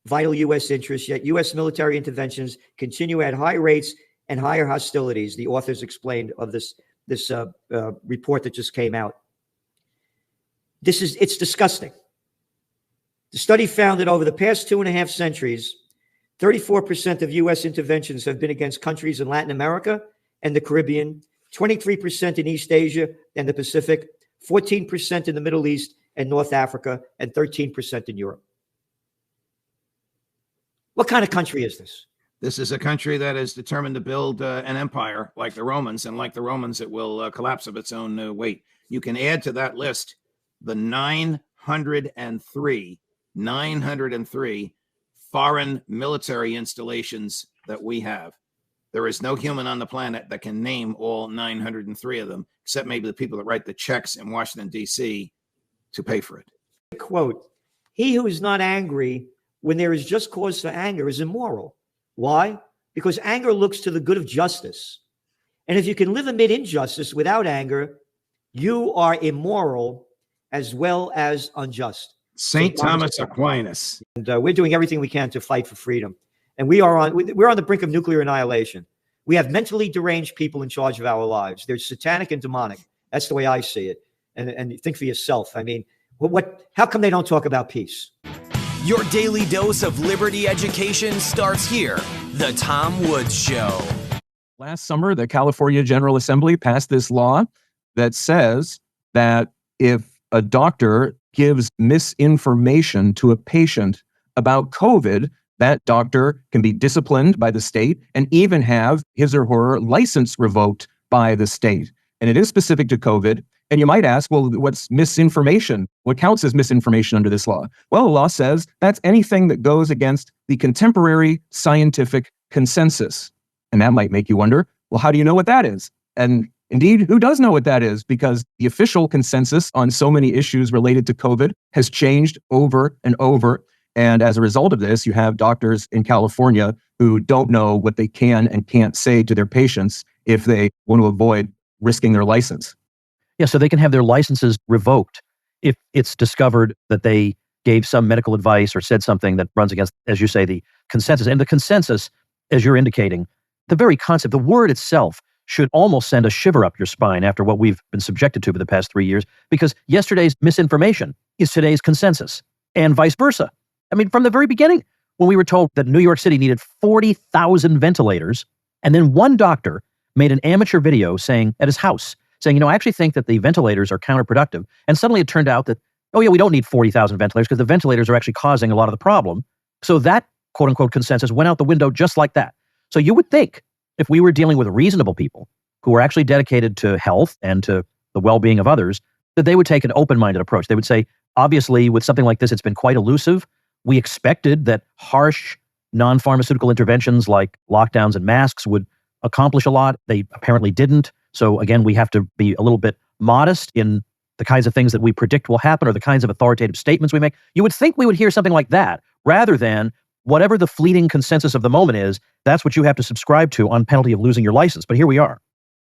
vital U.S. interests, yet U.S. military interventions continue at high rates and higher hostilities, the authors explained of this report that just came out. It's disgusting. The study found that over the past 2.5 centuries, 34% of U.S. interventions have been against countries in Latin America and the Caribbean, 23% in East Asia and the Pacific, 14% in the Middle East and North Africa, and 13% in Europe. What kind of country is this? This is a country that is determined to build an empire like the Romans, and like the Romans, it will collapse of its own weight. You can add to that list the 903 foreign military installations that we have. There is no human on the planet that can name all 903 of them, except maybe the people that write the checks in Washington, D.C. to pay for it. Quote, he who is not angry when there is just cause for anger is immoral. Why? Because anger looks to the good of justice. And if you can live amid injustice without anger, you are immoral as well as unjust. St. Thomas Aquinas. And we're doing everything we can to fight for freedom. And we're on the brink of nuclear annihilation. We have mentally deranged people in charge of our lives. They're satanic and demonic. That's the way I see it. And think for yourself. I mean, how come they don't talk about peace? Your daily dose of liberty education starts here. The Tom Woods Show. Last summer, the California General Assembly passed this law that says that if a doctor gives misinformation to a patient about COVID, that doctor can be disciplined by the state and even have his or her license revoked by the state. And it is specific to COVID. And you might ask, well, what's misinformation? What counts as misinformation under this law? Well, the law says that's anything that goes against the contemporary scientific consensus. And that might make you wonder, well, how do you know what that is? And indeed, who does know what that is? Because the official consensus on so many issues related to COVID has changed over and over. And as a result of this, you have doctors in California who don't know what they can and can't say to their patients if they want to avoid risking their license. Yeah, so they can have their licenses revoked if it's discovered that they gave some medical advice or said something that runs against, as you say, the consensus. And the consensus, as you're indicating, the very concept, the word itself should almost send a shiver up your spine after what we've been subjected to for the past 3 years, because yesterday's misinformation is today's consensus, and vice versa. I mean, from the very beginning, when we were told that New York City needed 40,000 ventilators, and then one doctor made an amateur video saying at his house, saying, I actually think that the ventilators are counterproductive. And suddenly it turned out that, oh yeah, we don't need 40,000 ventilators because the ventilators are actually causing a lot of the problem. So that quote unquote consensus went out the window just like that. So you would think if we were dealing with reasonable people who were actually dedicated to health and to the well-being of others, that they would take an open-minded approach. They would say, obviously, with something like this, it's been quite elusive. We expected that harsh non-pharmaceutical interventions like lockdowns and masks would accomplish a lot. They apparently didn't. So again, we have to be a little bit modest in the kinds of things that we predict will happen or the kinds of authoritative statements we make. You would think we would hear something like that rather than whatever the fleeting consensus of the moment is, that's what you have to subscribe to on penalty of losing your license. But here we are.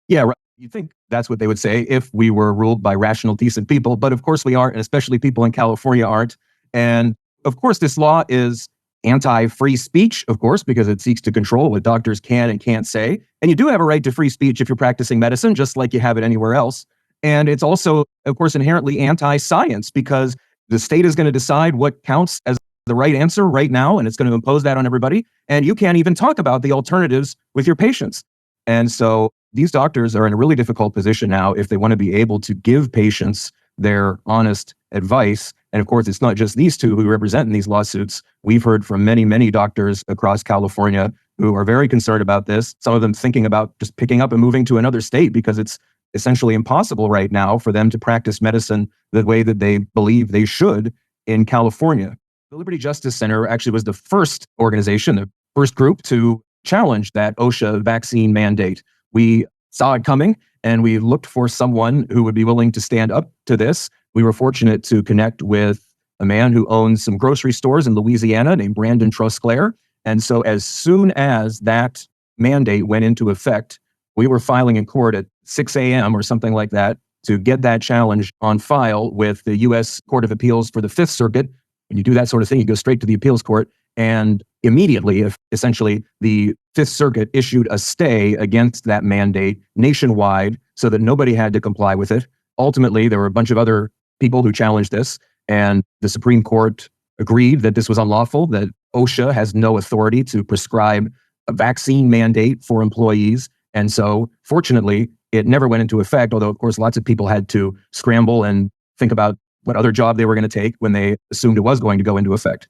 Yeah, right. You think that's what they would say if we were ruled by rational, decent people. But of course we aren't, and especially people in California aren't. And of course, this law is anti-free speech, of course, because it seeks to control what doctors can and can't say. And you do have a right to free speech if you're practicing medicine, just like you have it anywhere else. And it's also, of course, inherently anti-science because the state is going to decide what counts as the right answer right now, and it's going to impose that on everybody. And you can't even talk about the alternatives with your patients. And so these doctors are in a really difficult position now if they want to be able to give patients their honest advice. And of course, it's not just these two who represent in these lawsuits. We've heard from many, many doctors across California who are very concerned about this. Some of them thinking about just picking up and moving to another state because it's essentially impossible right now for them to practice medicine the way that they believe they should in California. The Liberty Justice Center actually was the first organization, the first group to challenge that OSHA vaccine mandate. We saw it coming and we looked for someone who would be willing to stand up to this. We were fortunate to connect with a man who owns some grocery stores in Louisiana named Brandon Trosclair. And so as soon as that mandate went into effect, we were filing in court at 6 a.m. or something like that to get that challenge on file with the U.S. Court of Appeals for the Fifth Circuit. When you do that sort of thing, you go straight to the appeals court. And immediately, essentially, the Fifth Circuit issued a stay against that mandate nationwide so that nobody had to comply with it. Ultimately, there were a bunch of other people who challenged this, and the Supreme Court agreed that this was unlawful, that OSHA has no authority to prescribe a vaccine mandate for employees. And so, fortunately, it never went into effect, although, of course, lots of people had to scramble and think about what other job they were going to take when they assumed it was going to go into effect.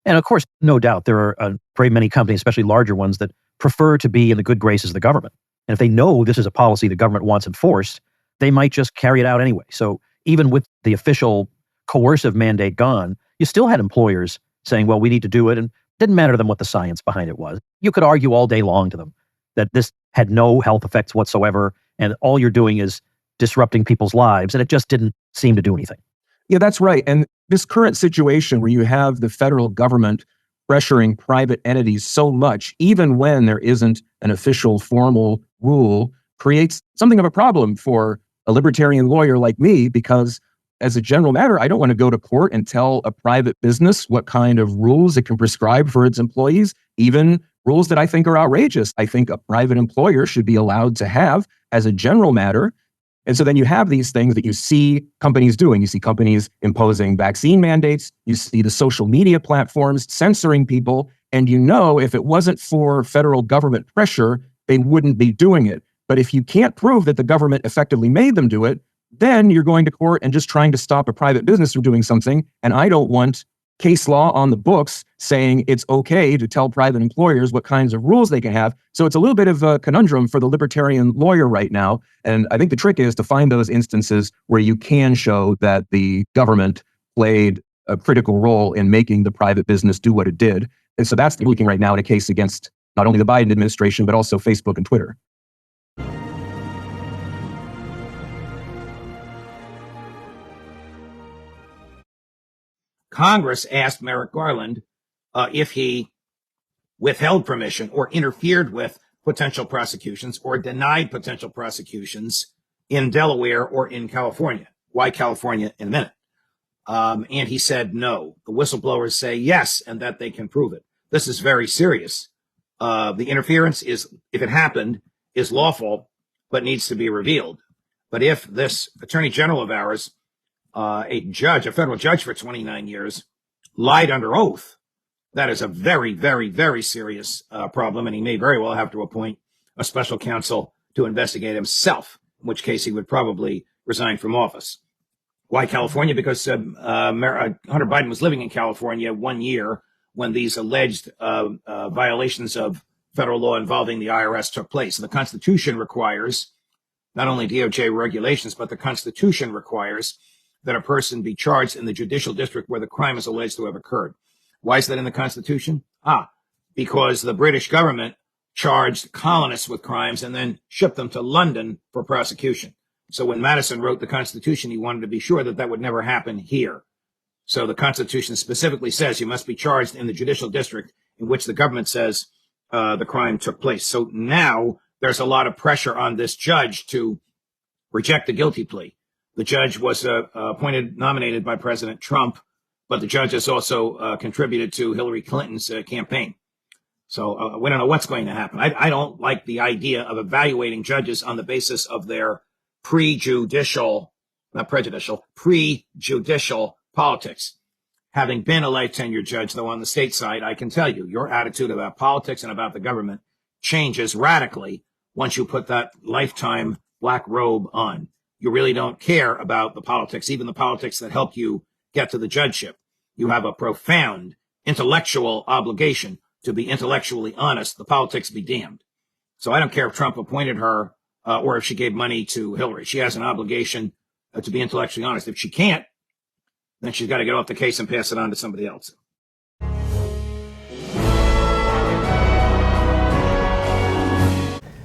And of course, no doubt, there are a great many companies, especially larger ones, that prefer to be in the good graces of the government. And if they know this is a policy the government wants enforced, they might just carry it out anyway. So even with the official coercive mandate gone, you still had employers saying, well, we need to do it. And it didn't matter to them what the science behind it was. You could argue all day long to them that this had no health effects whatsoever, and all you're doing is disrupting people's lives, and it just didn't seem to do anything. Yeah, that's right. And this current situation where you have the federal government pressuring private entities so much, even when there isn't an official formal rule, creates something of a problem for a libertarian lawyer like me, because as a general matter, I don't want to go to court and tell a private business what kind of rules it can prescribe for its employees, even rules that I think are outrageous. I think a private employer should be allowed to have as a general matter. And so then you have these things that you see companies doing. You see companies imposing vaccine mandates. You see the social media platforms censoring people. And you know, if it wasn't for federal government pressure, they wouldn't be doing it. But if you can't prove that the government effectively made them do it, then you're going to court and just trying to stop a private business from doing something. And I don't want case law on the books saying it's okay to tell private employers what kinds of rules they can have. So it's a little bit of a conundrum for the libertarian lawyer right now. And I think the trick is to find those instances where you can show that the government played a critical role in making the private business do what it did. And so that's looking right now in a case against not only the Biden administration, but also Facebook and Twitter. Congress asked Merrick Garland if he withheld permission or interfered with potential prosecutions or denied potential prosecutions in Delaware or in California. Why California in a minute? And he said no. The whistleblowers say yes, and that they can prove it. This is very serious. The interference is, if it happened, is lawful, but needs to be revealed. But if this attorney general of ours, a federal judge for 29 years, lied under oath, that is a very, very, very serious problem, and he may very well have to appoint a special counsel to investigate himself, in which case he would probably resign from office. Why California? Because Hunter Biden was living in California 1 year when these alleged violations of federal law involving the IRS took place. And the Constitution requires not only DOJ regulations, but the Constitution requires that a person be charged in the judicial district where the crime is alleged to have occurred. Why is that in the Constitution? Because the British government charged colonists with crimes and then shipped them to London for prosecution. So when Madison wrote the Constitution, he wanted to be sure that that would never happen here. So the Constitution specifically says you must be charged in the judicial district in which the government says the crime took place. So now there's a lot of pressure on this judge to reject the guilty plea. The judge was nominated by President Trump, but the judge has also contributed to Hillary Clinton's campaign. So we don't know what's going to happen. I don't like the idea of evaluating judges on the basis of their prejudicial politics. Having been a life tenure judge, though, on the state side, I can tell you your attitude about politics and about the government changes radically once you put that lifetime black robe on. You really don't care about the politics, even the politics that help you get to the judgeship. You have a profound intellectual obligation to be intellectually honest. The politics be damned. So I don't care if Trump appointed her or if she gave money to Hillary. She has an obligation to be intellectually honest. If she can't, then she's got to get off the case and pass it on to somebody else.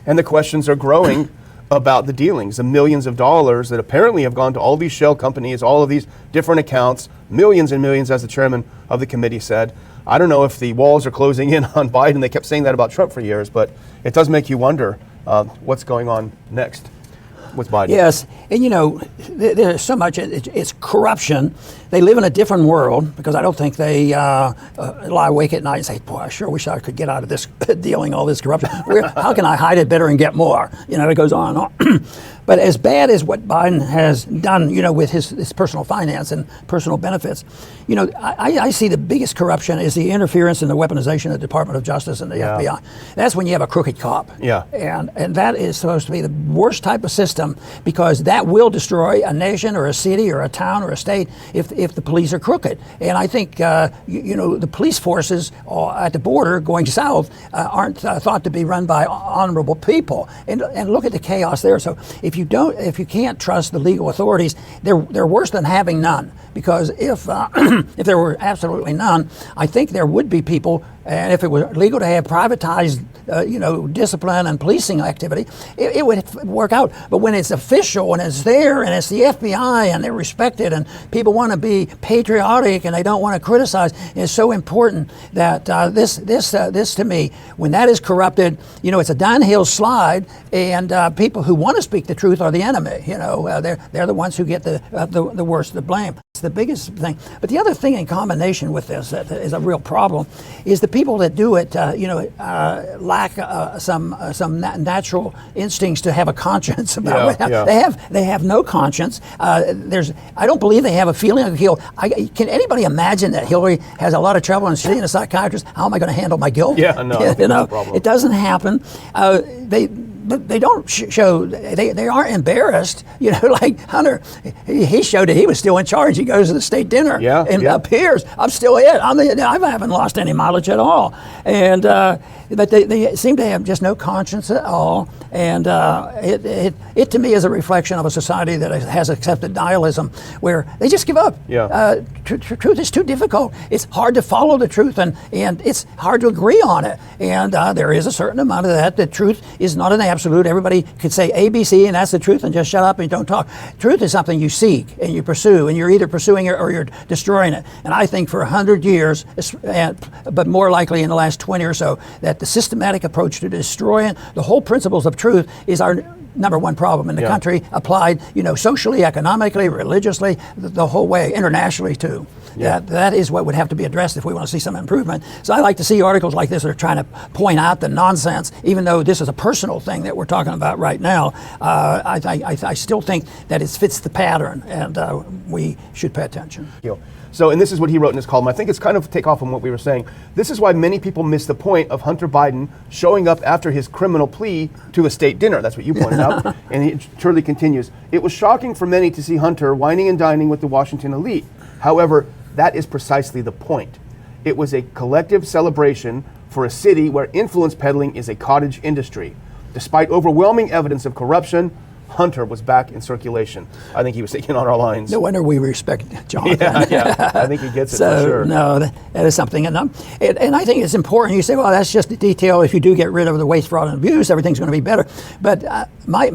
And the questions are growing about the dealings, the millions of dollars that apparently have gone to all these shell companies, all of these different accounts, millions and millions, as the chairman of the committee said. I don't know if the walls are closing in on Biden. They kept saying that about Trump for years, but it does make you wonder what's going on next with Biden. Yes, and you know, there's so much, it's corruption. They live in a different world because I don't think they lie awake at night and say, boy, I sure wish I could get out of this dealing all this corruption. How can I hide it better and get more? You know, it goes on and on. But as bad as what Biden has done, you know, with his personal finance and personal benefits, you know, I see the biggest corruption is the interference in the weaponization of the Department of Justice and the FBI. That's when you have a crooked cop. Yeah. And that is supposed to be the worst type of system system, because that will destroy a nation or a city or a town or a state if the police are crooked. And I think the police forces at the border going south aren't thought to be run by honorable people. And look at the chaos there. So if you can't trust the legal authorities, they're worse than having none. Because if there were absolutely none, I think there would be people, and if it was legal to have privatized, discipline and policing activity, it would work out. But when it's official and it's there and it's the FBI and they're respected and people want to be patriotic and they don't want to criticize, it's so important that this to me, when that is corrupted, it's a downhill slide, and people who want to speak the truth are the enemy. They're the ones who get the worst of the blame. It's the biggest thing. But the other thing in combination with this that is a real problem is the people that do it, lack some natural instincts to have a conscience about it. They have no conscience. I don't believe they have a feeling of guilt. Can anybody imagine that Hillary has a lot of trouble and seeing a psychiatrist? How am I going to handle my guilt? Yeah, no, no problem. It doesn't happen. They don't show, they aren't embarrassed, like Hunter. He showed it. He was still in charge. He goes to the state dinner and appears, I'm still it. I haven't lost any mileage at all. And but they seem to have just no conscience at all. And it to me is a reflection of a society that has accepted nihilism, where they just give up. Truth is too difficult. It's hard to follow the truth, and it's hard to agree on it. And there is a certain amount of that. The truth is not an absolute. Everybody could say ABC and that's the truth and just shut up and don't talk. Truth is something you seek and you pursue, and you're either pursuing it or you're destroying it. And I think for 100 years, but more likely in the last 20 or so, that the systematic approach to destroying the whole principles of truth is our number one problem in the country, applied, socially, economically, religiously, the whole way, internationally too. That is what would have to be addressed if we want to see some improvement. So I like to see articles like this that are trying to point out the nonsense, even though this is a personal thing that we're talking about right now. I still think that it fits the pattern, and we should pay attention. So, and this is what he wrote in his column. I think it's kind of take off on what we were saying. This is why many people miss the point of Hunter Biden showing up after his criminal plea to a state dinner. That's what you pointed out. And he truly continues. It was shocking for many to see Hunter whining and dining with the Washington elite. However, that is precisely the point. It was a collective celebration for a city where influence peddling is a cottage industry. Despite overwhelming evidence of corruption, Hunter was back in circulation. I think he was thinking on our lines. No wonder we respect Jonathan. Yeah. I think he gets it for sure. No, that is something. And I think it's important. You say, well, that's just a detail. If you do get rid of the waste, fraud, and abuse, everything's going to be better. But my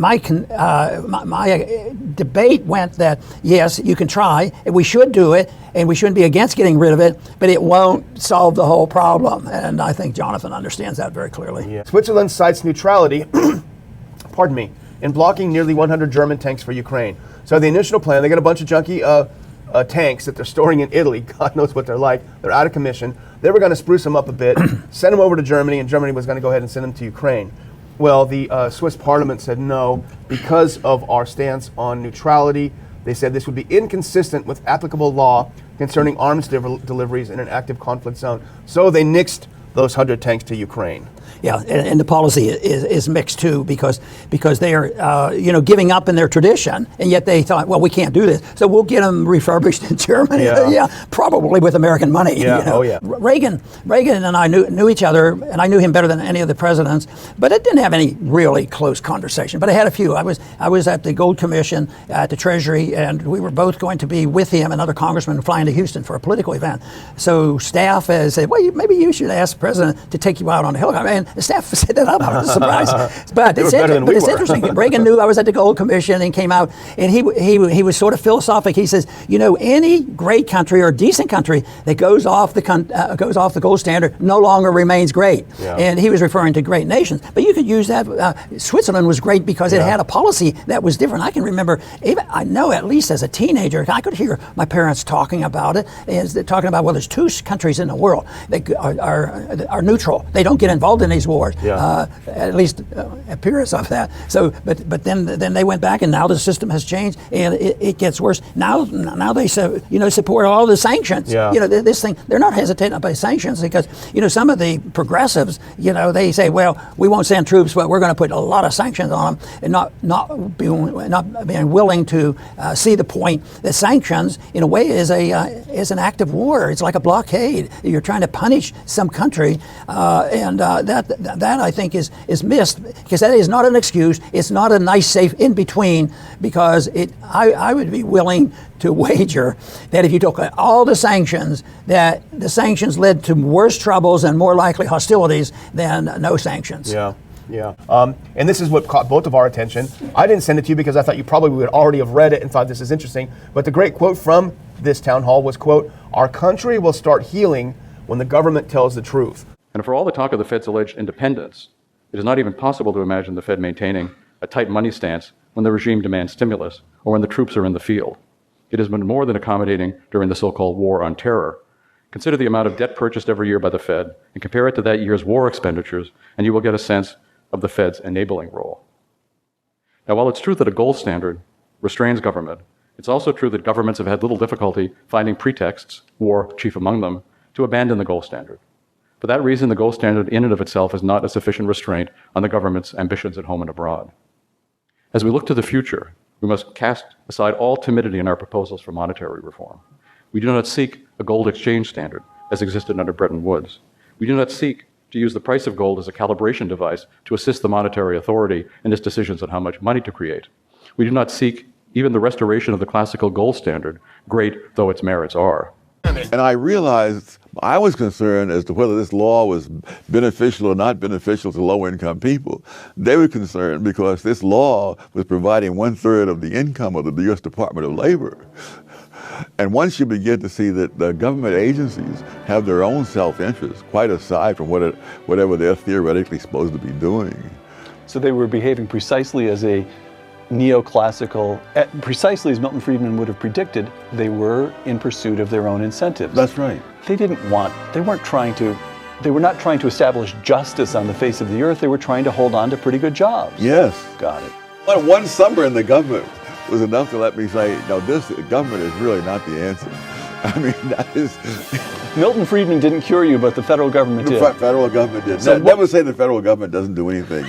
debate went that, yes, you can try, and we should do it, and we shouldn't be against getting rid of it, but it won't solve the whole problem. And I think Jonathan understands that very clearly. Yeah. Switzerland cites neutrality, pardon me, in blocking nearly 100 German tanks for Ukraine. So the initial plan, they got a bunch of junky tanks that they're storing in Italy. God knows what they're like. They're out of commission. They were going to spruce them up a bit, send them over to Germany, and Germany was going to go ahead and send them to Ukraine. Well, the Swiss parliament said no because of our stance on neutrality. They said this would be inconsistent with applicable law concerning arms deliveries in an active conflict zone. So they nixed those 100 tanks to Ukraine. Yeah, and the policy is mixed too, because they are giving up in their tradition, and yet they thought, well, we can't do this, so we'll get them refurbished in Germany. Probably with American money. Reagan and I knew each other, and I knew him better than any of the presidents, but I didn't have any really close conversation. But I had a few. I was at the Gold Commission at the Treasury, and we were both going to be with him and other congressmen flying to Houston for a political event. So staff said, well, maybe you should ask the president to take you out on a helicopter. And the staff set that up. I was surprised. But it's interesting. Reagan knew I was at the Gold Commission and came out, and he was sort of philosophic. He says, any great country or decent country that goes off the gold standard no longer remains great. And he was referring to great nations. But you could use that. Switzerland was great because it had a policy that was different. I can remember, I know at least as a teenager, I could hear my parents talking about it, and talking about, well, there's two countries in the world that are neutral. They don't get involved in Chinese wars. At least appearance of that. So, but then they went back, and now the system has changed, and it gets worse. Now they support all the sanctions. This thing, they're not hesitating about sanctions because some of the progressives, they say, well, we won't send troops, but we're going to put a lot of sanctions on them, and not being willing to see the point that sanctions, in a way, is an act of war. It's like a blockade. You're trying to punish some country, and that I think is missed, because that is not an excuse. It's not a nice, safe in between, because I would be willing to wager that if you took all the sanctions, that the sanctions led to worse troubles and more likely hostilities than no sanctions. And this is what caught both of our attention. I didn't send it to you because I thought you probably would already have read it and thought this is interesting. But the great quote from this town hall was, quote, "Our country will start healing when the government tells the truth." And for all the talk of the Fed's alleged independence, it is not even possible to imagine the Fed maintaining a tight money stance when the regime demands stimulus or when the troops are in the field. It has been more than accommodating during the so-called war on terror. Consider the amount of debt purchased every year by the Fed and compare it to that year's war expenditures, and you will get a sense of the Fed's enabling role. Now, while it's true that a gold standard restrains government, it's also true that governments have had little difficulty finding pretexts, war chief among them, to abandon the gold standard. For that reason, the gold standard in and of itself is not a sufficient restraint on the government's ambitions at home and abroad. As we look to the future, we must cast aside all timidity in our proposals for monetary reform. We do not seek a gold exchange standard as existed under Bretton Woods. We do not seek to use the price of gold as a calibration device to assist the monetary authority in its decisions on how much money to create. We do not seek even the restoration of the classical gold standard, great though its merits are. And I realized I was concerned as to whether this law was beneficial or not beneficial to low-income people. They were concerned because this law was providing 1/3 of the income of the U.S. Department of Labor. And once you begin to see that the government agencies have their own self-interest, quite aside from whatever they're theoretically supposed to be doing. So they were behaving precisely as a neoclassical, precisely as Milton Friedman would have predicted. They were in pursuit of their own incentives. That's right. They were not trying to establish justice on the face of the earth. They were trying to hold on to pretty good jobs. Yes. Got it. But one summer in the government was enough to let me say, no, this government is really not the answer. I mean, that is... Milton Friedman didn't cure you, but the federal government did. The federal government did. So never say the federal government doesn't do anything.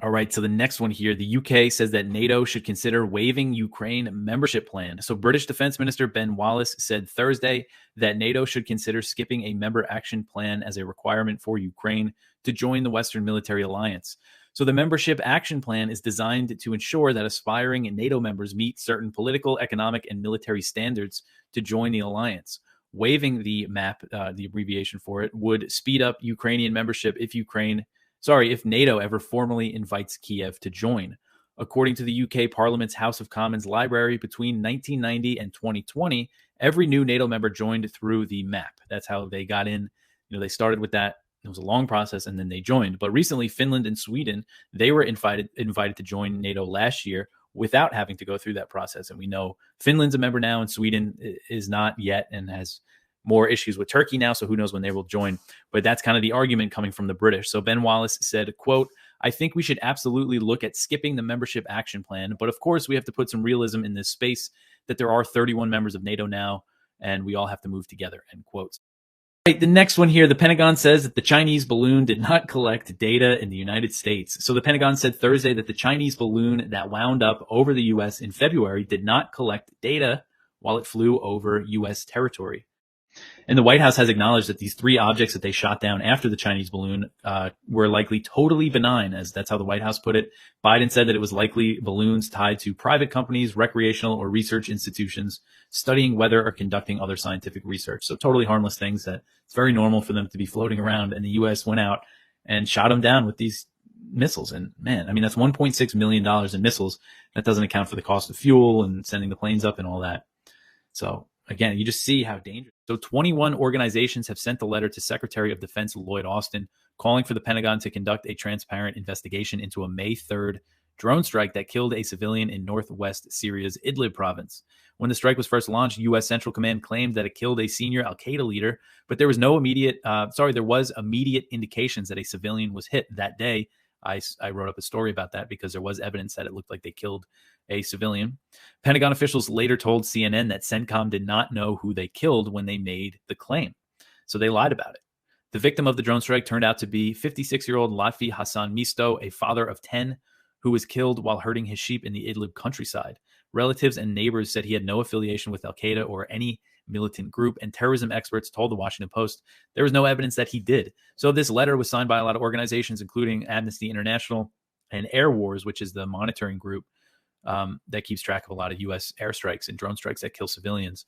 All right, so the next one here, the UK says that NATO should consider waiving Ukraine membership plan. So British Defense Minister Ben Wallace said Thursday that NATO should consider skipping a member action plan as a requirement for Ukraine to join the Western Military Alliance. So the membership action plan is designed to ensure that aspiring NATO members meet certain political, economic, and military standards to join the alliance. Waiving the MAP, the abbreviation for it, would speed up Ukrainian membership if NATO ever formally invites Kiev to join. According to the UK Parliament's House of Commons library, between 1990 and 2020, every new NATO member joined through the MAP. That's how they got in. They started with that. It was a long process, and then they joined. But recently, Finland and Sweden, they were invited to join NATO last year without having to go through that process. And we know Finland's a member now, and Sweden is not yet, and has more issues with Turkey now, so who knows when they will join. But that's kind of the argument coming from the British. So Ben Wallace said, quote, "I think we should absolutely look at skipping the membership action plan, but of course we have to put some realism in this space that there are 31 members of NATO now, and we all have to move together," end quote. Right, the next one here, the Pentagon says that the Chinese balloon did not collect data in the United States. So the Pentagon said Thursday that the Chinese balloon that wound up over the U.S. in February did not collect data while it flew over U.S. territory. And the White House has acknowledged that these three objects that they shot down after the Chinese balloon were likely totally benign, as that's how the White House put it. Biden said that it was likely balloons tied to private companies, recreational or research institutions studying weather or conducting other scientific research. So totally harmless things that it's very normal for them to be floating around. And the U.S. went out and shot them down with these missiles. And man, I mean, that's $1.6 million in missiles. That doesn't account for the cost of fuel and sending the planes up and all that. So again, you just see how dangerous. So 21 organizations have sent a letter to Secretary of Defense Lloyd Austin calling for the Pentagon to conduct a transparent investigation into a May 3rd drone strike that killed a civilian in northwest Syria's Idlib province. When the strike was first launched, U.S. Central Command claimed that it killed a senior al-Qaeda leader, but there was there was immediate indications that a civilian was hit that day. I wrote up a story about that because there was evidence that it looked like they killed a civilian. Pentagon officials later told CNN that CENTCOM did not know who they killed when they made the claim, so they lied about it. The victim of the drone strike turned out to be 56-year-old Lotfi Hassan Misto, a father of 10, who was killed while herding his sheep in the Idlib countryside. Relatives and neighbors said he had no affiliation with al-Qaeda or any militant group, and terrorism experts told the Washington Post there was no evidence that he did. So this letter was signed by a lot of organizations, including Amnesty International and Air Wars, which is the monitoring group that keeps track of a lot of U.S. airstrikes and drone strikes that kill civilians.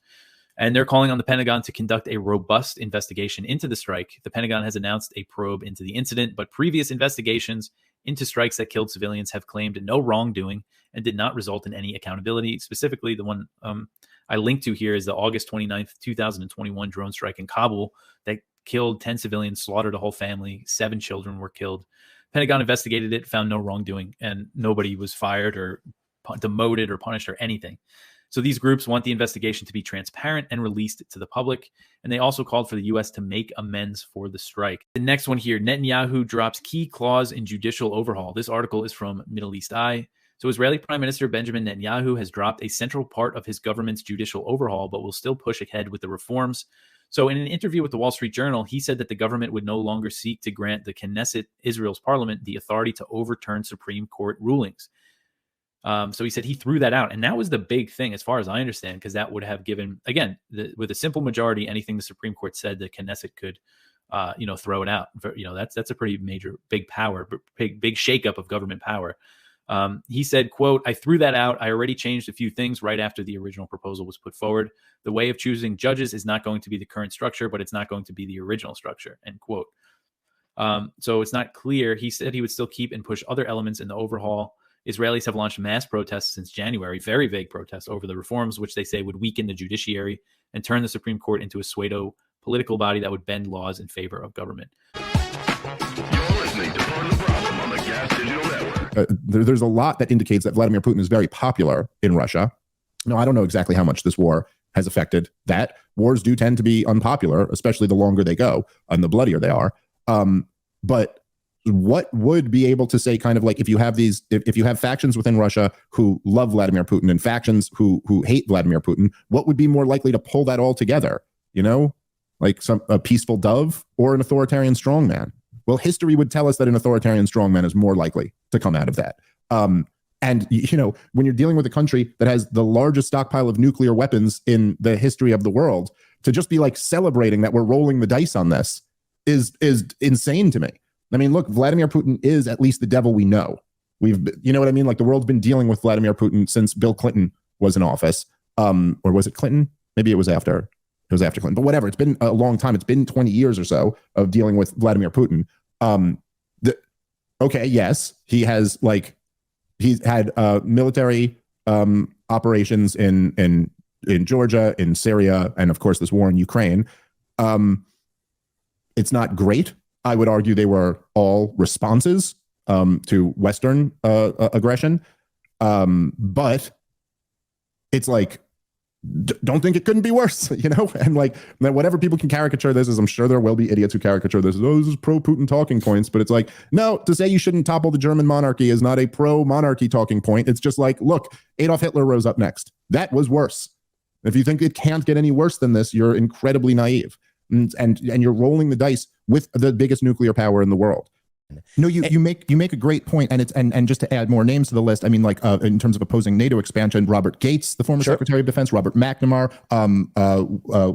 And they're calling on the Pentagon to conduct a robust investigation into the strike. The Pentagon has announced a probe into the incident, but previous investigations into strikes that killed civilians have claimed no wrongdoing and did not result in any accountability. Specifically, the one I linked to here is the August 29th, 2021 drone strike in Kabul that killed 10 civilians, slaughtered a whole family, 7 children were killed. Pentagon investigated it, found no wrongdoing, and nobody was fired or demoted or punished or anything. So these groups want the investigation to be transparent and released to the public. And they also called for the U.S. to make amends for the strike. The next one here, Netanyahu drops key clause in judicial overhaul. This article is from Middle East Eye. So Israeli Prime Minister Benjamin Netanyahu has dropped a central part of his government's judicial overhaul, but will still push ahead with the reforms. So in an interview with the Wall Street Journal, he said that the government would no longer seek to grant the Knesset, Israel's parliament, the authority to overturn Supreme Court rulings. So he said he threw that out. And that was the big thing, as far as I understand, because that would have given, again, with a simple majority, anything the Supreme Court said, the Knesset could, throw it out. That's a pretty major, big power, big shakeup of government power. He said, quote, "I threw that out. I already changed a few things right after the original proposal was put forward. The way of choosing judges is not going to be the current structure, but it's not going to be the original structure," end quote. So it's not clear. He said he would still keep and push other elements in the overhaul. Israelis have launched mass protests since January, very vague protests over the reforms, which they say would weaken the judiciary and turn the Supreme Court into a pseudo political body that would bend laws in favor of government. There's a lot that indicates that Vladimir Putin is very popular in Russia. Now, I don't know exactly how much this war has affected that. Wars do tend to be unpopular, especially the longer they go and the bloodier they are. But what would be able to say, kind of like, if you have factions within Russia who love Vladimir Putin and factions who hate Vladimir Putin, what would be more likely to pull that all together? Like a peaceful dove or an authoritarian strongman? Well, history would tell us that an authoritarian strongman is more likely to come out of that. And when you're dealing with a country that has the largest stockpile of nuclear weapons in the history of the world, to just be like celebrating that we're rolling the dice on this is insane to me. I mean, look, Vladimir Putin is at least the devil we know. You know what I mean? Like, the world's been dealing with Vladimir Putin since Bill Clinton was in office. Or was it Clinton? Maybe it was after. It was after Clinton. But whatever, it's been a long time. It's been 20 years or so of dealing with Vladimir Putin. Okay, yes, he's had military operations in Georgia, in Syria, and of course this war in Ukraine. It's not great. I would argue they were all responses to Western aggression. But it's like, don't think it couldn't be worse, And like, whatever people can caricature this as, I'm sure there will be idiots who caricature this as, oh, this is pro-Putin talking points. But it's like, no, to say you shouldn't topple the German monarchy is not a pro-monarchy talking point. It's just like, look, Adolf Hitler rose up next. That was worse. If you think it can't get any worse than this, you're incredibly naive. And you're rolling the dice with the biggest nuclear power in the world. No, you make a great point, and just to add more names to the list, I mean, like in terms of opposing NATO expansion, Robert Gates, the former Secretary of Defense, Robert McNamara,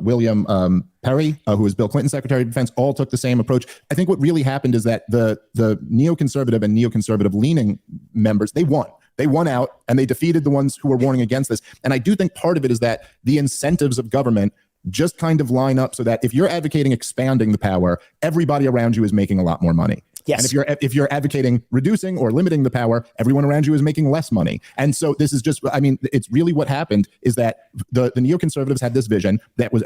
William Perry, who was Bill Clinton's Secretary of Defense, all took the same approach. I think what really happened is that the neoconservative and neoconservative leaning members, they won. They won out, and they defeated the ones who were warning against this. And I do think part of it is that the incentives of government just kind of line up so that if you're advocating expanding the power, everybody around you is making a lot more money. And if you're advocating reducing or limiting the power, everyone around you is making less money. And so this is just, I mean, it's really what happened is that the neoconservatives had this vision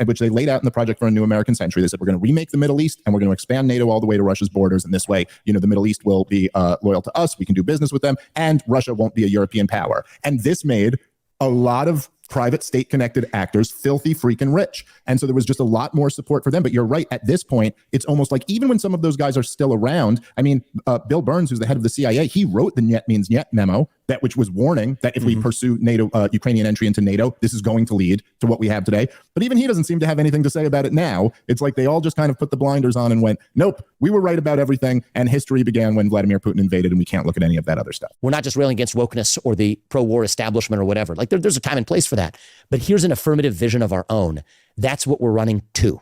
which they laid out in the Project for a New American Century. They said, we're going to remake the Middle East and we're going to expand NATO all the way to Russia's borders. And this way, the Middle East will be loyal to us. We can do business with them, and Russia won't be a European power. And this made a lot of private state-connected actors filthy freaking rich. And so there was just a lot more support for them. But you're right, at this point, it's almost like even when some of those guys are still around, I mean, Bill Burns, who's the head of the CIA, he wrote the Niet means Niet memo, which was warning that if we pursue NATO, Ukrainian entry into NATO, this is going to lead to what we have today. But even he doesn't seem to have anything to say about it now. It's like they all just kind of put the blinders on and went, nope, we were right about everything. And history began when Vladimir Putin invaded, and we can't look at any of that other stuff. We're not just railing against wokeness or the pro-war establishment or whatever. Like there's a time and place for that. But here's an affirmative vision of our own. That's what we're running to.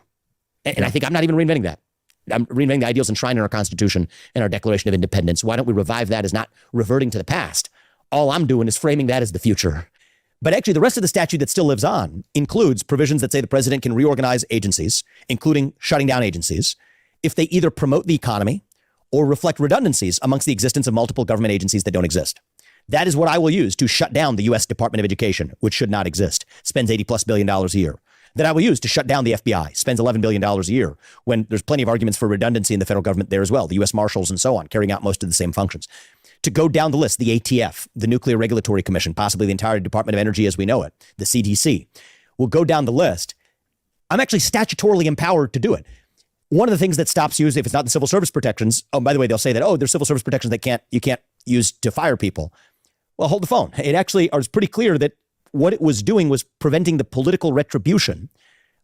And I think I'm not even reinventing that. I'm reinventing the ideals enshrined in our Constitution and our Declaration of Independence. Why don't we revive that as not reverting to the past? All I'm doing is framing that as the future. But actually, the rest of the statute that still lives on includes provisions that say the president can reorganize agencies, including shutting down agencies, if they either promote the economy or reflect redundancies amongst the existence of multiple government agencies that don't exist. That is what I will use to shut down the U.S. Department of Education, which should not exist, spends $80+ billion a year. That I will use to shut down the FBI, spends $11 billion a year, when there's plenty of arguments for redundancy in the federal government there as well, the U.S. Marshals and so on, carrying out most of the same functions. To go down the list, the ATF, the Nuclear Regulatory Commission, possibly the entire Department of Energy as we know it, the CDC, will go down the list. I'm actually statutorily empowered to do it. One of the things that stops you is if it's not the civil service protections. Oh, by the way, they'll say that, there's civil service protections that you can't use to fire people. Well, hold the phone. It actually is pretty clear that what it was doing was preventing the political retribution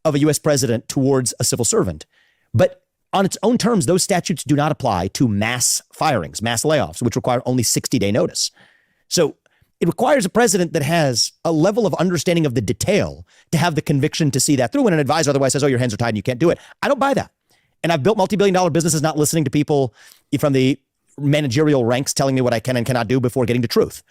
of a U.S. president towards a civil servant. But on its own terms, those statutes do not apply to mass firings, mass layoffs, which require only 60-day notice. So it requires a president that has a level of understanding of the detail to have the conviction to see that through, when an advisor otherwise says, your hands are tied and you can't do it. I don't buy that. And I've built multi-billion-dollar businesses not listening to people from the managerial ranks telling me what I can and cannot do before getting to truth.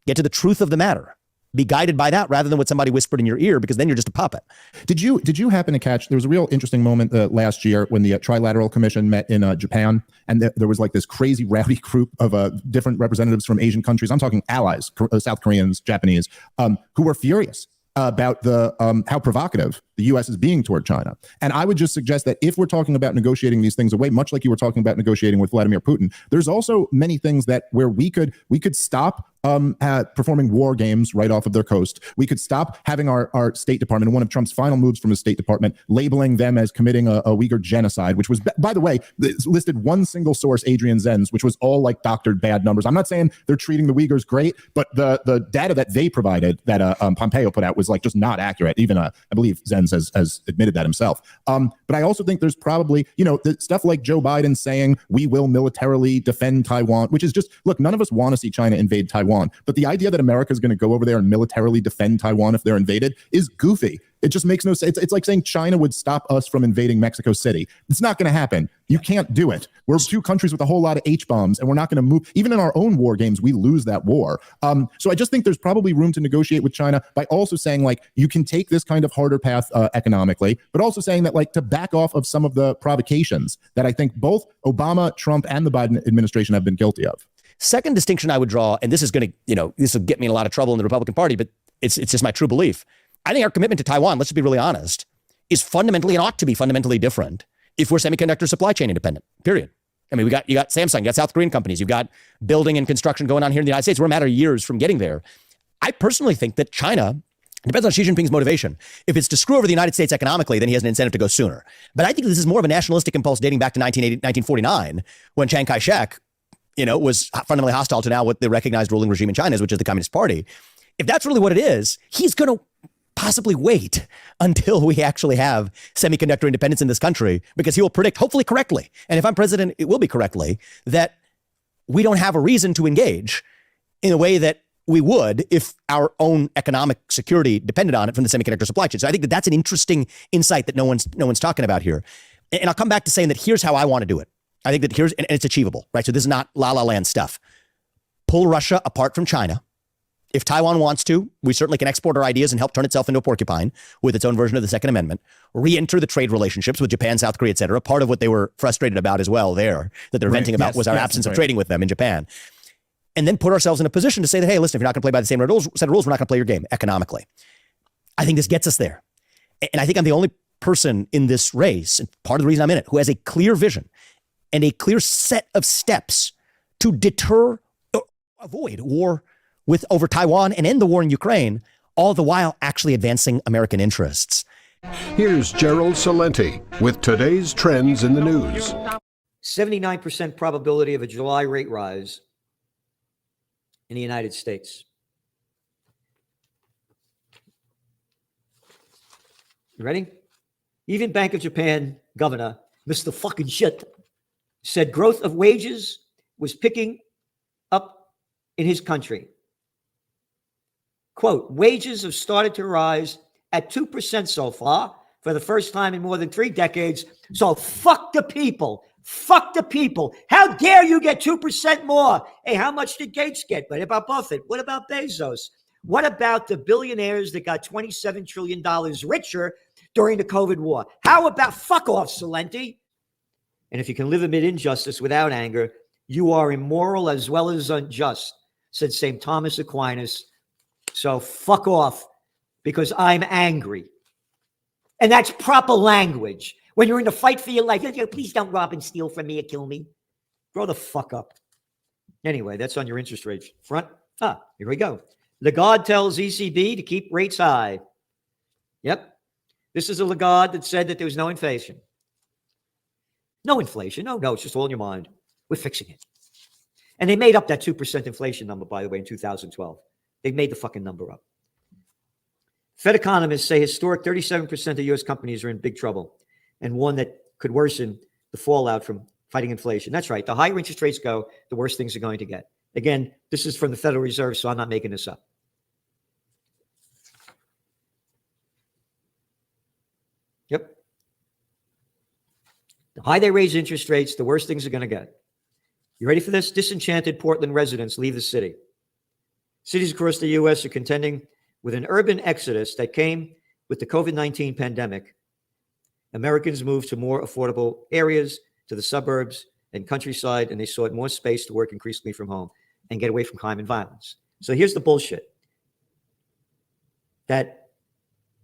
Get to the truth of the matter. Be guided by that rather than what somebody whispered in your ear, because then you're just a puppet. Did you happen to catch, there was a real interesting moment last year when the Trilateral Commission met in Japan, and there was like this crazy rowdy group of different representatives from Asian countries. I'm talking allies, South Koreans, Japanese, who were furious about how provocative the U.S. is being toward China. And I would just suggest that if we're talking about negotiating these things away, much like you were talking about negotiating with Vladimir Putin, there's also many things where we could stop performing war games right off of their coast. We could stop having our State Department, one of Trump's final moves from his State Department, labeling them as committing a Uyghur genocide, which was, by the way, listed one single source, Adrian Zenz, which was all like doctored bad numbers. I'm not saying they're treating the Uyghurs great, but the data that they provided that Pompeo put out was like just not accurate. Even I believe Zenz has admitted that himself. But I also think there's probably, the stuff like Joe Biden saying we will militarily defend Taiwan, which is just, look, none of us want to see China invade Taiwan. But the idea that America is going to go over there and militarily defend Taiwan if they're invaded is goofy. It just makes no sense. It's like saying China would stop us from invading Mexico City. It's not going to happen. You can't do it. We're two countries with a whole lot of H-bombs, and we're not going to move. Even in our own war games, we lose that war. So I just think there's probably room to negotiate with China by also saying, like, you can take this kind of harder path economically, but also saying that, like, to back off of some of the provocations that I think both Obama, Trump, and the Biden administration have been guilty of. Second distinction I would draw, and this is going to, this will get me in a lot of trouble in the Republican Party, but it's just my true belief. I think our commitment to Taiwan, let's be really honest, is fundamentally and ought to be fundamentally different if we're semiconductor supply chain independent, period. I mean, you got Samsung, you got South Korean companies, you've got building and construction going on here in the United States. We're a matter of years from getting there. I personally think that China, it depends on Xi Jinping's motivation. If it's to screw over the United States economically, then he has an incentive to go sooner. But I think this is more of a nationalistic impulse dating back to 1949, when Chiang Kai-shek, was fundamentally hostile to now what the recognized ruling regime in China is, which is the Communist Party. If that's really what it is, he's going to possibly wait until we actually have semiconductor independence in this country, because he will predict, hopefully correctly, and if I'm president, it will be correctly, that we don't have a reason to engage in a way that we would if our own economic security depended on it from the semiconductor supply chain. So I think that that's an interesting insight that no one's talking about here. And I'll come back to saying that here's how I want to do it. I think that and it's achievable, right? So this is not la la land stuff. Pull Russia apart from China If Taiwan wants to, we certainly can export our ideas and help turn itself into a porcupine with its own version of the Second Amendment, re-enter the trade relationships with Japan, South Korea, et cetera. Part of what they were frustrated about as well there, that they're venting about, was our absence of trading with them in Japan. And then put ourselves in a position to say that, hey, listen, if you're not going to play by the same set of rules, we're not going to play your game economically. I think this gets us there. And I think I'm the only person in this race, and part of the reason I'm in it, who has a clear vision and a clear set of steps to deter or avoid war over Taiwan and end the war in Ukraine, all the while actually advancing American interests. Here's Gerald Salenti with today's trends in the news. 79% probability of a July rate rise in the United States. You ready? Even Bank of Japan Governor, Mr. Fucking Shit, said growth of wages was picking up in his country. Quote, wages have started to rise at 2% so far for the first time in more than 3 decades. So fuck the people. Fuck the people. How dare you get 2% more? Hey, how much did Gates get? What about Buffett? What about Bezos? What about the billionaires that got $27 trillion richer during the COVID war? How about fuck off, Salenti? And if you can live amid injustice without anger, you are immoral as well as unjust, said St. Thomas Aquinas. So fuck off, because I'm angry. And that's proper language. When you're in a fight for your life, please don't rob and steal from me or kill me. Grow the fuck up. Anyway, that's on your interest rate front. Here we go. Lagarde tells ECB to keep rates high. Yep. This is a Lagarde that said that there was no inflation. No inflation. No, it's just all in your mind. We're fixing it. And they made up that 2% inflation number, by the way, in 2012. They made the fucking number up. Fed economists say historic 37% of U.S. companies are in big trouble, and one that could worsen the fallout from fighting inflation. That's right. The higher interest rates go, the worse things are going to get. Again, this is from the Federal Reserve, so I'm not making this up. Yep. The higher they raise interest rates, the worse things are going to get. You ready for this? Disenchanted Portland residents leave the city. Cities across the U.S. are contending with an urban exodus that came with the COVID-19 pandemic. Americans moved to more affordable areas, to the suburbs and countryside, and they sought more space to work increasingly from home and get away from crime and violence. So here's the bullshit that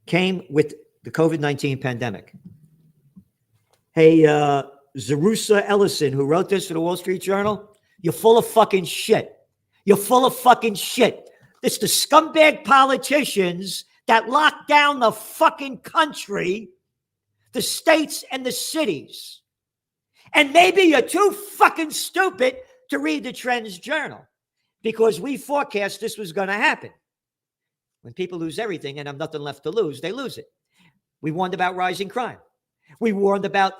came with the COVID-19 pandemic. Hey, Zerusa Ellison, who wrote this for the Wall Street Journal, you're full of fucking shit. You're full of fucking shit. It's the scumbag politicians that locked down the fucking country, the states and the cities. And maybe you're too fucking stupid to read the Trends Journal because we forecast this was going to happen. When people lose everything and have nothing left to lose, they lose it. We warned about rising crime. We warned about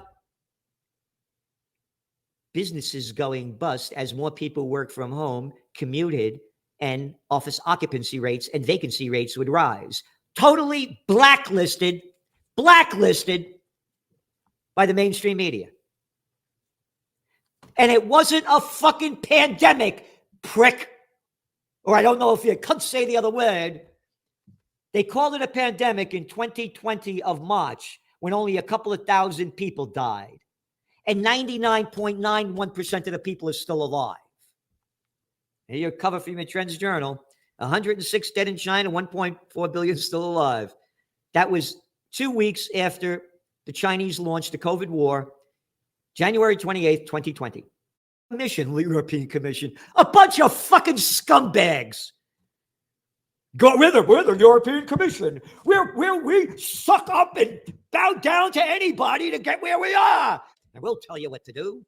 businesses going bust as more people work from home, commuted, and office occupancy rates and vacancy rates would rise. Totally blacklisted by the mainstream media. And it wasn't a fucking pandemic, prick. Or I don't know if you could say the other word. They called it a pandemic in 2020 of March when only a couple of thousand people died. And 99.91% of the people are still alive. Here your cover from your Trends Journal. 106 dead in China, 1.4 billion still alive. That was 2 weeks after the Chinese launched the COVID war, January 28th, 2020. Commission, European Commission, a bunch of fucking scumbags. We're the European Commission. We suck up and bow down to anybody to get where we are. And we'll tell you what to do.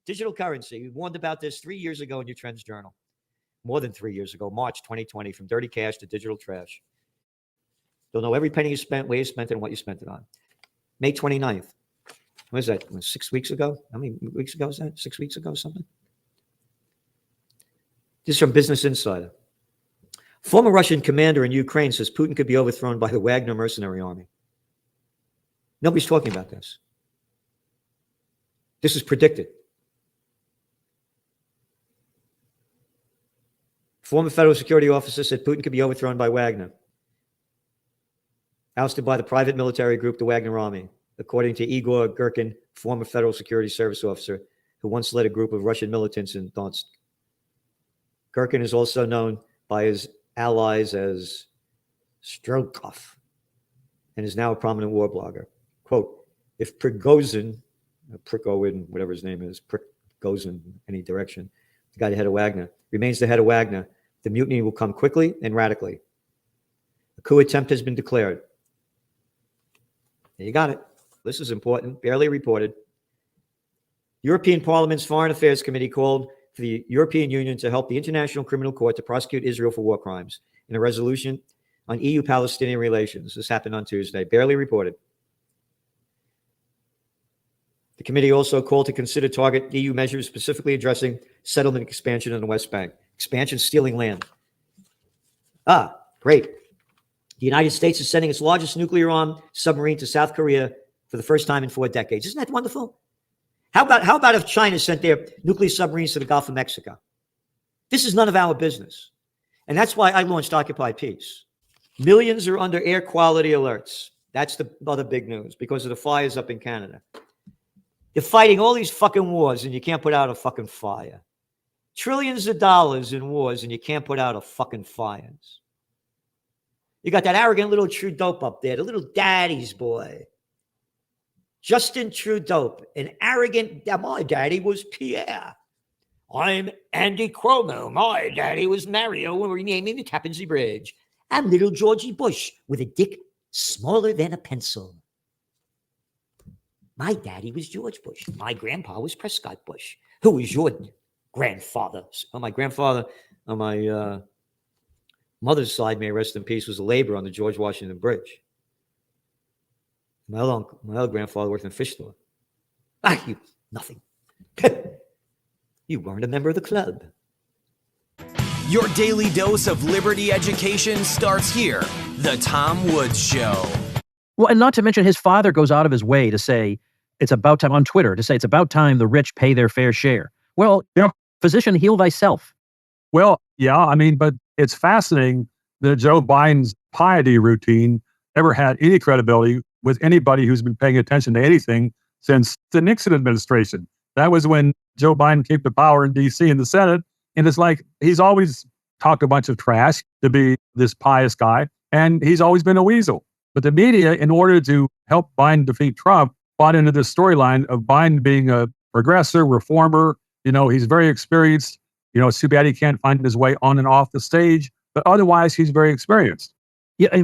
Digital currency. We warned about this 3 years ago in your Trends Journal. More than 3 years ago, March 2020, from dirty cash to digital trash. You'll know every penny you spent, where you spent it, and what you spent it on. May 29th. What is that? 6 weeks ago? How many weeks ago is that? 6 weeks ago, something? This is from Business Insider. Former Russian commander in Ukraine says Putin could be overthrown by the Wagner mercenary army. Nobody's talking about this. This is predicted. Former federal security officer said Putin could be overthrown by Wagner, ousted by the private military group, the Wagner Army, according to Igor Girkin, former federal security service officer who once led a group of Russian militants in Donetsk. Girkin is also known by his allies as Strelkov and is now a prominent war blogger. Quote, if Prigozhin, whatever his name is, Prigozhin, any direction, the guy, the head of Wagner, remains the head of Wagner, the mutiny will come quickly and radically. A coup attempt has been declared. There you got it. This is important, barely reported. European Parliament's Foreign Affairs Committee called for the European Union to help the International Criminal Court to prosecute Israel for war crimes in a resolution on EU-Palestinian relations. This happened on Tuesday, barely reported. The committee also called to consider target EU measures specifically addressing settlement expansion in the West Bank. Expansion stealing land. Great. The United States is sending its largest nuclear-armed submarine to South Korea for the first time in 4 decades. Isn't that wonderful? How about if China sent their nuclear submarines to the Gulf of Mexico? This is none of our business. And that's why I launched Occupy Peace. Millions are under air quality alerts. That's the other big news because of the fires up in Canada. You're fighting all these fucking wars and you can't put out a fucking fire. Trillions of dollars in wars and you can't put out a fucking fires. You got that arrogant little Trudeau up there, the little daddy's boy. Justin Trudeau, an arrogant, my daddy was Pierre. I'm Andy Cuomo. My daddy was Mario when we're renaming the Tappan Zee Bridge. I'm little Georgie Bush with a dick smaller than a pencil. My daddy was George Bush. My grandpa was Prescott Bush. Who was your grandfather? My grandfather on my mother's side, may rest in peace, was a laborer on the George Washington Bridge. My other grandfather worked in a fish store. You nothing. You weren't a member of the club. Your daily dose of liberty education starts here. The Tom Woods Show. Well, and not to mention his father goes out of his way to say it's about time on Twitter to say it's about time the rich pay their fair share. Well, physician, heal thyself. Well, yeah, I mean, but it's fascinating that Joe Biden's piety routine ever had any credibility with anybody who's been paying attention to anything since the Nixon administration. That was when Joe Biden came to power in D.C. in the Senate. And it's like he's always talked a bunch of trash to be this pious guy, and he's always been a weasel. But the media, in order to help Biden defeat Trump, bought into this storyline of Biden being a progressive, reformer. You know, he's very experienced. You know, it's too bad he can't find his way on and off the stage, but otherwise he's very experienced. Yeah,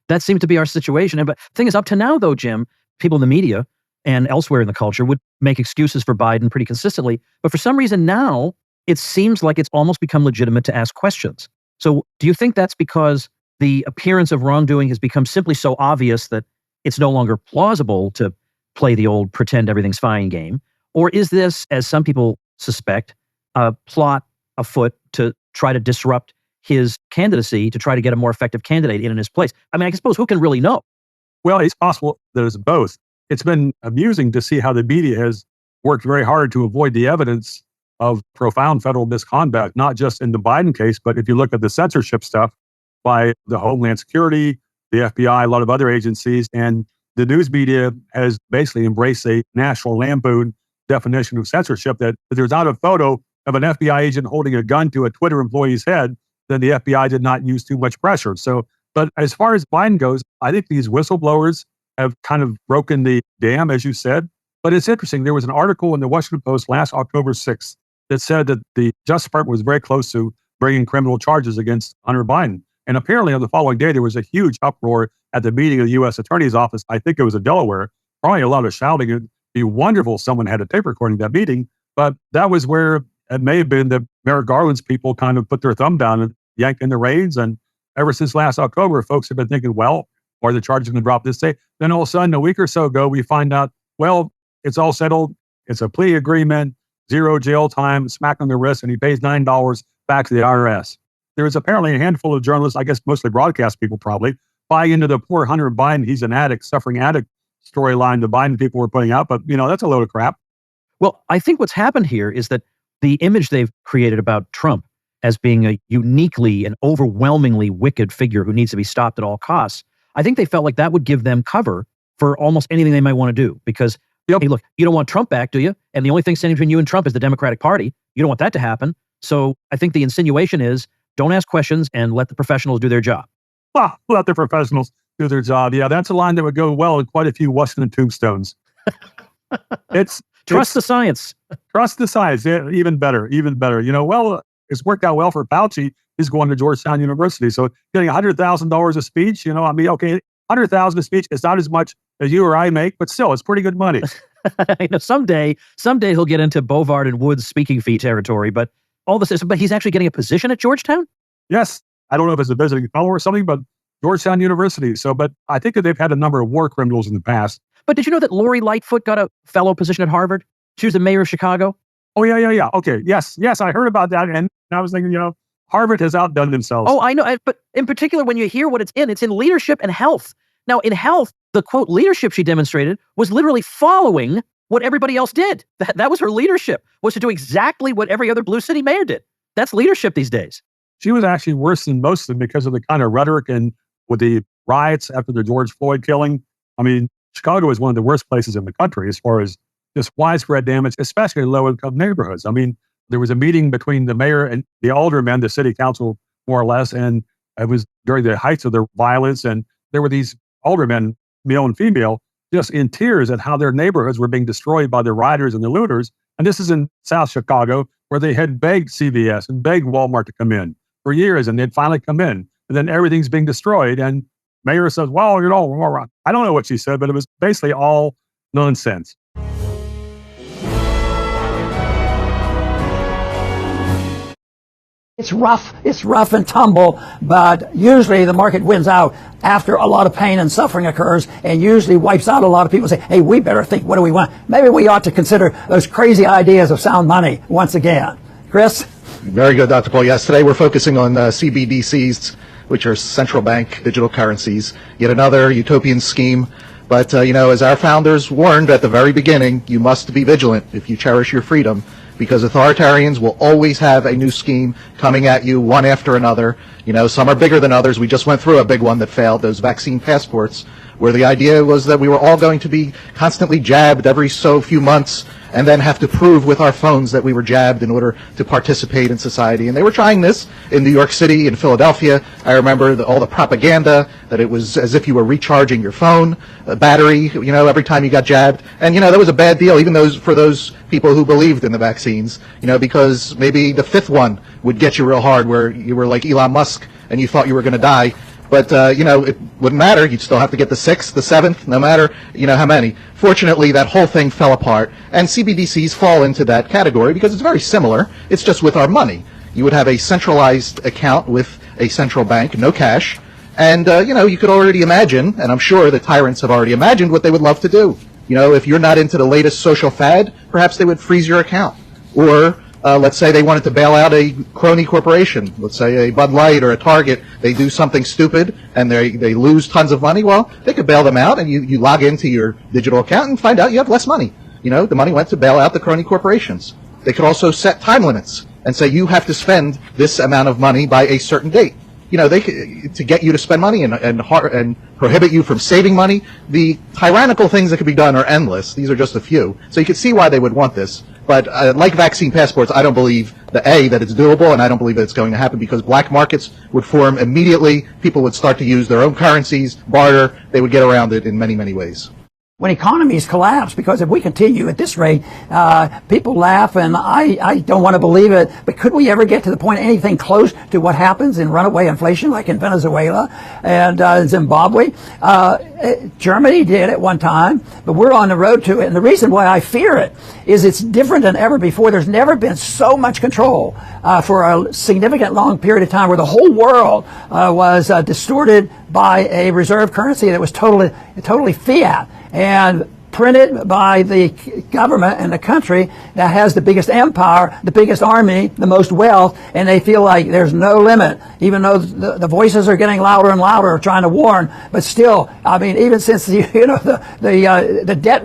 that seemed to be our situation. But the thing is, up to now, though, Jim, people in the media and elsewhere in the culture would make excuses for Biden pretty consistently. But for some reason now, it seems like it's almost become legitimate to ask questions. So do you think that's because the appearance of wrongdoing has become simply so obvious that it's no longer plausible to play the old pretend everything's fine game? Or is this, as some people suspect, a plot afoot to try to disrupt his candidacy to try to get a more effective candidate in his place? I mean, I suppose who can really know? Well, it's possible that it's both. It's been amusing to see how the media has worked very hard to avoid the evidence of profound federal misconduct, not just in the Biden case, but if you look at the censorship stuff by the Homeland Security, the FBI, a lot of other agencies, and the news media has basically embraced a National Lampoon definition of censorship that if there's not a photo of an FBI agent holding a gun to a Twitter employee's head, then the FBI did not use too much pressure. So, but as far as Biden goes, I think these whistleblowers have kind of broken the dam, as you said. But it's interesting. There was an article in the Washington Post last October 6th that said that the Justice Department was very close to bringing criminal charges against Hunter Biden. And apparently on the following day, there was a huge uproar at the meeting of the U.S. Attorney's Office. I think it was in Delaware. Probably a lot of shouting. It'd be wonderful if someone had a tape recording of that meeting. But that was where it may have been that Merrick Garland's people kind of put their thumb down and yanked in the reins. And ever since last October, folks have been thinking, well, are the charges going to drop this day? Then all of a sudden, a week or so ago, we find out, well, it's all settled. It's a plea agreement, 0 jail time, smack on the wrist, and he pays $9 back to the IRS. There was apparently a handful of journalists, I guess mostly broadcast people probably, buy into the poor Hunter Biden, he's an addict, suffering addict storyline the Biden people were putting out. But, you know, that's a load of crap. Well, I think what's happened here is that the image they've created about Trump as being a uniquely and overwhelmingly wicked figure who needs to be stopped at all costs, I think they felt like that would give them cover for almost anything they might want to do. Because, hey, look, you don't want Trump back, do you? And the only thing standing between you and Trump is the Democratic Party. You don't want that to happen. So I think the insinuation is, don't ask questions and let the professionals do their job. Well, let the professionals do their job. Yeah, that's a line that would go well in quite a few Washington tombstones. Trust the science. Trust the science. Yeah, even better, even better. Well, it's worked out well for Fauci. He's going to Georgetown University. So getting $100,000 a speech, okay, $100,000 a speech is not as much as you or I make, but still, it's pretty good money. Someday he'll get into Bovard and Woods speaking fee territory, but all this is, but he's actually getting a position at Georgetown? Yes. I don't know if it's a visiting fellow or something, but Georgetown University. So, but I think that they've had a number of war criminals in the past. But did you know that Lori Lightfoot got a fellow position at Harvard? She was the mayor of Chicago. Oh, yeah. Okay. Yes, I heard about that. And I was thinking, Harvard has outdone themselves. Oh, I know. But in particular, when you hear what it's in leadership and health. Now, in health, the quote leadership she demonstrated was literally following what everybody else did. That was her leadership, was to do exactly what every other blue city mayor did. That's leadership these days. She was actually worse than most of them because of the kind of rhetoric and with the riots after the George Floyd killing. I mean, Chicago is one of the worst places in the country as far as just widespread damage, especially in low-income neighborhoods. I mean, there was a meeting between the mayor and the aldermen, the city council, more or less, and it was during the heights of the violence, and there were these aldermen, male and female, just in tears at how their neighborhoods were being destroyed by the rioters and the looters. And this is in South Chicago, where they had begged CVS and begged Walmart to come in for years, and they'd finally come in. And then everything's being destroyed, and mayor says, well, I don't know what she said, but it was basically all nonsense. It's rough and tumble, but usually the market wins out after a lot of pain and suffering occurs, and usually wipes out a lot of people. Say, hey, we better think, what do we want? Maybe we ought to consider those crazy ideas of sound money once again. Chris? Very good, Dr. Paul. Yes, today we're focusing on CBDCs, which are central bank digital currencies. Yet another utopian scheme. But, as our founders warned at the very beginning, you must be vigilant if you cherish your freedom, because authoritarians will always have a new scheme coming at you one after another. Some are bigger than others. We just went through a big one that failed, those vaccine passports, where the idea was that we were all going to be constantly jabbed every so few months and then have to prove with our phones that we were jabbed in order to participate in society. And they were trying this in New York City, in Philadelphia. I remember all the propaganda that it was as if you were recharging your phone battery, every time you got jabbed. And, that was a bad deal, even for those people who believed in the vaccines, because maybe the fifth one would get you real hard, where you were like Elon Musk and you thought you were going to die. But, it wouldn't matter. You'd still have to get the sixth, the seventh, no matter, how many. Fortunately, that whole thing fell apart. And CBDCs fall into that category because it's very similar. It's just with our money. You would have a centralized account with a central bank, no cash. And, you could already imagine, and I'm sure the tyrants have already imagined what they would love to do. If you're not into the latest social fad, perhaps they would freeze your account. Or, let's say they wanted to bail out a crony corporation, let's say a Bud Light or a Target. They do something stupid and they lose tons of money. Well, they could bail them out, and you log into your digital account and find out you have less money. The money went to bail out the crony corporations. They could also set time limits and say you have to spend this amount of money by a certain date. They to get you to spend money and prohibit you from saving money. The tyrannical things that could be done are endless. These are just a few. So you can see why they would want this. But like vaccine passports, I don't believe that it's doable, and I don't believe that it's going to happen, because black markets would form immediately. People would start to use their own currencies, barter. They would get around it in many, many ways. When economies collapse, because if we continue at this rate, people laugh, and I don't want to believe it, but could we ever get to the point anything close to what happens in runaway inflation like in Venezuela and Zimbabwe? Germany did at one time, but we're on the road to it. And the reason why I fear it is it's different than ever before. There's never been so much control for a significant long period of time, where the whole world was distorted by a reserve currency that was totally fiat. And printed by the government and the country that has the biggest empire, the biggest army, the most wealth, and they feel like there's no limit, even though the voices are getting louder and louder trying to warn. But still, I mean, even since the debt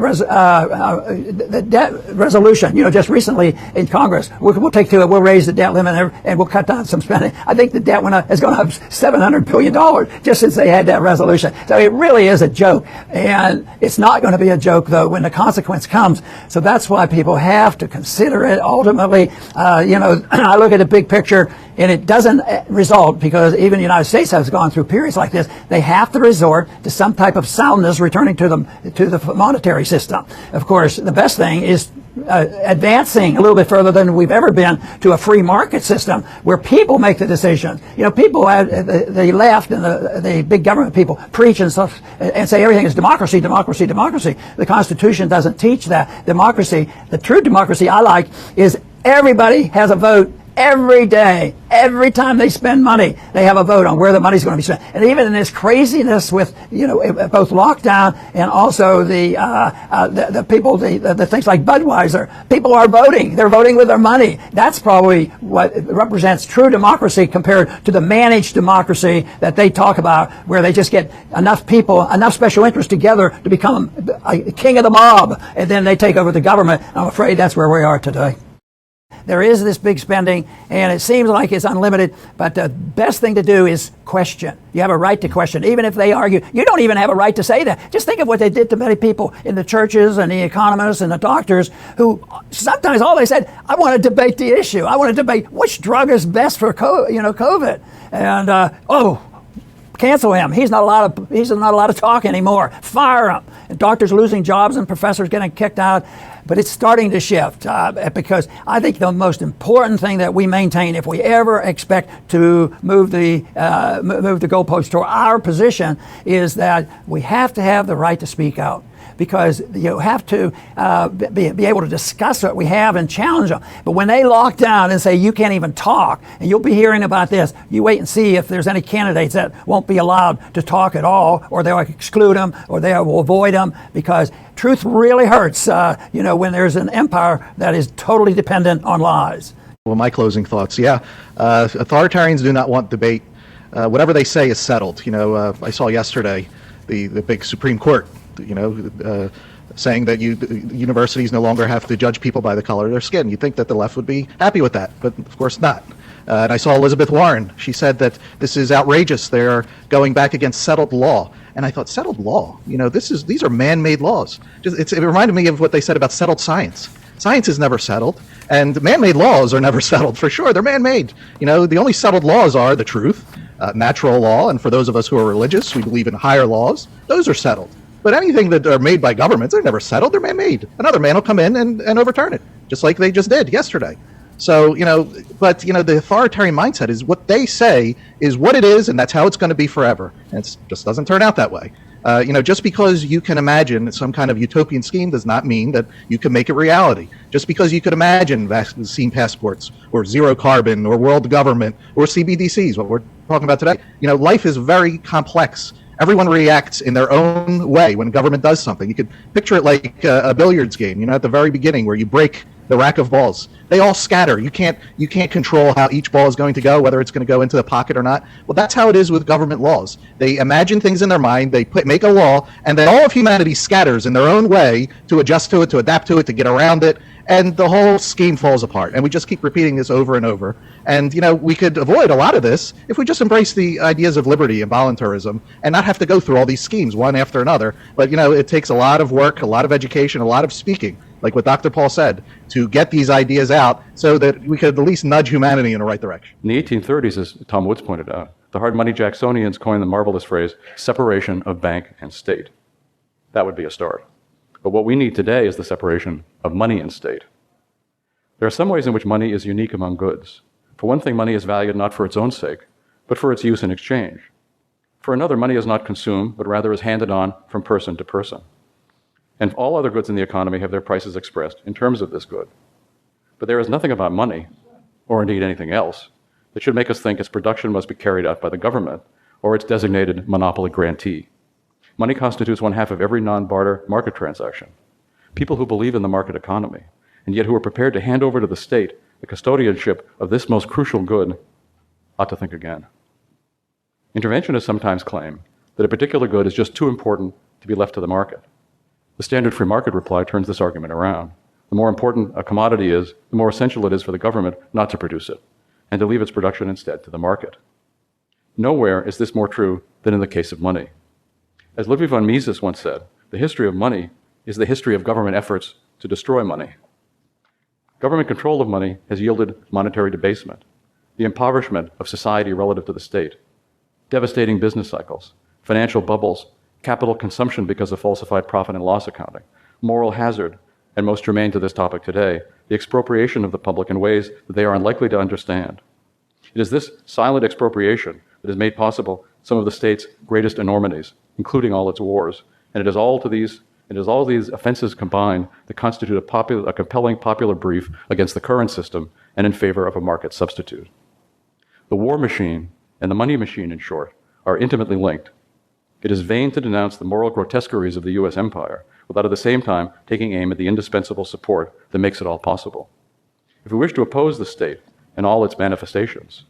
resolution, just recently in Congress, we'll take to it, we'll raise the debt limit and we'll cut down some spending. I think the debt has gone up $700 billion just since they had that resolution. So it really is a joke, and it's not going to be a joke though when the consequence comes. So that's why people have to consider it. Ultimately, I look at the big picture, and it doesn't result, because even the United States has gone through periods like this. They have to resort to some type of soundness, returning to the monetary system. Of course, the best thing is advancing a little bit further than we've ever been to a free market system where people make the decisions. People at the left and the big government people preach and stuff and say everything is democracy, democracy, democracy. The Constitution doesn't teach that. Democracy, the true democracy I like, is everybody has a vote every day. Every time they spend money, they have a vote on where the money's going to be spent. And even in this craziness with, both lockdown and also the people, the things like Budweiser, people are voting. They're voting with their money. That's probably what represents true democracy compared to the managed democracy that they talk about, where they just get enough people, enough special interests together to become a king of the mob, and then they take over the government. I'm afraid that's where we are today. There is this big spending, and it seems like it's unlimited, but the best thing to do is question. You have a right to question, even if they argue. You don't even have a right to say that. Just think of what they did to many people in the churches and the economists and the doctors, who sometimes all they said, I want to debate the issue. I want to debate which drug is best for COVID. And, cancel him. He's not allowed to talk anymore. Fire him. And doctors losing jobs and professors getting kicked out. But it's starting to shift because I think the most important thing that we maintain, if we ever expect to move the goalpost to our position, is that we have to have the right to speak out. Because you have to be able to discuss what we have and challenge them. But when they lock down and say you can't even talk, and you'll be hearing about this, you wait and see if there's any candidates that won't be allowed to talk at all, or they'll exclude them, or they will avoid them, because truth really hurts, when there's an empire that is totally dependent on lies. Well, my closing thoughts, authoritarians do not want debate. Whatever they say is settled. I saw yesterday the big Supreme Court saying that universities no longer have to judge people by the color of their skin. You'd think that the left would be happy with that, but of course not. And I saw Elizabeth Warren. She said that this is outrageous. They're going back against settled law. And I thought, settled law? These are man-made laws. It reminded me of what they said about settled science. Science is never settled, and man-made laws are never settled, for sure. They're man-made. The only settled laws are the truth, natural law, and for those of us who are religious, we believe in higher laws. Those are settled. But anything that are made by governments, they're never settled. They're man-made. Another man will come in and overturn it, just like they just did yesterday. So, the authoritarian mindset is what they say is what it is, and that's how it's going to be forever. And it just doesn't turn out that way. Just because you can imagine some kind of utopian scheme does not mean that you can make it reality. Just because you could imagine vaccine passports or zero carbon or world government or CBDCs, what we're talking about today, life is very complex. Everyone reacts in their own way when government does something. You could picture it like a billiards game, at the very beginning where you break the rack of balls. They all scatter. You can't control how each ball is going to go, whether it's going to go into the pocket or not. Well, that's how it is with government laws. They imagine things in their mind, they make a law, and then all of humanity scatters in their own way to adjust to it, to adapt to it, to get around it, and the whole scheme falls apart. And we just keep repeating this over and over. And, we could avoid a lot of this if we just embrace the ideas of liberty and voluntarism and not have to go through all these schemes one after another. But, it takes a lot of work, a lot of education, a lot of speaking, like what Dr. Paul said, to get these ideas out so that we could at least nudge humanity in the right direction. In the 1830s, as Tom Woods pointed out, the hard money Jacksonians coined the marvelous phrase, separation of bank and state. That would be a start. But what we need today is the separation of money and state. There are some ways in which money is unique among goods. For one thing, money is valued not for its own sake, but for its use in exchange. For another, money is not consumed, but rather is handed on from person to person. And all other goods in the economy have their prices expressed in terms of this good. But there is nothing about money, or indeed anything else, that should make us think its production must be carried out by the government or its designated monopoly grantee. Money constitutes 1/2 of every non-barter market transaction. people who believe in the market economy, and yet who are prepared to hand over to the state the custodianship of this most crucial good, ought to think again. Interventionists sometimes claim that a particular good is just too important to be left to the market. The standard free market reply turns this argument around. The more important a commodity is, the more essential it is for the government not to produce it, and to leave its production instead to the market. Nowhere is this more true than in the case of money. As Ludwig von Mises once said, the history of money is the history of government efforts to destroy money. Government control of money has yielded monetary debasement, the impoverishment of society relative to the state, devastating business cycles, financial bubbles, capital consumption because of falsified profit and loss accounting, moral hazard, and most germane to this topic today, the expropriation of the public in ways that they are unlikely to understand. It is this silent expropriation that has made possible some of the state's greatest enormities, including all its wars, and it is all these offenses combined that constitute a compelling popular brief against the current system and in favor of a market substitute. The war machine and the money machine, in short, are intimately linked. It is vain to denounce the moral grotesqueries of the U.S. empire without at the same time taking aim at the indispensable support that makes it all possible. If we wish to oppose the state and all its manifestations,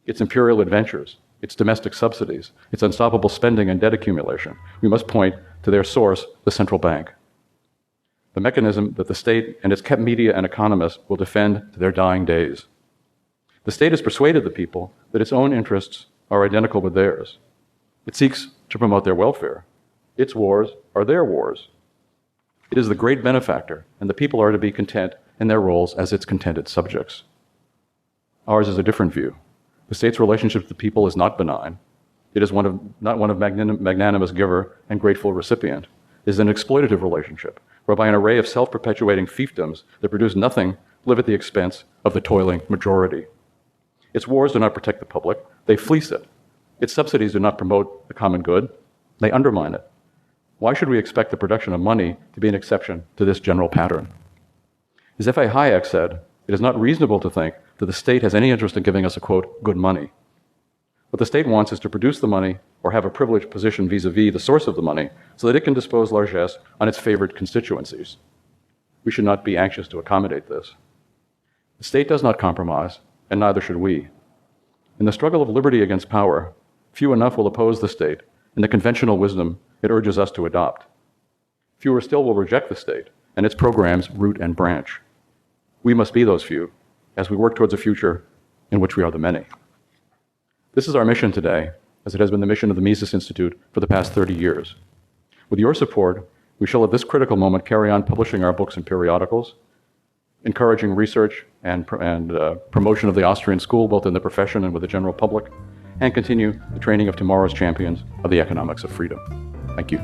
its imperial adventures, its domestic subsidies, its unstoppable spending and debt accumulation, we must point to their source, the central bank. The mechanism that the state and its kept media and economists will defend to their dying days. The state has persuaded the people that its own interests are identical with theirs. It seeks to promote their welfare. Its wars are their wars. It is the great benefactor, and the people are to be content in their roles as its contented subjects. Ours is a different view. The state's relationship to the people is not benign. It is not one of magnanimous giver and grateful recipient. It is an exploitative relationship, whereby an array of self-perpetuating fiefdoms that produce nothing live at the expense of the toiling majority. Its wars do not protect the public, they fleece it. Its subsidies do not promote the common good, they undermine it. Why should we expect the production of money to be an exception to this general pattern? As F.A. Hayek said, it is not reasonable to think that the state has any interest in giving us a, quote, good money. What the state wants is to produce the money or have a privileged position vis-a-vis the source of the money so that it can dispose largesse on its favored constituencies. We should not be anxious to accommodate this. The state does not compromise, and neither should we. In the struggle of liberty against power, few enough will oppose the state in the conventional wisdom it urges us to adopt. Fewer still will reject the state and its programs root and branch. We must be those few as we work towards a future in which we are the many. This is our mission today, as it has been the mission of the Mises Institute for the past 30 years. With your support, we shall at this critical moment carry on publishing our books and periodicals, encouraging research and promotion of the Austrian school, both in the profession and with the general public, and continue the training of tomorrow's champions of the economics of freedom. Thank you.